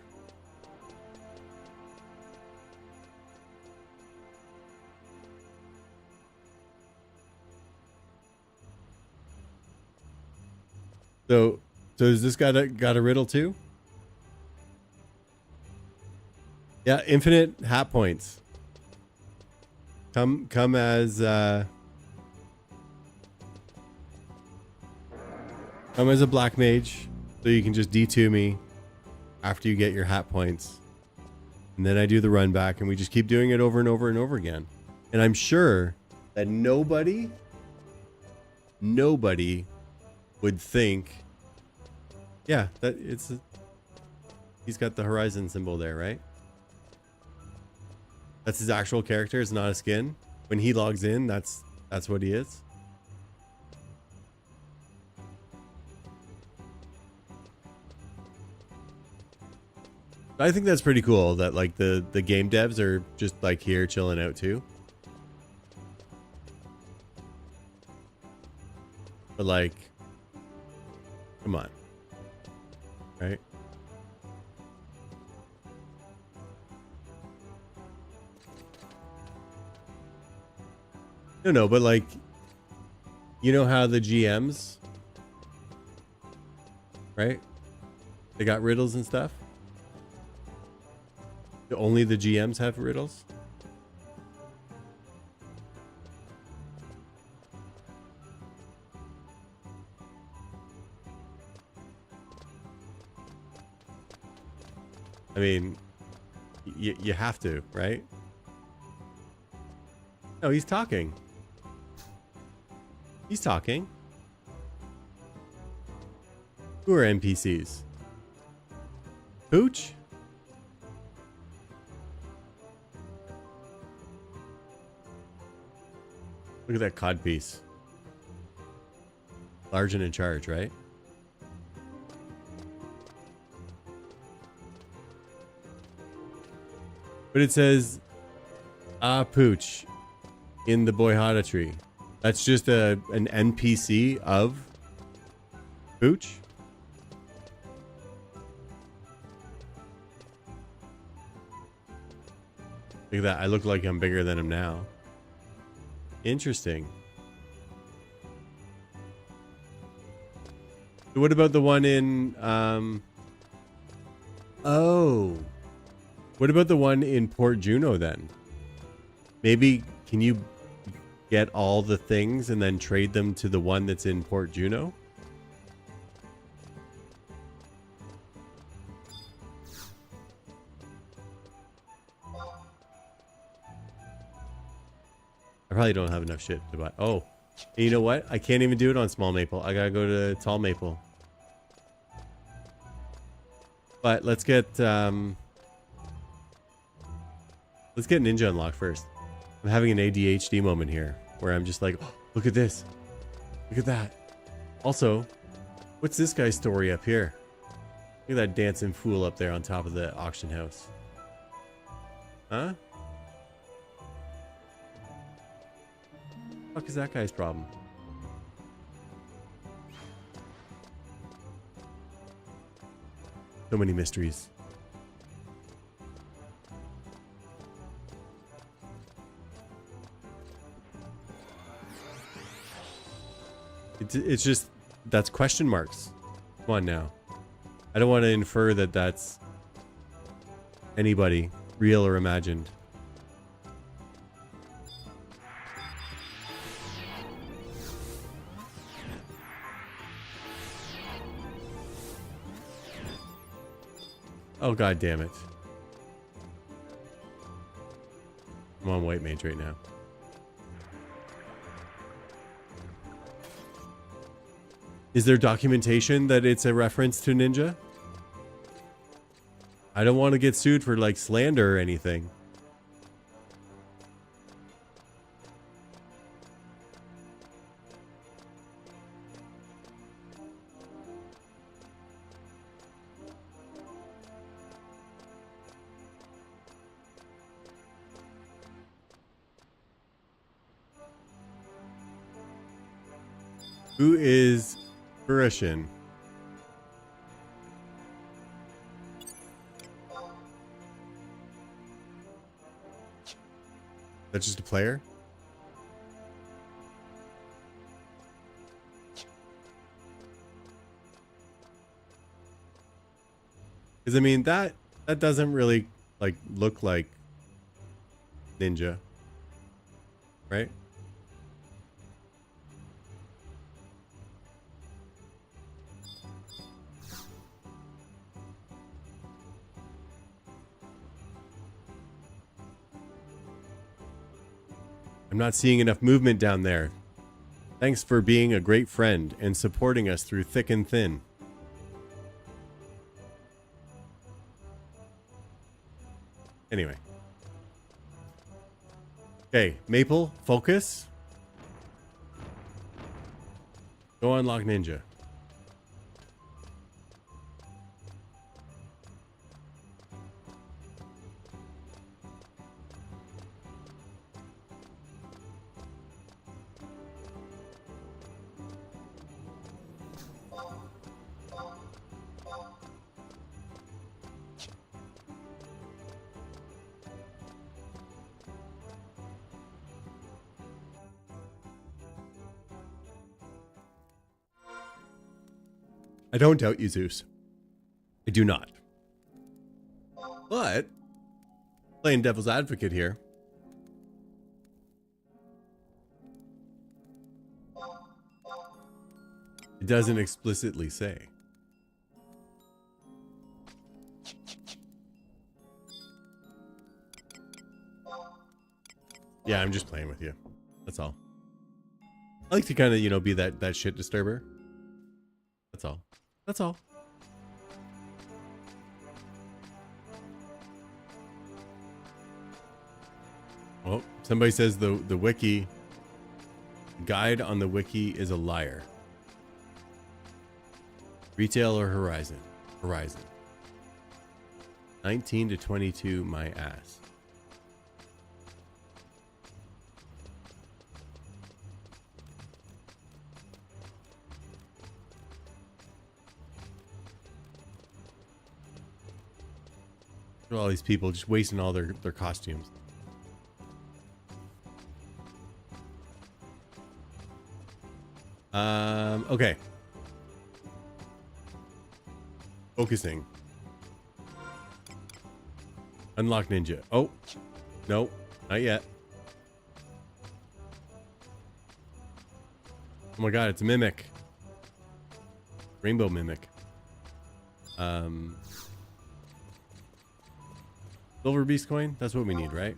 So is this guy got a riddle too? Yeah, infinite hat points. Come as a black mage, so you can just D2 me after you get your hat points. And then I do the run back, and we just keep doing it over and over and over again. And I'm sure that nobody would think, yeah, that he's got the Horizon symbol there, right? That's his actual character. It's not a skin. When he logs in, that's what he is. I think that's pretty cool that like the game devs are just like here chilling out too. But like, come on, right? No, but like, you know how the GMs, right? They got riddles and stuff. Only the GMs have riddles. I mean, you have to, right? No, he's talking. He's talking. Who are NPCs? Pooch? Look at that cod piece. Large and in charge, right? But it says, Pooch in the Boyhada tree. That's just an NPC of Pooch? Look at that. I look like I'm bigger than him now. Interesting. What about the one in... Oh. What about the one in Port Juno then? Maybe can you get all the things and then trade them to the one that's in Port Juno? I probably don't have enough shit to buy. Oh, and you know what? I can't even do it on Small Maple. I gotta go to Tall Maple. But let's get Ninja unlocked first. I'm having an ADHD moment here where I'm just like, oh, look at this. Look at that. Also, what's this guy's story up here? Look at that dancing fool up there on top of the auction house. Huh? What the fuck is that guy's problem? So many mysteries. It's just, that's question marks. Come on now. I don't want to infer that that's anybody, real or imagined. Oh, god damn it. I'm on white mage right now. Is there documentation that it's a reference to Ninja? I don't want to get sued for like slander or anything. Who is Furishin? That's just a player? Because I mean that doesn't really like look like Ninja, right? I'm not seeing enough movement down there. Thanks for being a great friend and supporting us through thick and thin. Anyway. Okay, Maple, focus. Go unlock Ninja. I don't doubt you, Zeus. I do not. But playing devil's advocate here. It doesn't explicitly say. Yeah, I'm just playing with you. That's all. I like to kind of, you know, be that shit disturber. That's all. That's all. Oh, somebody says the wiki guide on the wiki is a liar. Retail or Horizon? Horizon. 19 to 22, my ass. Look at all these people just wasting all their costumes. Okay. Focusing. Unlock ninja. Oh, no, not yet. Oh my god, it's a mimic. Rainbow mimic. Silver beast coin? That's what we need, right?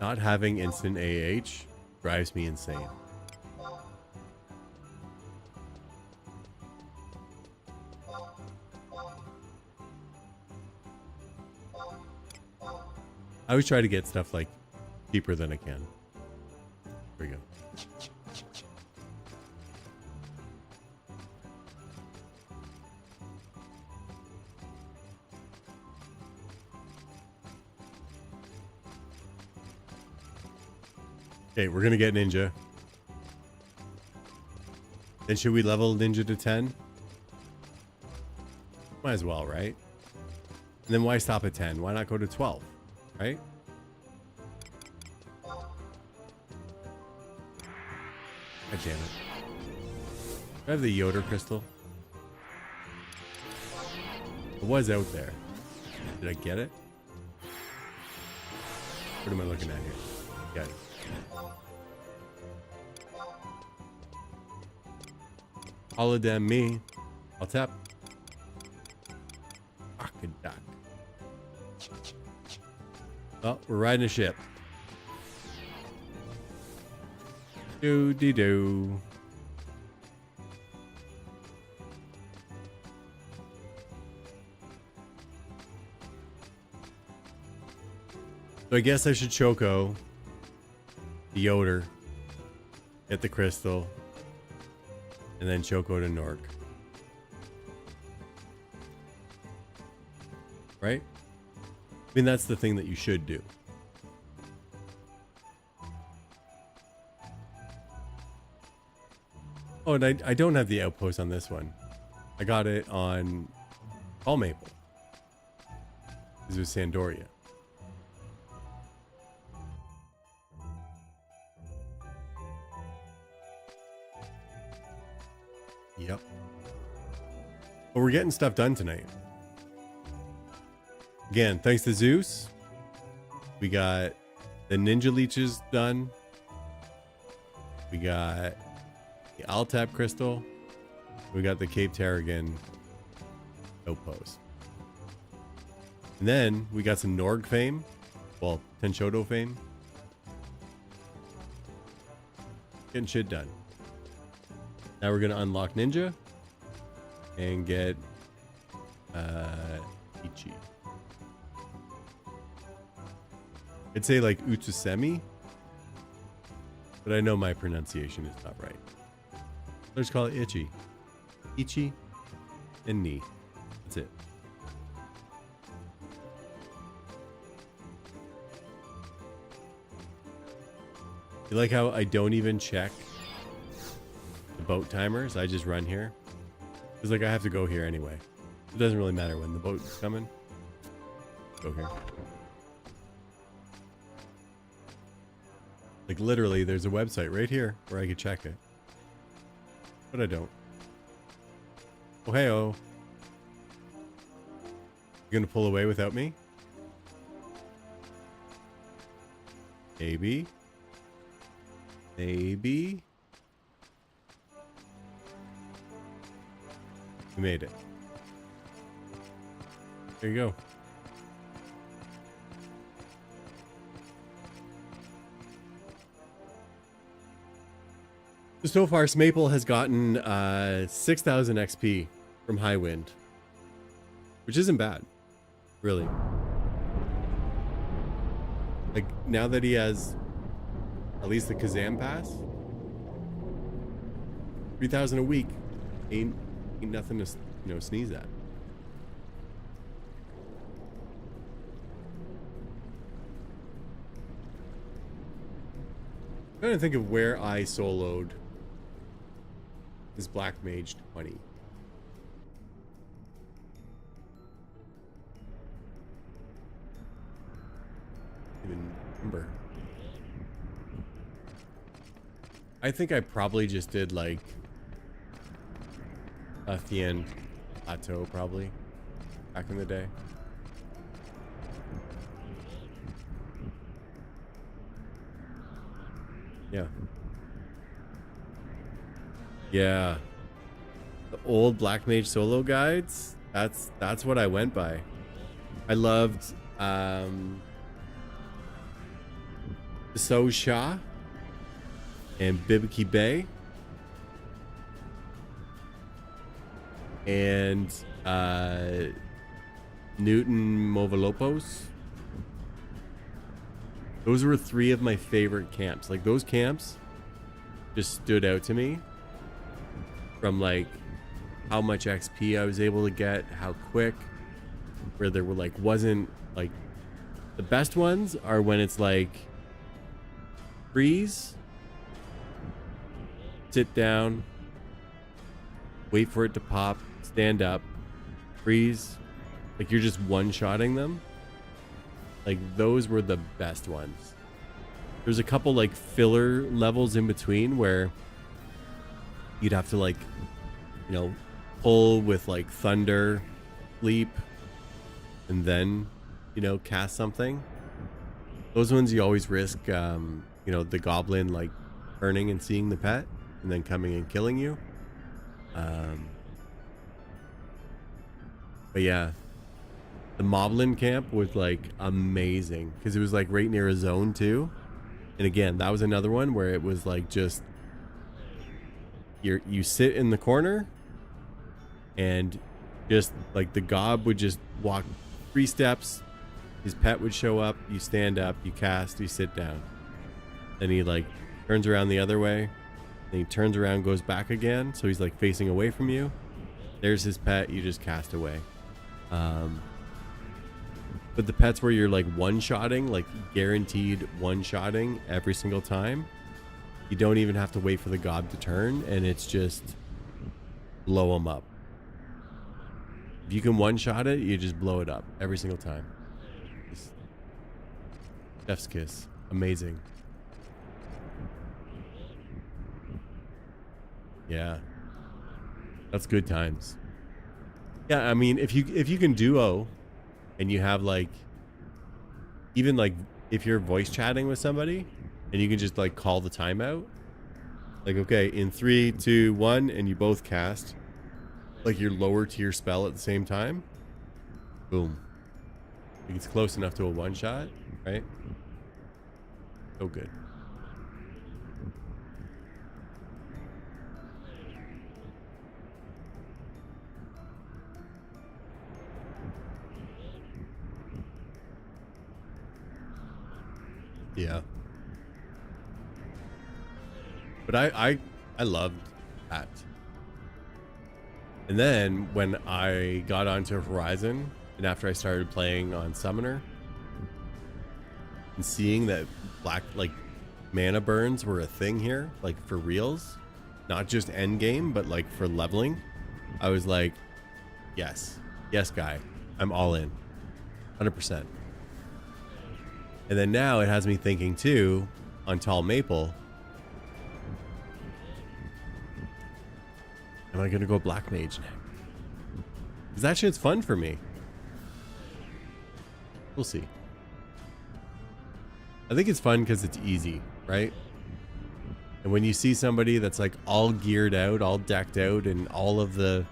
Not having instant AH drives me insane. I always try to get stuff like cheaper than I can. There we go. Okay, we're gonna get ninja. Then should we level ninja to 10? Might as well, right? And then why stop at 10? Why not go to 12? Right? God damn it. I have the Yoder crystal. It was out there. Did I get it? What am I looking at here? Got it. Holodeck me. I'll tap. Fucking duck. Oh, we're riding a ship. Do-de-do. So I guess I should Choco the Yoder, get the crystal, and then Choco to Nork. Right? I mean, that's the thing that you should do. Oh, and I don't have the outpost on this one. I got it on All Maple. This was Sandoria. Yep. But we're getting stuff done tonight. Again, thanks to Zeus. We got the Ninja Leeches done. We got the Altap Crystal. We got the Cape Tarragon outpost. And then we got some Norg fame. Well, Tenshodo fame. Getting shit done. Now we're gonna unlock Ninja and get Ichi. I'd say like Utsusemi, but I know my pronunciation is not right. Let's call it Ichi. Ichi and Ni. That's it. You like how I don't even check the boat timers? I just run here. It's like I have to go here anyway. It doesn't really matter when the boat's coming. Go here. Like literally, there's a website right here where I could check it. But I don't. Oh, hey-oh. You gonna pull away without me? Maybe. Maybe. We made it. There you go. So far, Smaple has gotten 6,000 XP from High Wind, which isn't bad, really. Like, now that he has at least the Kazam Pass, 3,000 a week ain't nothing to, you know, sneeze at. I'm trying to think of where I soloed this Black Mage 20. Even remember. I think I probably just did like a Thien Plateau probably back in the day. Yeah. Yeah. The old Black Mage solo guides, that's what I went by. I loved So Shah and Bibiki Bay and Newton Movolopos. Those were three of my favorite camps. Like, those camps just stood out to me from like how much XP I was able to get, how quick, where there were like wasn't like the best ones are when it's like freeze, sit down, wait for it to pop, stand up, freeze, like you're just one-shotting them. Like, those were the best ones. There's a couple like filler levels in between where you'd have to like, you know, pull with like thunder, leap, and then, you know, cast something. Those ones you always risk, you know, the goblin like turning and seeing the pet and then coming and killing you. But yeah, the Moblin camp was like amazing because it was like right near a zone too. And again, that was another one where it was like just you sit in the corner and just like the gob would just walk 3 steps, his pet would show up, you stand up, you cast, you sit down. Then he like turns around the other way, then he turns around, goes back again, so he's like facing away from you. There's his pet, you just cast away. But the pets where you're like one-shotting, like guaranteed one-shotting every single time, you don't even have to wait for the gob to turn, and it's just blow them up. If you can one-shot it, you just blow it up every single time. Just chef's kiss. Amazing. Yeah. That's good times. Yeah, I mean, if you can duo and you have like, even like if you're voice chatting with somebody and you can just like call the timeout, like, okay, in 3, 2, 1, and you both cast like your lower tier spell at the same time, boom. Like, it's close enough to a one shot, right? So good. Yeah. But I loved that. And then when I got onto Horizon, and after I started playing on Summoner, and seeing that Black, like mana burns were a thing here, like for reals, not just end game, but like for leveling, I was like, yes, yes, guy, I'm all in, 100%. And then now it has me thinking too, on Tall Maple, am I gonna go Black Mage next? Because that shit's fun for me. We'll see. I think it's fun because it's easy, right? And when you see somebody that's like all geared out, all decked out, and all of the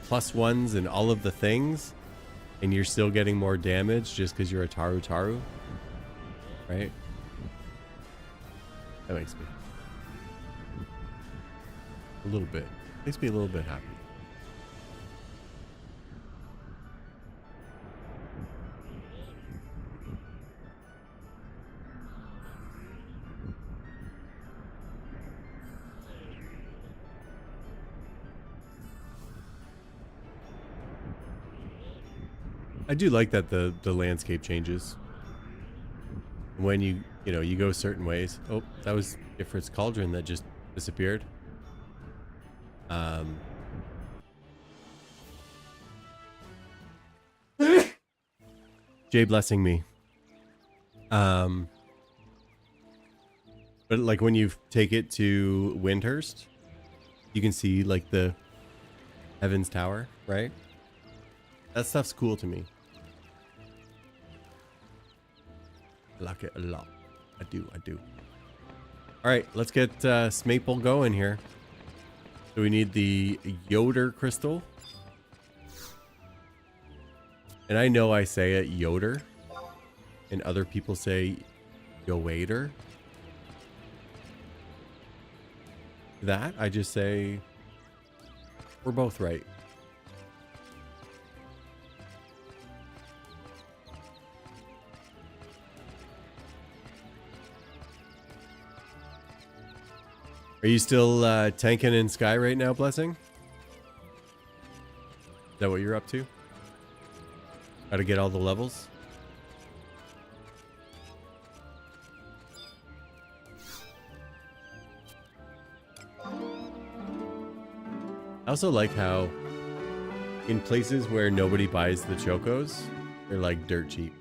plus ones and all of the things, and you're still getting more damage just because you're a Taru, right? That makes me a little bit. Makes me a little bit happy. I do like that the landscape changes when you know you go certain ways. Oh, that was Ifrit's Cauldron that just disappeared. Jay blessing me. But like when you take it to Windhurst, you can see like the Heaven's Tower, right? That stuff's cool to me. I like it a lot. I do. All right, let's get Smaple going here. So we need the Yoder crystal. And I know I say it Yoder, and other people say Yoader. That, I just say we're both right. Are you still tanking in Sky right now, Blessing? Is that what you're up to? Got to get all the levels? I also like how in places where nobody buys the Chocos, they're like dirt cheap.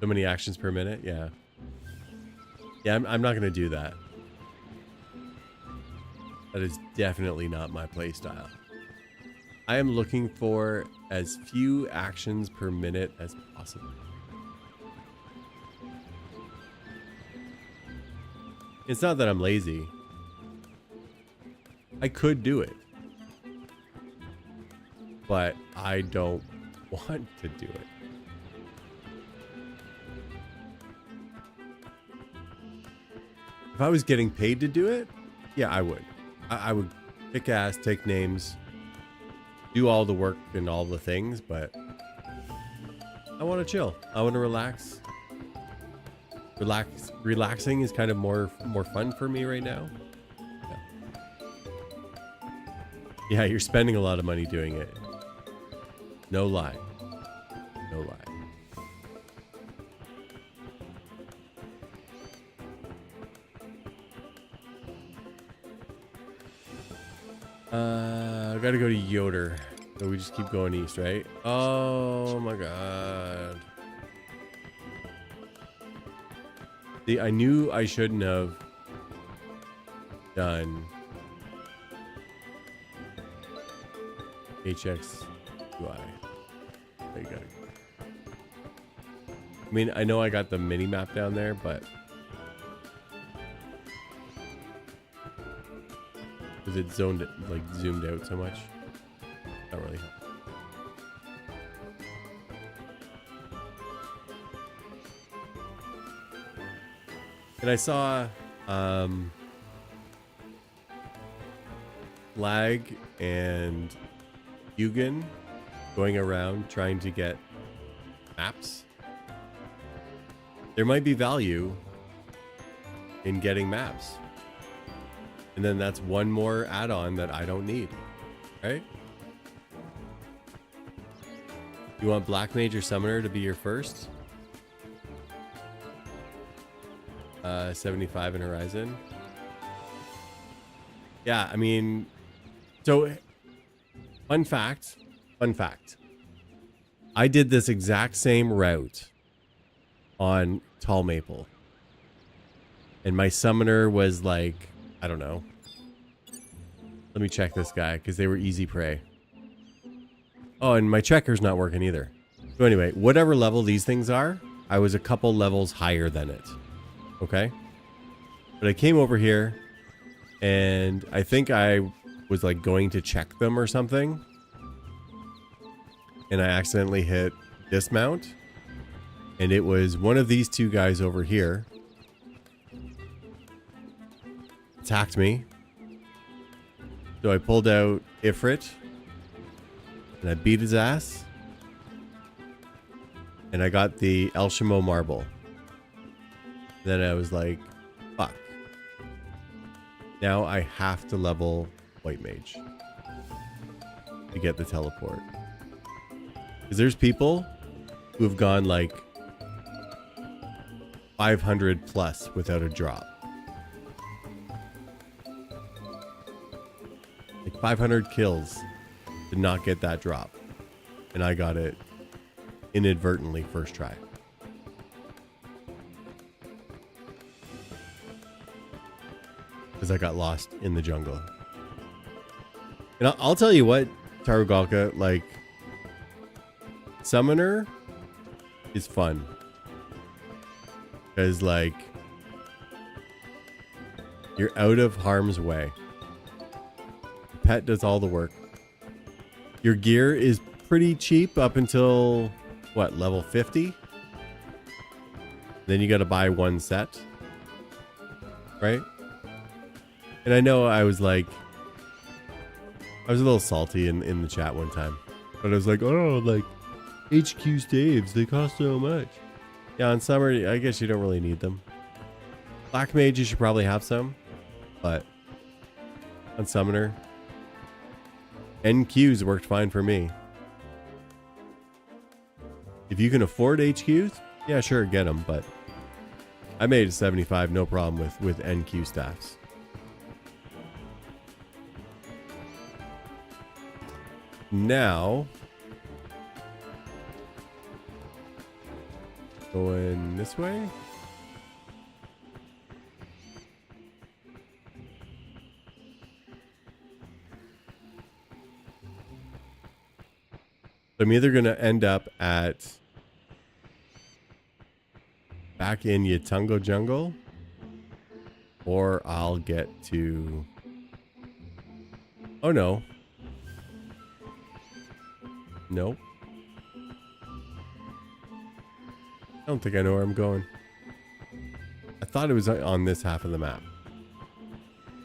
So many actions per minute, yeah. Yeah, I'm not going to do that. That is definitely not my play style. I am looking for as few actions per minute as possible. It's not that I'm lazy. I could do it. But I don't want to do it. If I was getting paid to do it, yeah, I would. I would kick ass, take names, do all the work and all the things, but I want to chill. I want to relax. Relaxing is kind of more fun for me right now. Yeah, you're spending a lot of money doing it. No lie. No lie. I gotta go to Yoder. So we just keep going east, right? Oh my god. See, I knew I shouldn't have done HXUI. There you go. I mean, I know I got the mini map down there, but was it zoomed out so much? Not really. And I saw Lag and Yugen going around trying to get maps. There might be value in getting maps. And then that's one more add-on that I don't need, right? You want Black Mage or Summoner to be your first? 75 in Horizon. Yeah, I mean, so fun fact. I did this exact same route on Tall Maple. And my summoner was like, I don't know. Let me check this guy because they were easy prey. Oh, and my checker's not working either. So anyway, whatever level these things are, I was a couple levels higher than it. Okay? But I came over here and I think I was like going to check them or something. And I accidentally hit dismount. And it was one of these two guys over here. Attacked me. So I pulled out Ifrit. And I beat his ass. And I got the El Shamo marble. Then I was like, fuck. Now I have to level White Mage to get the teleport. Because there's people who have gone like 500 plus without a drop. Like 500 kills to not get that drop. And I got it inadvertently first try. Because I got lost in the jungle. And I'll tell you what, Tarugalka, like, Summoner is fun. Because, like, you're out of harm's way. The pet does all the work. Your gear is pretty cheap up until, what, level 50? Then you got to buy one set. Right? And I know I was like, I was a little salty in the chat one time. But I was like, oh, like, HQ staves, they cost so much. Yeah, on summer, I guess you don't really need them. Black Mage, you should probably have some. But on Summoner, NQs worked fine for me. If you can afford HQs, yeah, sure, get them. But I made a 75, no problem with NQ staffs. Now, going this way. I'm either going to end up at back in Yatungo Jungle, or I'll get to, oh no. Nope. I don't think I know where I'm going. I thought it was on this half of the map.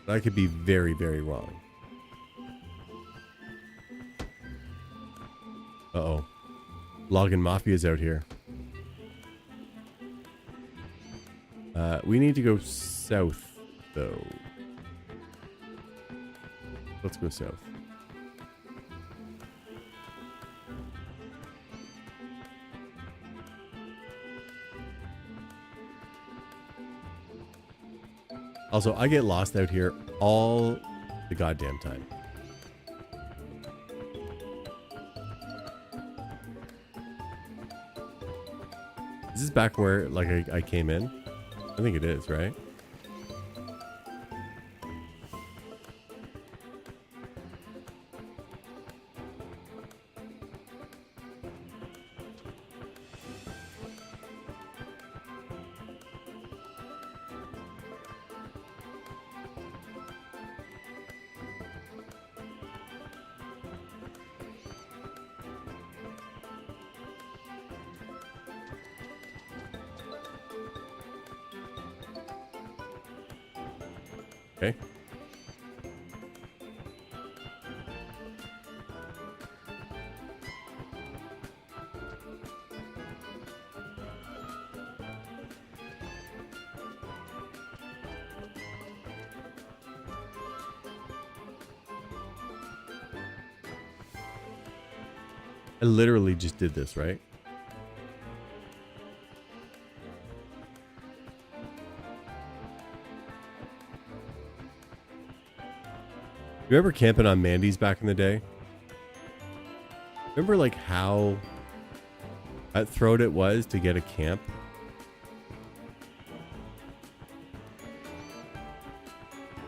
But I could be very, very wrong. Uh-oh. Loggin Mafia's out here. We need to go south, though. Let's go south. Also, I get lost out here all the goddamn time. Is this back where, like, I came in? I think it is, right? Okay. I literally just did this, right? Remember camping on Mandy's back in the day? Remember like how cutthroat it was to get a camp?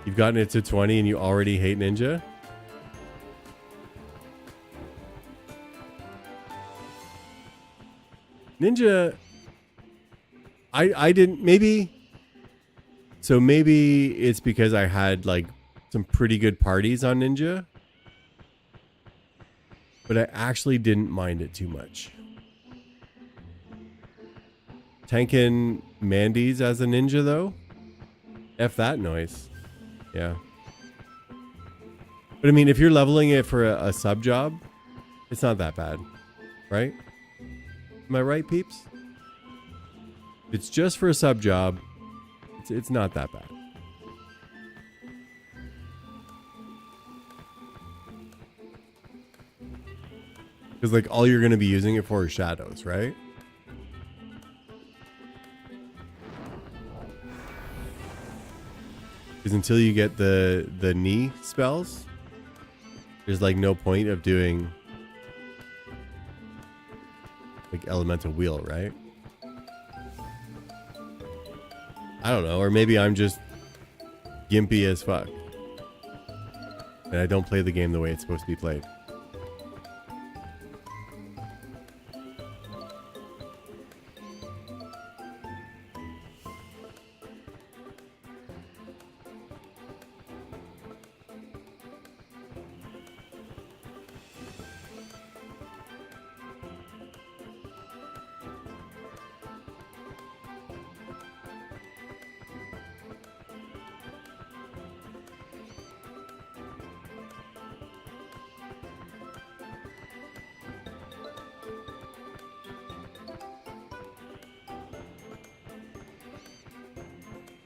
You've gotten it to 20 and you already hate Ninja? Ninja, I didn't, maybe, so maybe it's because I had like some pretty good parties on Ninja, but I actually didn't mind it too much. Tanking Mandy's as a ninja though? F that noise. Yeah. But I mean, if you're leveling it for a sub job, it's not that bad, right? Am I right, peeps? If it's just for a sub job, it's not that bad. Because like all you're going to be using it for is shadows, right? Because until you get the knee spells, there's like no point of doing like elemental wheel, right? I don't know, or maybe I'm just gimpy as fuck and I don't play the game the way it's supposed to be played.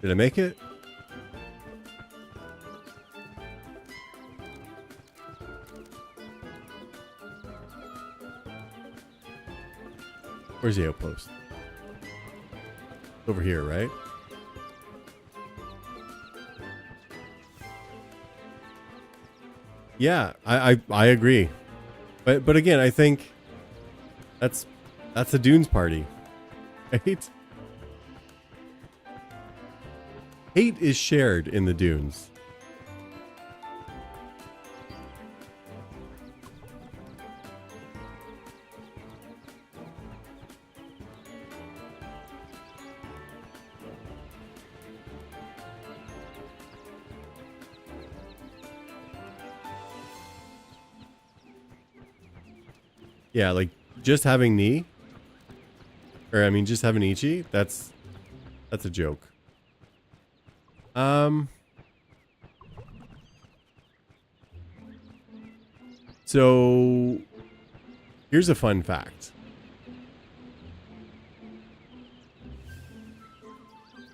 Did I make it? Where's the outpost? Over here, right? Yeah, I agree. But again, I think that's a Dunes party. Right? Hate is shared in the Dunes. Yeah, like just having Ni, or I mean just having Ichi, that's a joke. So here's a fun fact.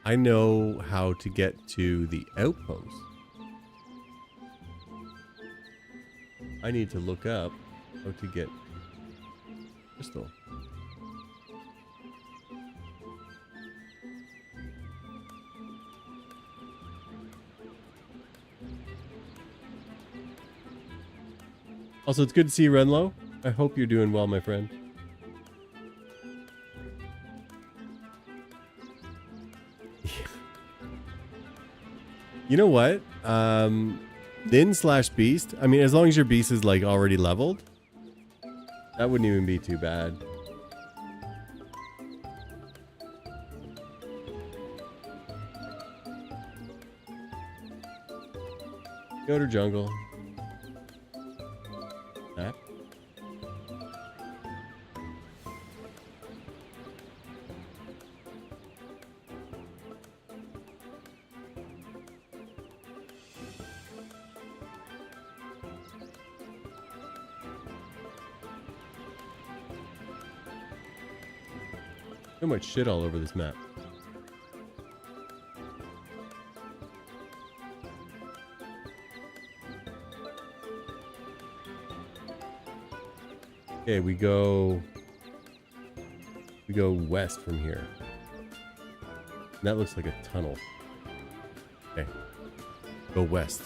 I know how to get to the outpost. I need to look up how to get crystal. Also, it's good to see you, Renlo. I hope you're doing well, my friend. You know what? Nin/Beast. I mean, as long as your beast is like already leveled, that wouldn't even be too bad. Go to jungle. That. So much shit all over this map. Okay, we go west from here. And that looks like a tunnel. Okay. Go west.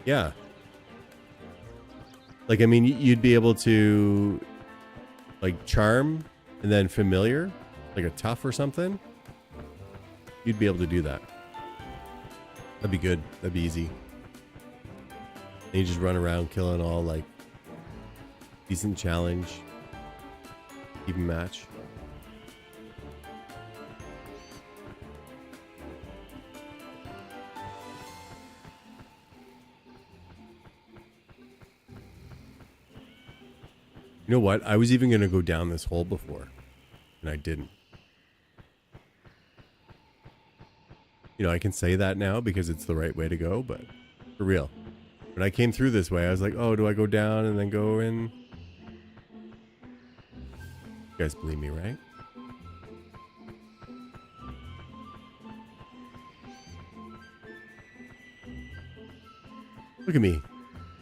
Yeah. Like, I mean, you'd be able to, like, charm and then familiar, like a tough or something. You'd be able to do that. That'd be good. That'd be easy. And you just run around killing all, like, decent challenge, even match. You know what? I was even going to go down this hole before, and I didn't. You know, I can say that now because it's the right way to go, but for real. When I came through this way, I was like, oh, do I go down and then go in? You guys believe me, right? Look at me.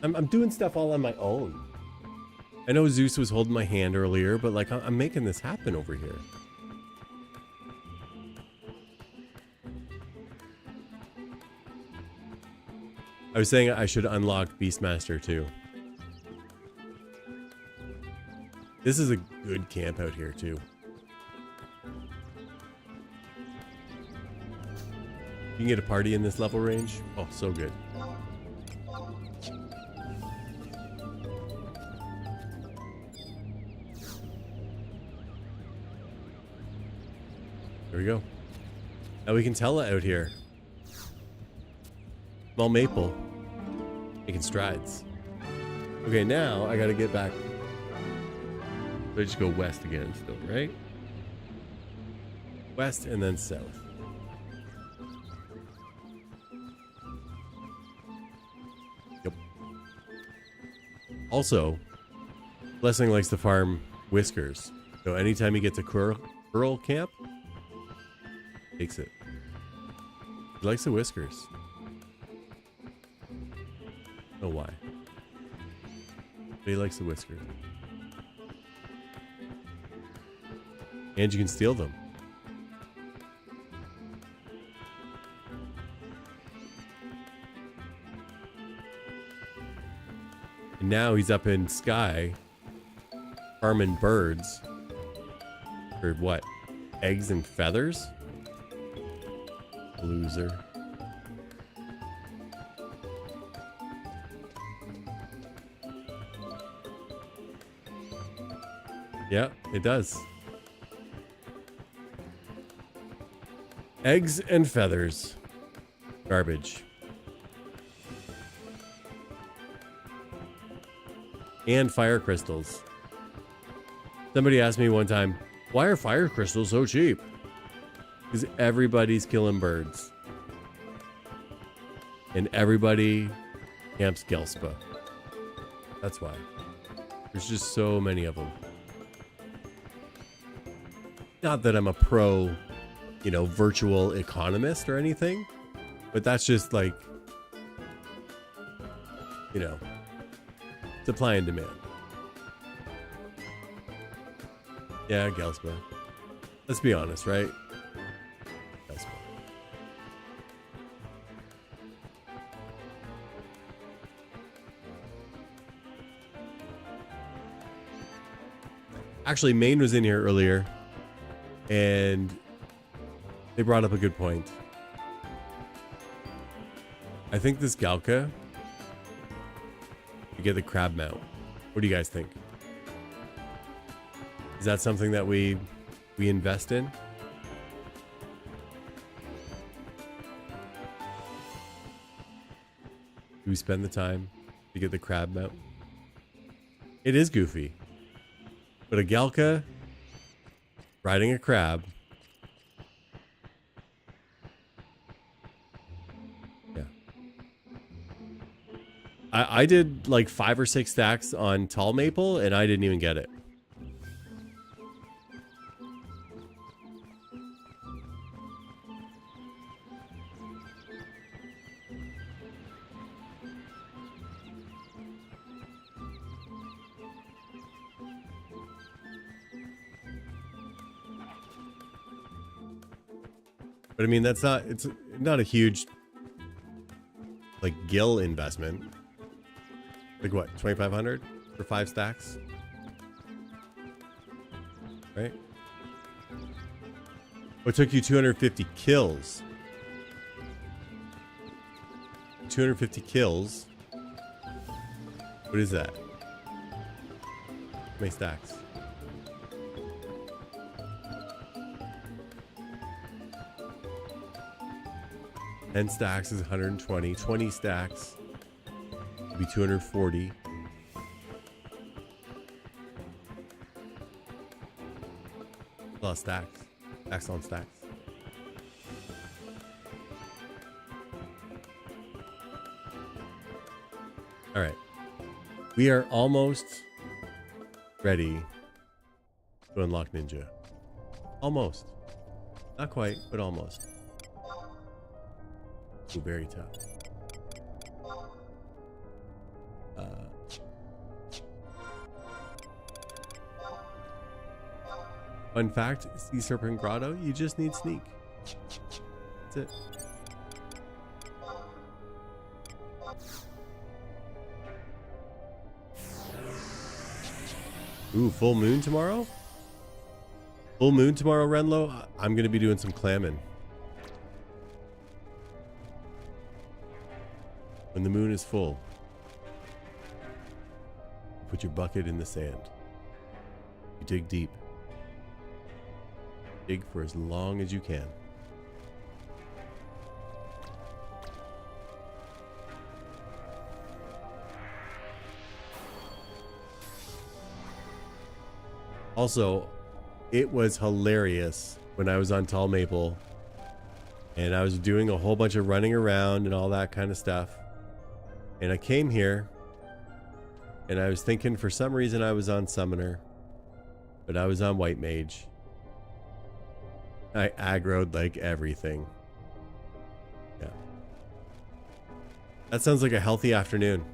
I'm doing stuff all on my own. I know Zeus was holding my hand earlier, but like I'm making this happen over here. I was saying I should unlock Beastmaster too. This is a good camp out here too. You can get a party in this level range. Oh, so good. There we go. Now we can tell it out here. Small maple. Making strides. Okay, now I gotta get back. So I just go west again still, right? West and then south. Yep. Also, Blessing likes to farm whiskers. So anytime he gets a curl camp, takes it. He likes the whiskers. I don't know why. But he likes the whiskers. And you can steal them. And now he's up in sky farming birds. For what? Eggs and feathers? Loser. Yeah, it does. Eggs and feathers. Garbage. And fire crystals. Somebody asked me one time, why are fire crystals so cheap? Because everybody's killing birds. And everybody camps Gelspa. That's why. There's just so many of them. Not that I'm a pro, you know, virtual economist or anything, but that's just like, you know, supply and demand. Yeah, Gelspa. Let's be honest, right? Gelspa. Actually, Maine was in here earlier, and they brought up a good point. I think this Galka, you get the crab mount. What do you guys think? Is that something that we invest in? Do we spend the time to get the crab mount? It is goofy. But a Galka riding a crab. Yeah. I did like 5 or 6 stacks on tall maple and I didn't even get it. But I mean, it's not a huge like gill investment. Like what, 2,500 for 5 stacks? Right? What took you 250 kills? 250 kills. What is that? How many stacks? Ten stacks is 120. 20 stacks would be 240. A lot of stacks. Stacks on stacks. All right. We are almost ready to unlock Ninja. Almost. Not quite, but almost. Ooh, very tough. Fun fact, Sea Serpent Grotto, you just need sneak. That's it. Ooh, full moon tomorrow? Full moon tomorrow, Renlo? I'm going to be doing some clamming. When the moon is full, put your bucket in the sand. You dig deep. Dig for as long as you can. Also, it was hilarious when I was on Tall Maple and I was doing a whole bunch of running around and all that kind of stuff. And I came here and I was thinking for some reason I was on Summoner, but I was on White Mage. I aggroed like everything. Yeah. That sounds like a healthy afternoon.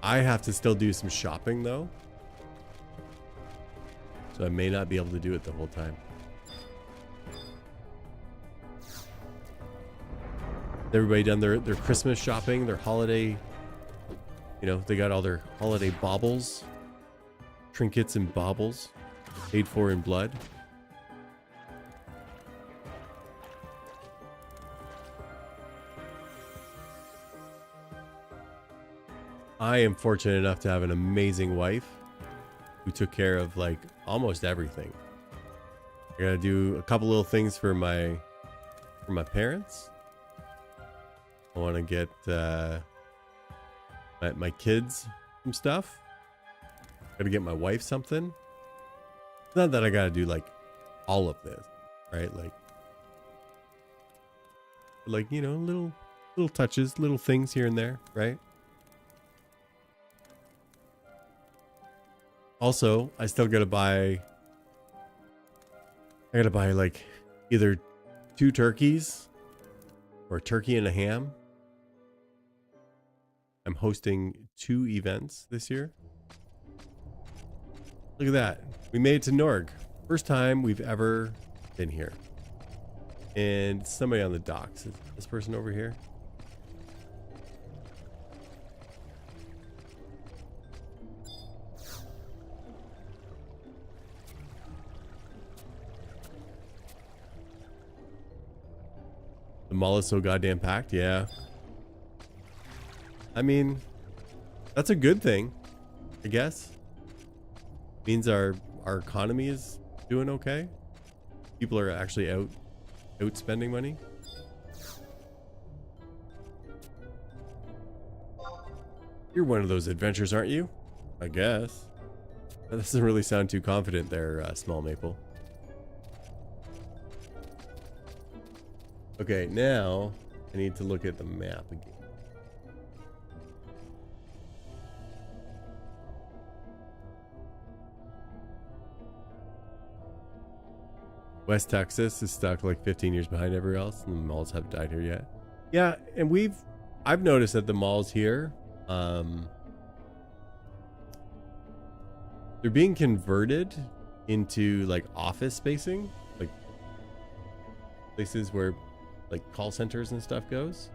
I have to still do some shopping though, so I may not be able to do it the whole time. Everybody done their Christmas shopping, their holiday, you know, they got all their holiday baubles, trinkets and baubles, paid for in blood. I am fortunate enough to have an amazing wife who took care of like almost everything. I gotta do a couple little things for my parents. I want to get my kids some stuff. Gotta get my wife something. It's not that I gotta do like all of this, right? Like you know, little touches, little things here and there, right? Also, I still gotta buy. I gotta buy like either 2 turkeys or a turkey and a ham. I'm hosting 2 events this year. Look at that. We made it to Norg. First time we've ever been here. And somebody on the docks. Is this person over here? The mall is so goddamn packed. Yeah. I mean, that's a good thing, I guess. Means our economy is doing okay. People are actually out spending money. You're one of those adventurers, aren't you? I guess. That doesn't really sound too confident there, Small Maple. Okay, now I need to look at the map again. West Texas is stuck like 15 years behind everywhere else, and the malls haven't died here yet. Yeah, and I've noticed that the malls here, they're being converted into like office spacing. places where like call centers and stuff goes.